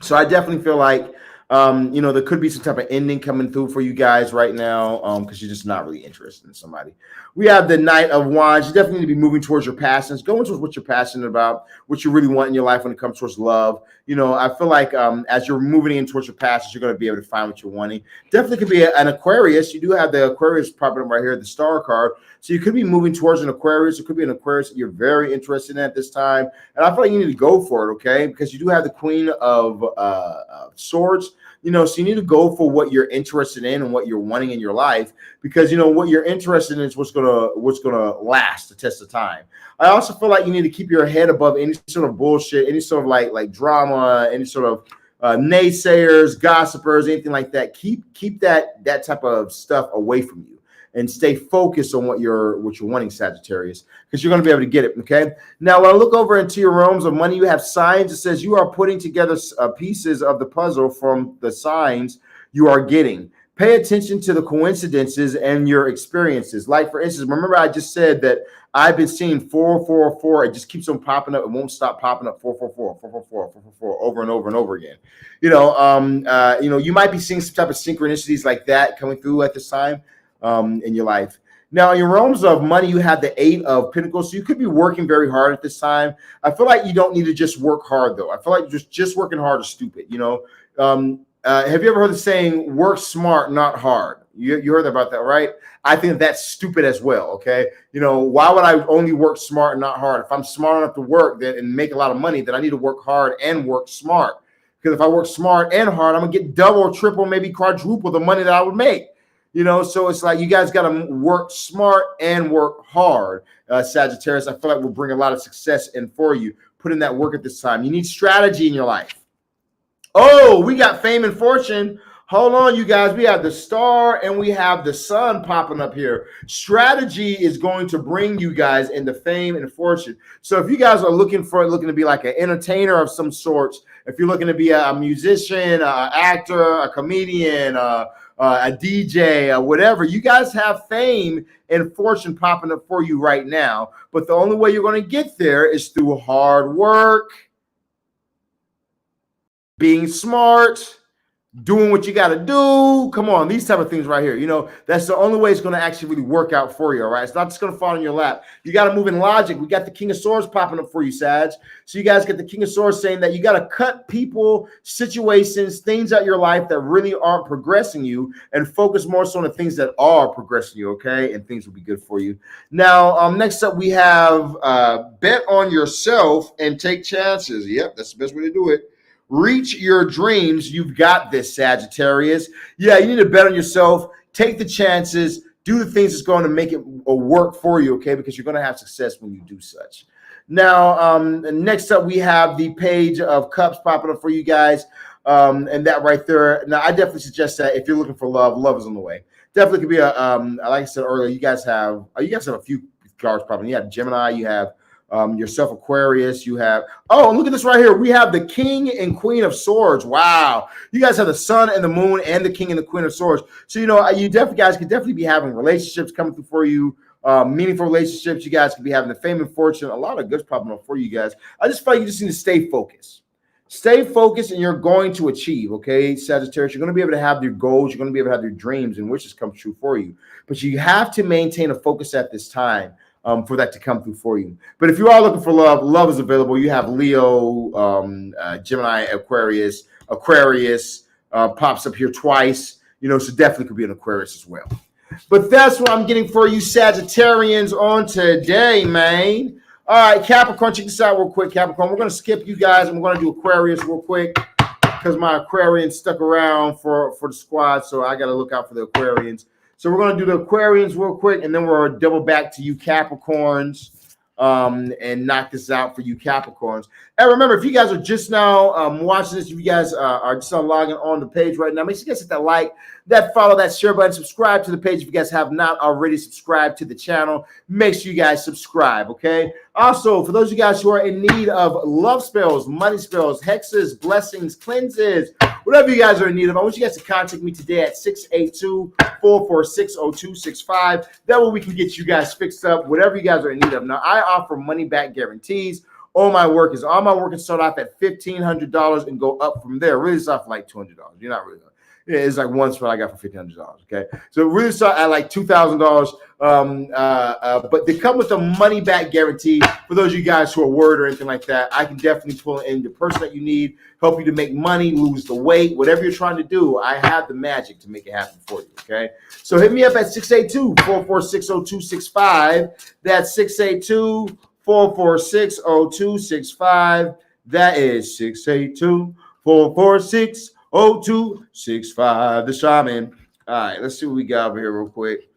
So I definitely feel like, there could be some type of ending coming through for you guys right now because you're just not really interested in somebody. We have the Knight of Wands. You definitely need to be moving towards your passions, going towards what you're passionate about, what you really want in your life when it comes towards love. I feel like as you're moving in towards your passions, you're going to be able to find what you're wanting. Definitely could be an Aquarius. You do have the Aquarius popping up right here, the Star card. So you could be moving towards an Aquarius. It could be an Aquarius that you're very interested in at this time. And I feel like you need to go for it, okay? Because you do have the Queen of Swords. So you need to go for what you're interested in and what you're wanting in your life, because what you're interested in is what's gonna last the test of time. I also feel like you need to keep your head above any sort of bullshit, any sort of like drama, any sort of naysayers, gossipers, anything like that. Keep that type of stuff away from you, and stay focused on what you're wanting, Sagittarius, because you're going to be able to get it. Okay. Now, when I look over into your realms of money, you have signs. It says you are putting together pieces of the puzzle from the signs you are getting. Pay attention to the coincidences and your experiences. Like, for instance, remember I just said that I've been seeing 444. It just keeps on popping up. It won't stop popping up. 444, 444, 444, over and over and over again. You might be seeing some type of synchronicities like that coming through at this time in your life. Now, in your realms of money, you have the 8 of Pentacles. So you could be working very hard at this time. I feel like you don't need to just work hard, though. I feel like just working hard is stupid. Have you ever heard the saying, work smart, not hard? You heard about that, right? I think that's stupid as well, okay? Why would I only work smart and not hard? If I'm smart enough to work and make a lot of money, then I need to work hard and work smart. Because if I work smart and hard, I'm going to get double, triple, maybe quadruple the money that I would make. So it's like you guys got to work smart and work hard, Sagittarius. I feel like we'll bring a lot of success in for you. Put in that work at this time. You need strategy in your life. Oh, we got fame and fortune. Hold on, you guys. We have the star and we have the sun popping up here. Strategy is going to bring you guys into fame and fortune. So if you guys are looking to be like an entertainer of some sorts, if you're looking to be a musician, an actor, a comedian, a DJ, whatever, you guys have fame and fortune popping up for you right now. But the only way you're going to get there is through hard work, being smart, doing what you got to do. Come on, these type of things right here. That's the only way it's going to actually really work out for you, all right? It's not just going to fall in your lap. You got to move in logic. We got the King of Swords popping up for you, Sag. So you guys get the King of Swords saying that you got to cut people, situations, things out your life that really aren't progressing you, and focus more so on the things that are progressing you, okay? And things will be good for you. Now, next up, we have bet on yourself and take chances. Yep, that's the best way to do it. Reach your dreams. You've got this, Sagittarius. Yeah, you need to bet on yourself. Take the chances. Do the things that's going to make it work for you, okay? Because you're going to have success when you do such. Now, next up, we have the Page of Cups popping up for you guys. And that right there. Now, I definitely suggest that if you're looking for love is on the way. Definitely could be a, like I said earlier, you guys have a few cards popping. You have Gemini, you have yourself, Aquarius, you have, look at this right here. We have the King and Queen of Swords. Wow. You guys have the Sun and the Moon and the King and the Queen of Swords. So, you guys could definitely be having relationships coming through for you, meaningful relationships. You guys could be having the fame and fortune, a lot of goods popping up for you guys. I just feel like you just need to stay focused. Stay focused and you're going to achieve, okay, Sagittarius? You're going to be able to have your goals. You're going to be able to have your dreams and wishes come true for you. But you have to maintain a focus at this time. For that to come through for you. But if you are looking for love is available. You have Leo, Gemini, Aquarius pops up here twice, so definitely could be an Aquarius as well. But that's what I'm getting for you Sagittarians on today, man. All right, Capricorn, check this out real quick, Capricorn. We're going to skip you guys and we're going to do Aquarius real quick because my Aquarians stuck around for the squad, so I got to look out for the Aquarians. So we're going to do the Aquarians real quick, and then we're going to double back to you Capricorns and knock this out for you Capricorns. And remember, if you guys are just now watching this, if you guys are just logging on the page right now, make sure you guys hit that like, that follow, that share button, subscribe to the page if you guys have not already subscribed to the channel. Make sure you guys subscribe, okay? Also, for those of you guys who are in need of love spells, money spells, hexes, blessings, cleanses, whatever you guys are in need of, I want you guys to contact me today at 682-446-0265. That way we can get you guys fixed up, whatever you guys are in need of. Now, I offer money-back guarantees. All my work is start off at $1,500 and go up from there. Really start for like $200. You're not really. It's like one spot I got for $1,500. Okay, so really start at like $2,000. But they come with a money back guarantee for those of you guys who are worried or anything like that. I can definitely pull in the person that you need, help you to make money, lose the weight, whatever you're trying to do. I have the magic to make it happen for you. Okay, so hit me up at 682-446-0265. That's 682-446-0265. That is 682-446-0265. 0265, the shaman. All right, let's see what we got over here real quick.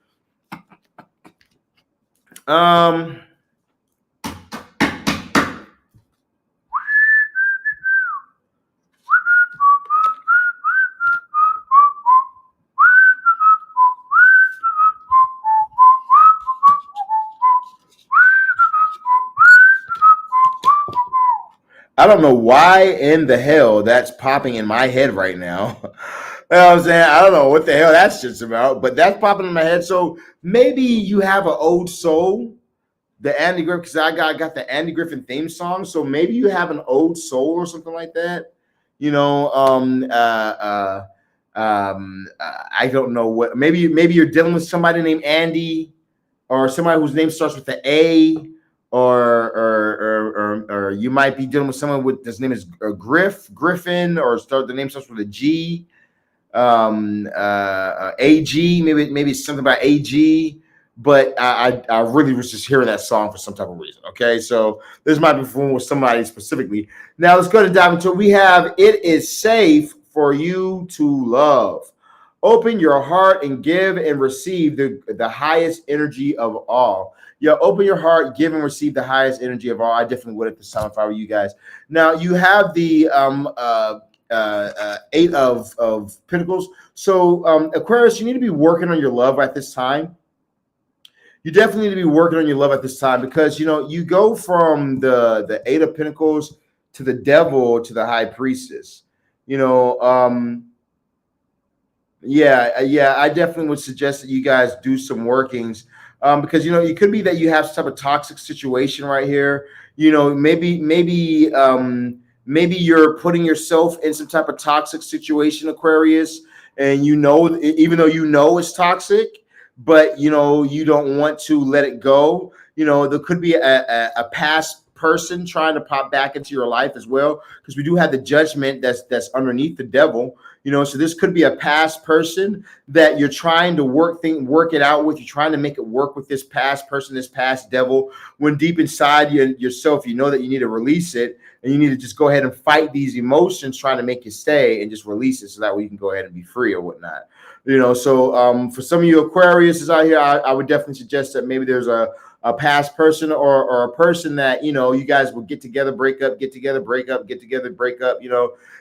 I don't know why in the hell that's popping in my head right now. You know what I'm saying? I don't know what the hell that's just about, but that's popping in my head. So maybe you have an old soul, the Andy Griffin, because I got the Andy Griffin theme song. So maybe you have an old soul or something like that. You know, I don't know what. Maybe you're dealing with somebody named Andy, or somebody whose name starts with the A, or you might be dealing with someone with his name is Griffin, or the name starts with a G, AG, maybe it's something about AG, but I really was just hearing that song for some type of reason. Okay, so this might be with somebody specifically. Now let's go to dive into it. We have "It Is Safe for You to Love." Open your heart and give and receive the highest energy of all. Yeah, open your heart, give and receive the highest energy of all. I definitely would at this time if I were you guys. Now you have the Eight of Pentacles. So Aquarius, you need to be working on your love at this time. You definitely need to be working on your love at this time, because you go from the Eight of Pentacles to the Devil to the High Priestess. Yeah, I definitely would suggest that you guys do some workings, because it could be that you have some type of toxic situation right here. Maybe you're putting yourself in some type of toxic situation, Aquarius, and even though it's toxic, but you don't want to let it go. There could be a past person trying to pop back into your life as well, because we do have the Judgment that's underneath the Devil. So this could be a past person that you're trying to work it out with. You're trying to make it work with this past person, this past devil, when deep inside yourself, you know that you need to release it, and you need to just go ahead and fight these emotions trying to make you stay, and just release it so that way you can go ahead and be free or whatnot. So for some of you Aquarius out here, I would definitely suggest that maybe there's a past person or a person that you guys will get together, break up, get together, break up, get together, break up,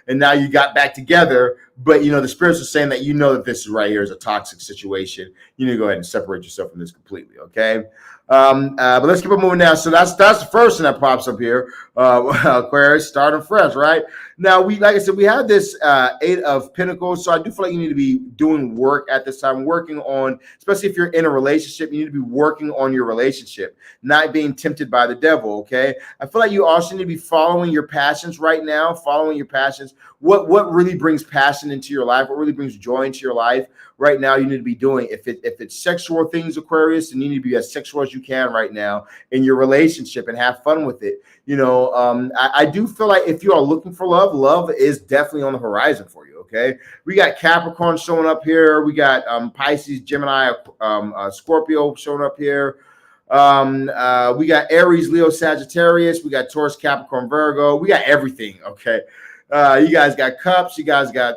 and now you got back together, but the spirits are saying that that this is right here is a toxic situation. You need to go ahead and separate yourself from this completely. Okay. But let's keep it moving now. So that's the first thing that pops up here. Aquarius, starting fresh, right? Now like I said, we have this Eight of Pentacles. So I do feel like you need to be doing work at this time, working on, especially if you're in a relationship, you need to be working on your relationship, not being tempted by the devil. Okay. I feel like you also need to be following your passions right now, following your passions. What really brings passion into your life? What really brings joy into your life right now? You need to be doing. If it's sexual things, Aquarius, then you need to be as sexual as you can right now in your relationship and have fun with it. I do feel like if you are looking for love is definitely on the horizon for you. Okay, we got Capricorn showing up here. We got Pisces, Gemini, Scorpio showing up here. We got Aries, Leo, Sagittarius. We got Taurus, Capricorn, Virgo. We got everything. Okay. You guys got cups, you guys got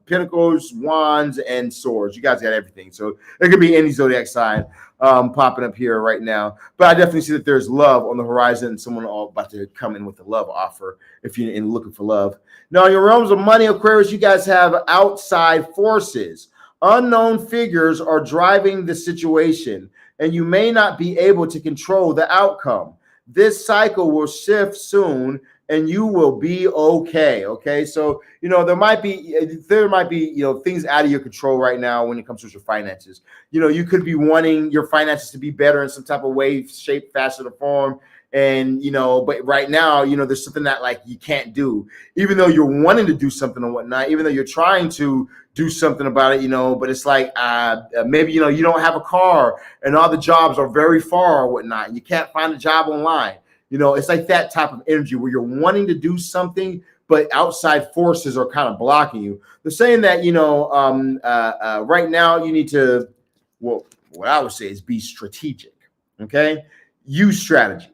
pentacles, wands, and swords. You guys got everything. So there could be any zodiac sign popping up here right now. But I definitely see that there's love on the horizon, and someone about to come in with a love offer if you're looking for love. Now, in your realms of money, Aquarius, you guys have outside forces. Unknown figures are driving the situation, and you may not be able to control the outcome. This cycle will shift soon, and you will be okay. Okay. So, there might be, things out of your control right now when it comes to your finances. You could be wanting your finances to be better in some type of way, shape, fashion, or form. And, but right now, there's something that like you can't do, even though you're wanting to do something or whatnot, even though you're trying to do something about it, but it's like, maybe, you don't have a car and all the jobs are very far or whatnot. And you can't find a job online. It's like that type of energy where you're wanting to do something, but outside forces are kind of blocking you. They're saying that, right now you need to, what I would say is be strategic. Okay. Use strategy.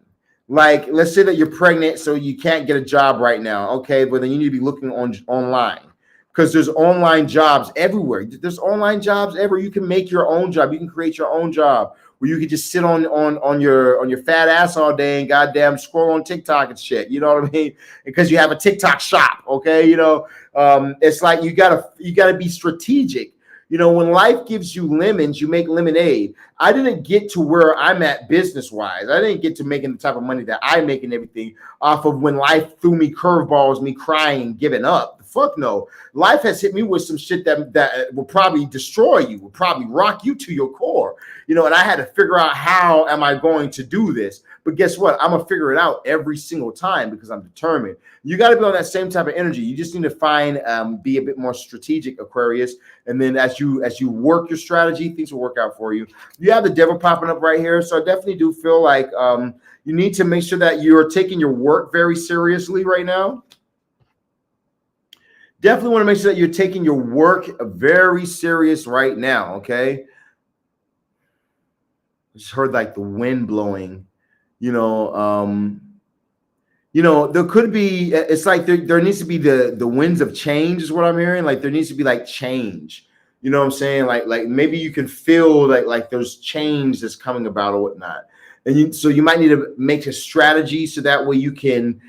Like, let's say that you're pregnant, so you can't get a job right now. Okay. But then you need to be looking online, because there's online jobs everywhere. There's online jobs everywhere. You can make your own job. You can create your own job where you can just sit on your fat ass all day and goddamn scroll on TikTok and shit. You know what I mean? Because you have a TikTok shop. Okay, it's like you gotta be strategic. When life gives you lemons, you make lemonade. I didn't get to where I'm at business-wise. I didn't get to making the type of money that I make and everything off of when life threw me curveballs, me crying and giving up. Fuck no. Life has hit me with some shit that will probably destroy you, will probably rock you to your core. And I had to figure out how am I going to do this. But guess what? I'm going to figure it out every single time because I'm determined. You got to be on that same type of energy. You just need to be a bit more strategic, Aquarius. And then as you work your strategy, things will work out for you. You have the devil popping up right here. So I definitely do feel like you need to make sure that you're taking your work very seriously right now. Definitely want to make sure that you're taking your work very serious right now, okay? I just heard like the wind blowing, there could be, it's like there needs to be the winds of change is what I'm hearing. Like there needs to be like change, you know what I'm saying? Like maybe you can feel like there's change that's coming about or whatnot. And so you might need to make a strategy so that way you can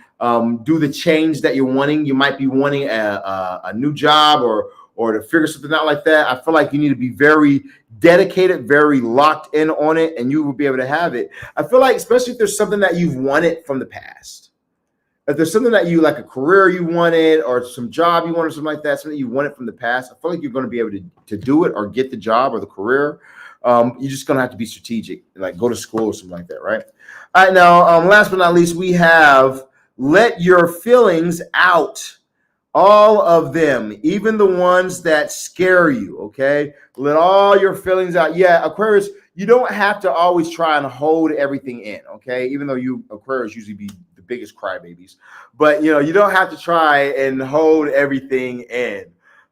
do the change that you're wanting. You might be wanting a new job or to figure something out like that. I feel like you need to be very dedicated, very locked in on it, and you will be able to have it. I feel like, especially if there's something that you've wanted from the past, if there's something that you like a career you wanted or some job you wanted, something like that, something you wanted from the past, I feel like you're going to be able to do it or get the job or the career. You're just going to have to be strategic, like go to school or something like that, right? All right, now, last but not least, we have let your feelings out. All of them, even the ones that scare you, okay? Let all your feelings out. Yeah, Aquarius, you don't have to always try and hold everything in, okay? Even though you, Aquarius, usually be the biggest crybabies. But, you don't have to try and hold everything in.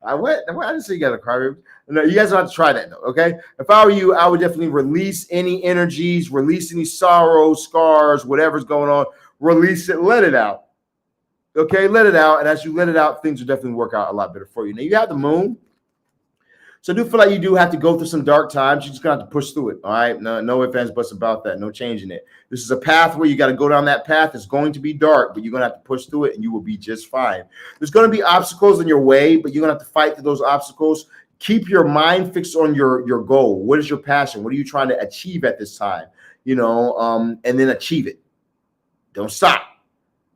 I didn't say you got a crybaby. No, you guys don't have to try that, though, okay? If I were you, I would definitely release any energies, release any sorrow, scars, whatever's going on. Release it, let it out. Okay, let it out. And as you let it out, things will definitely work out a lot better for you. Now, you have the moon. So I do feel like you do have to go through some dark times. You're just going to have to push through it. All right. No ifs, ands, buts about that. No changing it. This is a path where you got to go down that path. It's going to be dark, but you're going to have to push through it and you will be just fine. There's going to be obstacles in your way, but you're going to have to fight through those obstacles. Keep your mind fixed on your goal. What is your passion? What are you trying to achieve at this time? And then achieve it. Don't stop.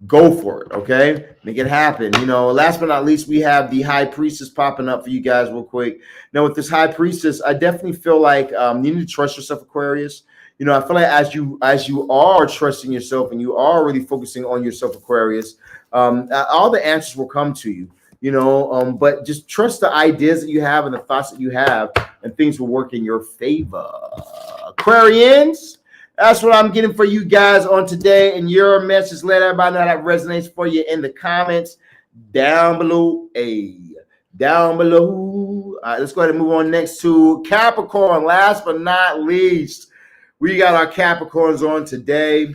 Go for it, okay? Make it happen. Last but not least, we have the High Priestess popping up for you guys real quick. Now, with this High Priestess, I definitely feel like you need to trust yourself, Aquarius. I feel like as you are trusting yourself and you are really focusing on yourself, Aquarius, all the answers will come to you. But just trust the ideas that you have and the thoughts that you have, and things will work in your favor. Aquarians, that's what I'm getting for you guys on today. And your message, let everybody know that resonates for you in the comments down below. Down below. All right, let's go ahead and move on next to Capricorn. Last but not least, we got our Capricorns on today.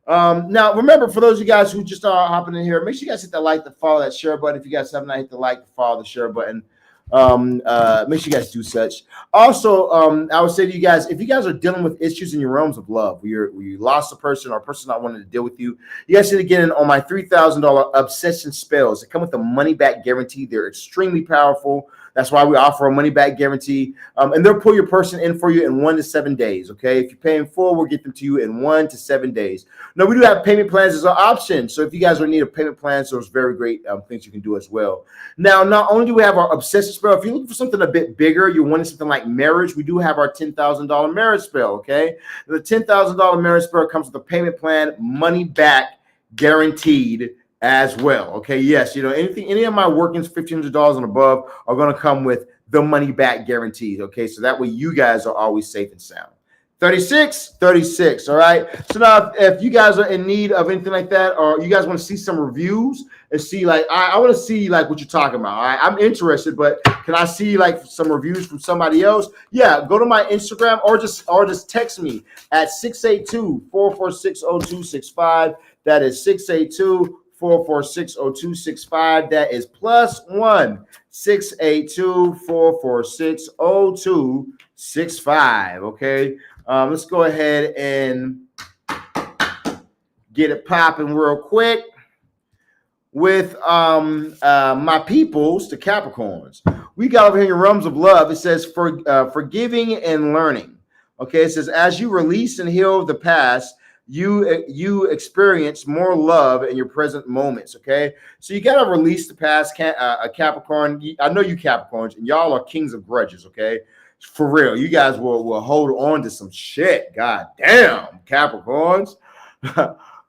Now, remember, for those of you guys who just are hopping in here, make sure you guys hit the like, the follow, that share button. If you guys have not hit the like, the follow, the share button, make sure you guys do such. Also, I would say to you guys, if you guys are dealing with issues in your realms of love, where you lost a person or a person not wanting to deal with you, you guys need to get in on my $3,000 obsession spells. They come with a money back guarantee. They're extremely powerful. That's why we offer a money back guarantee. And they'll pull your person in for you in 1 to 7 days. Okay. If you're paying full, we'll get them to you in 1 to 7 days. Now, we do have payment plans as an option. So if you guys are in need of payment plans, those very great things you can do as well. Now, not only do we have our obsession spell, if you're looking for something a bit bigger, you're wanting something like marriage, we do have our $10,000 marriage spell. Okay. The $10,000 marriage spell comes with a payment plan, money back guaranteed as well. Okay. Yes. Any of my workings, $1,500 and above, are going to come with the money back guaranteed. Okay. So that way you guys are always safe and sound. 36. All right. So now if you guys are in need of anything like that, or you guys want to see some reviews and see, like, I want to see like what you're talking about. All right? I'm interested, but can I see like some reviews from somebody else? Yeah. Go to my Instagram or just text me at 682-446-0265. That is 682 446-0265. That is +1 682-446-0265. Okay. Let's go ahead and get it popping real quick with my peoples, the Capricorns. We got over here in your realms of love. It says forgiving and learning. Okay, it says as you release and heal the past, you experience more love in your present moments. Okay, so you got to release the past. Capricorn, I know you Capricorns, and y'all are kings of grudges. Okay, for real, you guys will hold on to some shit. God damn, Capricorns.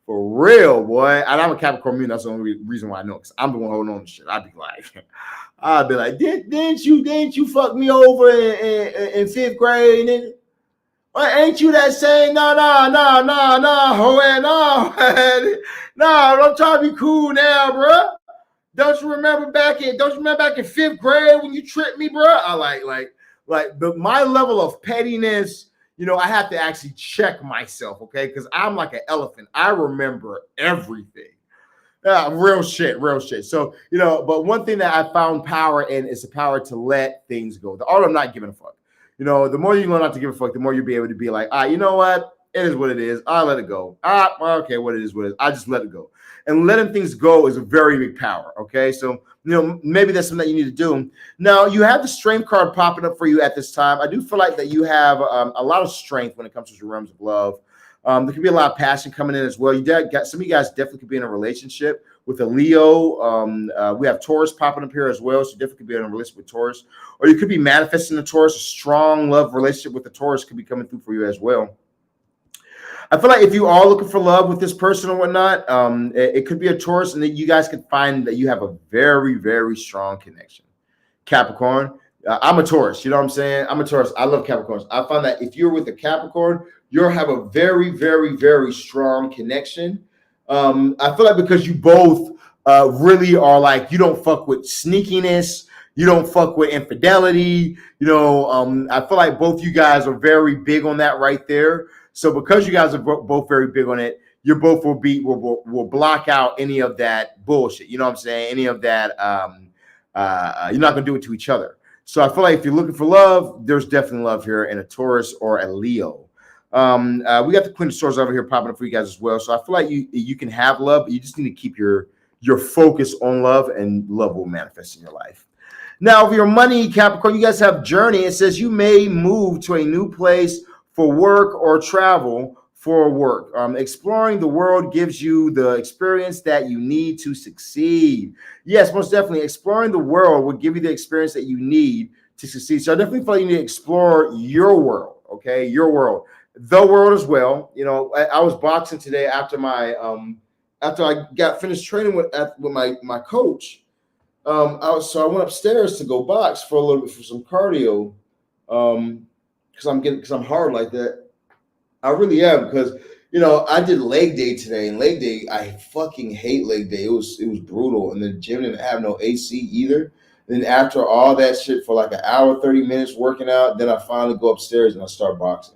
For real, boy. And I'm a Capricorn. That's the only reason why I know, because I'm the one holding on to shit. I'd be like, didn't you fuck me over in 5th grade? Ain't you that saying no, I'm trying to be cool now, bro. Don't you remember back in 5th grade when you tripped me, bro? I like my level of pettiness. I have to actually check myself, okay? Because I'm like an elephant. I remember everything. Real shit. So, but one thing that I found power in is the power to let things go. The art of not giving a fuck. The more you learn not to give a fuck, the more you'll be able to be like, you know what? It is what it is. I'll let it go. Okay, what it is. I just let it go. And letting things go is a very big power, okay? So, maybe that's something that you need to do. Now, you have the strength card popping up for you at this time. I do feel like that you have a lot of strength when it comes to your realms of love. There could be a lot of passion coming in as well. Some of you guys definitely could be in a relationship with a Leo. We have Taurus popping up here as well, so you definitely could be in a relationship with Taurus. Or you could be manifesting a Taurus. A strong love relationship with the Taurus could be coming through for you as well. I feel like if you are looking for love with this person or whatnot, it could be a Taurus, and then you guys could find that you have a very, very strong connection. Capricorn, I'm a Taurus. You know what I'm saying? I'm a Taurus. I love Capricorns. I find that if you're with a Capricorn, you'll have a very, very, very strong connection. I feel like because you both really are like, you don't fuck with sneakiness. You don't fuck with infidelity. I feel like both you guys are very big on that right there. So because you guys are both very big on it, you both will block out any of that bullshit. You know what I'm saying? Any of that, you're not going to do it to each other. So I feel like if you're looking for love, there's definitely love here in a Taurus or a Leo. We got the Queen of Swords over here popping up for you guys as well. So I feel like you can have love, but you just need to keep your focus on love, and love will manifest in your life. Now, for your money, Capricorn, you guys have journey. It says you may move to a new place for work or travel for work. Exploring the world gives you the experience that you need to succeed. Yes, most definitely. Exploring the world will give you the experience that you need to succeed. So I definitely feel like you need to explore your world, okay? Your world. The world as well. I was boxing today after after I got finished training with my coach. So I went upstairs to go box for a little bit for some cardio. Because I'm hard like that. I really am, because I did leg day today, and leg day, I fucking hate leg day. It was brutal, and the gym didn't have no AC either. Then after all that shit for like an hour, 30 minutes working out, then I finally go upstairs and I start boxing.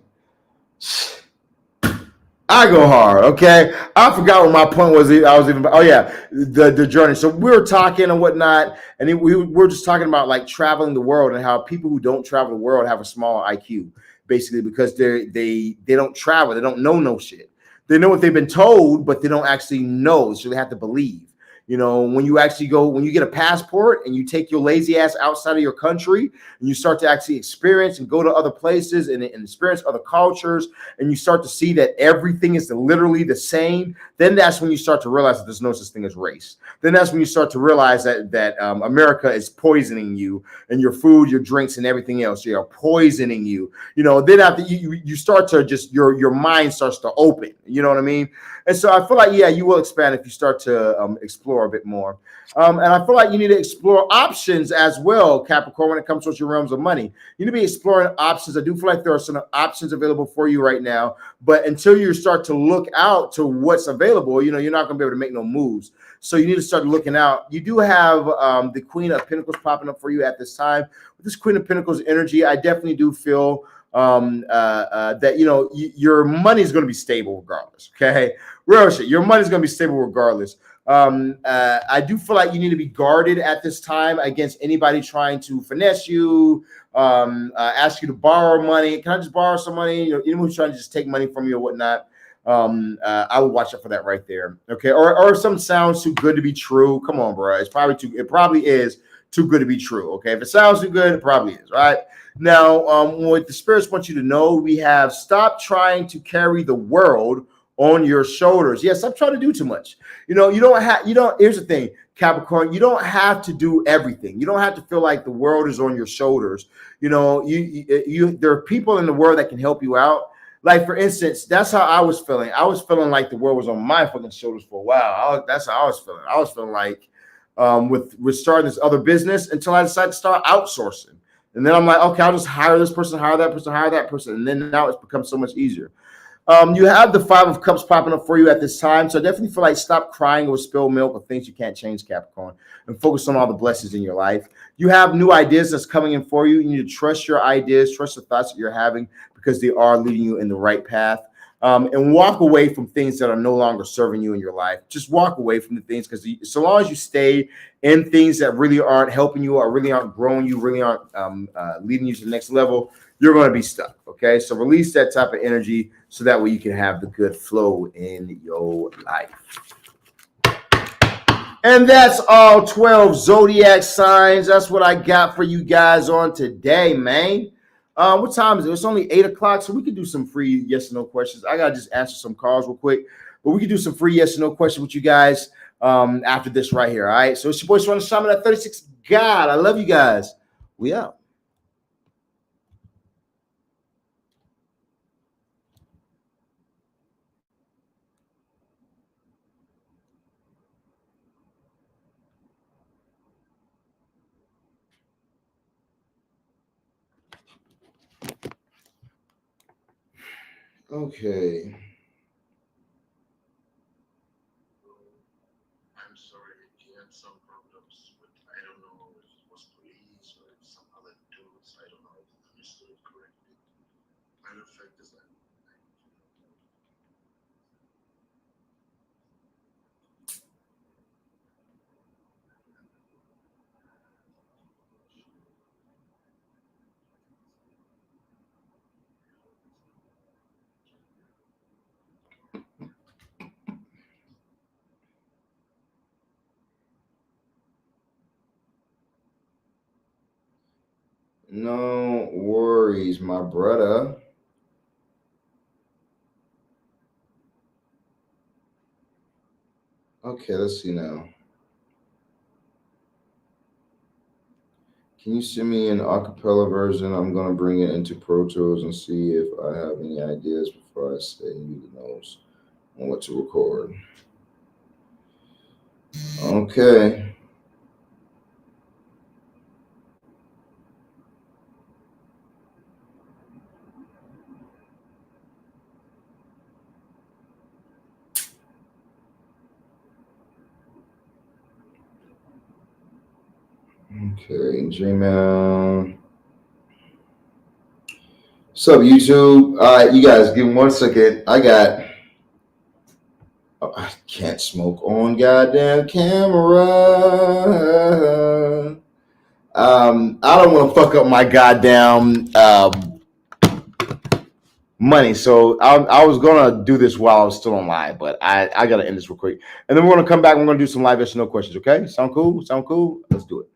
I go hard, okay? I forgot what my point was. The journey. So we were talking and whatnot, and we were just talking about like traveling the world, and how people who don't travel the world have a smaller IQ, basically because they don't travel. They don't know no shit. They know what they've been told, but they don't actually know, so they have to believe. When you get a passport and you take your lazy ass outside of your country and you start to actually experience and go to other places and experience other cultures, and you start to see that everything is literally the same, then that's when you start to realize that there's no such thing as race. Then that's when you start to realize that America is poisoning you, and your food, your drinks, and everything else. They are poisoning you. Then after you start to just your mind starts to open. You know what I mean? And so I feel like, you will expand if you start to explore a bit more. And I feel like you need to explore options as well, Capricorn, when it comes to your realms of money. You need to be exploring options. I do feel like there are some options available for you right now, but until you start to look out to what's available, you're not going to be able to make no moves. So you need to start looking out. You do have the Queen of Pentacles popping up for you at this time. With this Queen of Pentacles energy, I definitely do feel that your money is going to be stable regardless. Okay, real shit. Your money is going to be stable regardless. I do feel like you need to be guarded at this time against anybody trying to finesse you, ask you to borrow money. Can I just borrow some money? Anyone who's trying to just take money from you or whatnot. I would watch out for that right there. Okay. Or something sounds too good to be true. Come on, bro. It probably is too good to be true. Okay. If it sounds too good, it probably is. Right. Now, what the spirits want you to know, we have stopped trying to carry the world on your shoulders. Yes, I'm trying to do too much. You don't, here's the thing, Capricorn, you don't have to do everything. You don't have to feel like the world is on your shoulders. There are people in the world that can help you out. Like, for instance, that's how I was feeling. I was feeling like the world was on my fucking shoulders for a while. That's how I was feeling. I was feeling like with starting this other business until I decided to start outsourcing. And then I'm like, okay, I'll just hire this person, hire that person, hire that person. And then now it's become so much easier. You have the 5 of Cups popping up for you at this time. So I definitely feel like stop crying over spilled milk or things you can't change, Capricorn, and focus on all the blessings in your life. You have new ideas that's coming in for you. You need to trust your ideas, trust the thoughts that you're having, because they are leading you in the right path. And walk away from things that are no longer serving you in your life. Just walk away from the things, because so long as you stay in things that really aren't helping you or really aren't growing you, really aren't leading you to the next level, you're going to be stuck. Okay, so release that type of energy so that way you can have the good flow in your life. And that's all 12 Zodiac signs. That's what I got for you guys on today, man. What time is it? It's only 8 o'clock, so we could do some free yes or no questions. I gotta just answer some calls real quick, but we could do some free yes or no questions with you guys after this right here. All right. So it's your boy Shaman Shaman at 36. God, I love you guys. We out. Okay. I'm sorry, he had some problems with, I don't know if it was police or some other dudes. I don't know if I understood it correctly. Matter of fact is that. No worries, my brother. Okay, let's see now. Can you send me an acapella version? I'm gonna bring it into Pro Tools and see if I have any ideas before I send you the notes on what to record. Okay. Okay, Gmail. What's up, YouTube? All right, you guys, give me 1 second. I can't smoke on goddamn camera. I don't want to fuck up my goddamn money. So I was gonna do this while I was still on live, but I gotta end this real quick. And then we're gonna come back and we're gonna do some live yes or no questions, okay? Sound cool? Sound cool? Let's do it.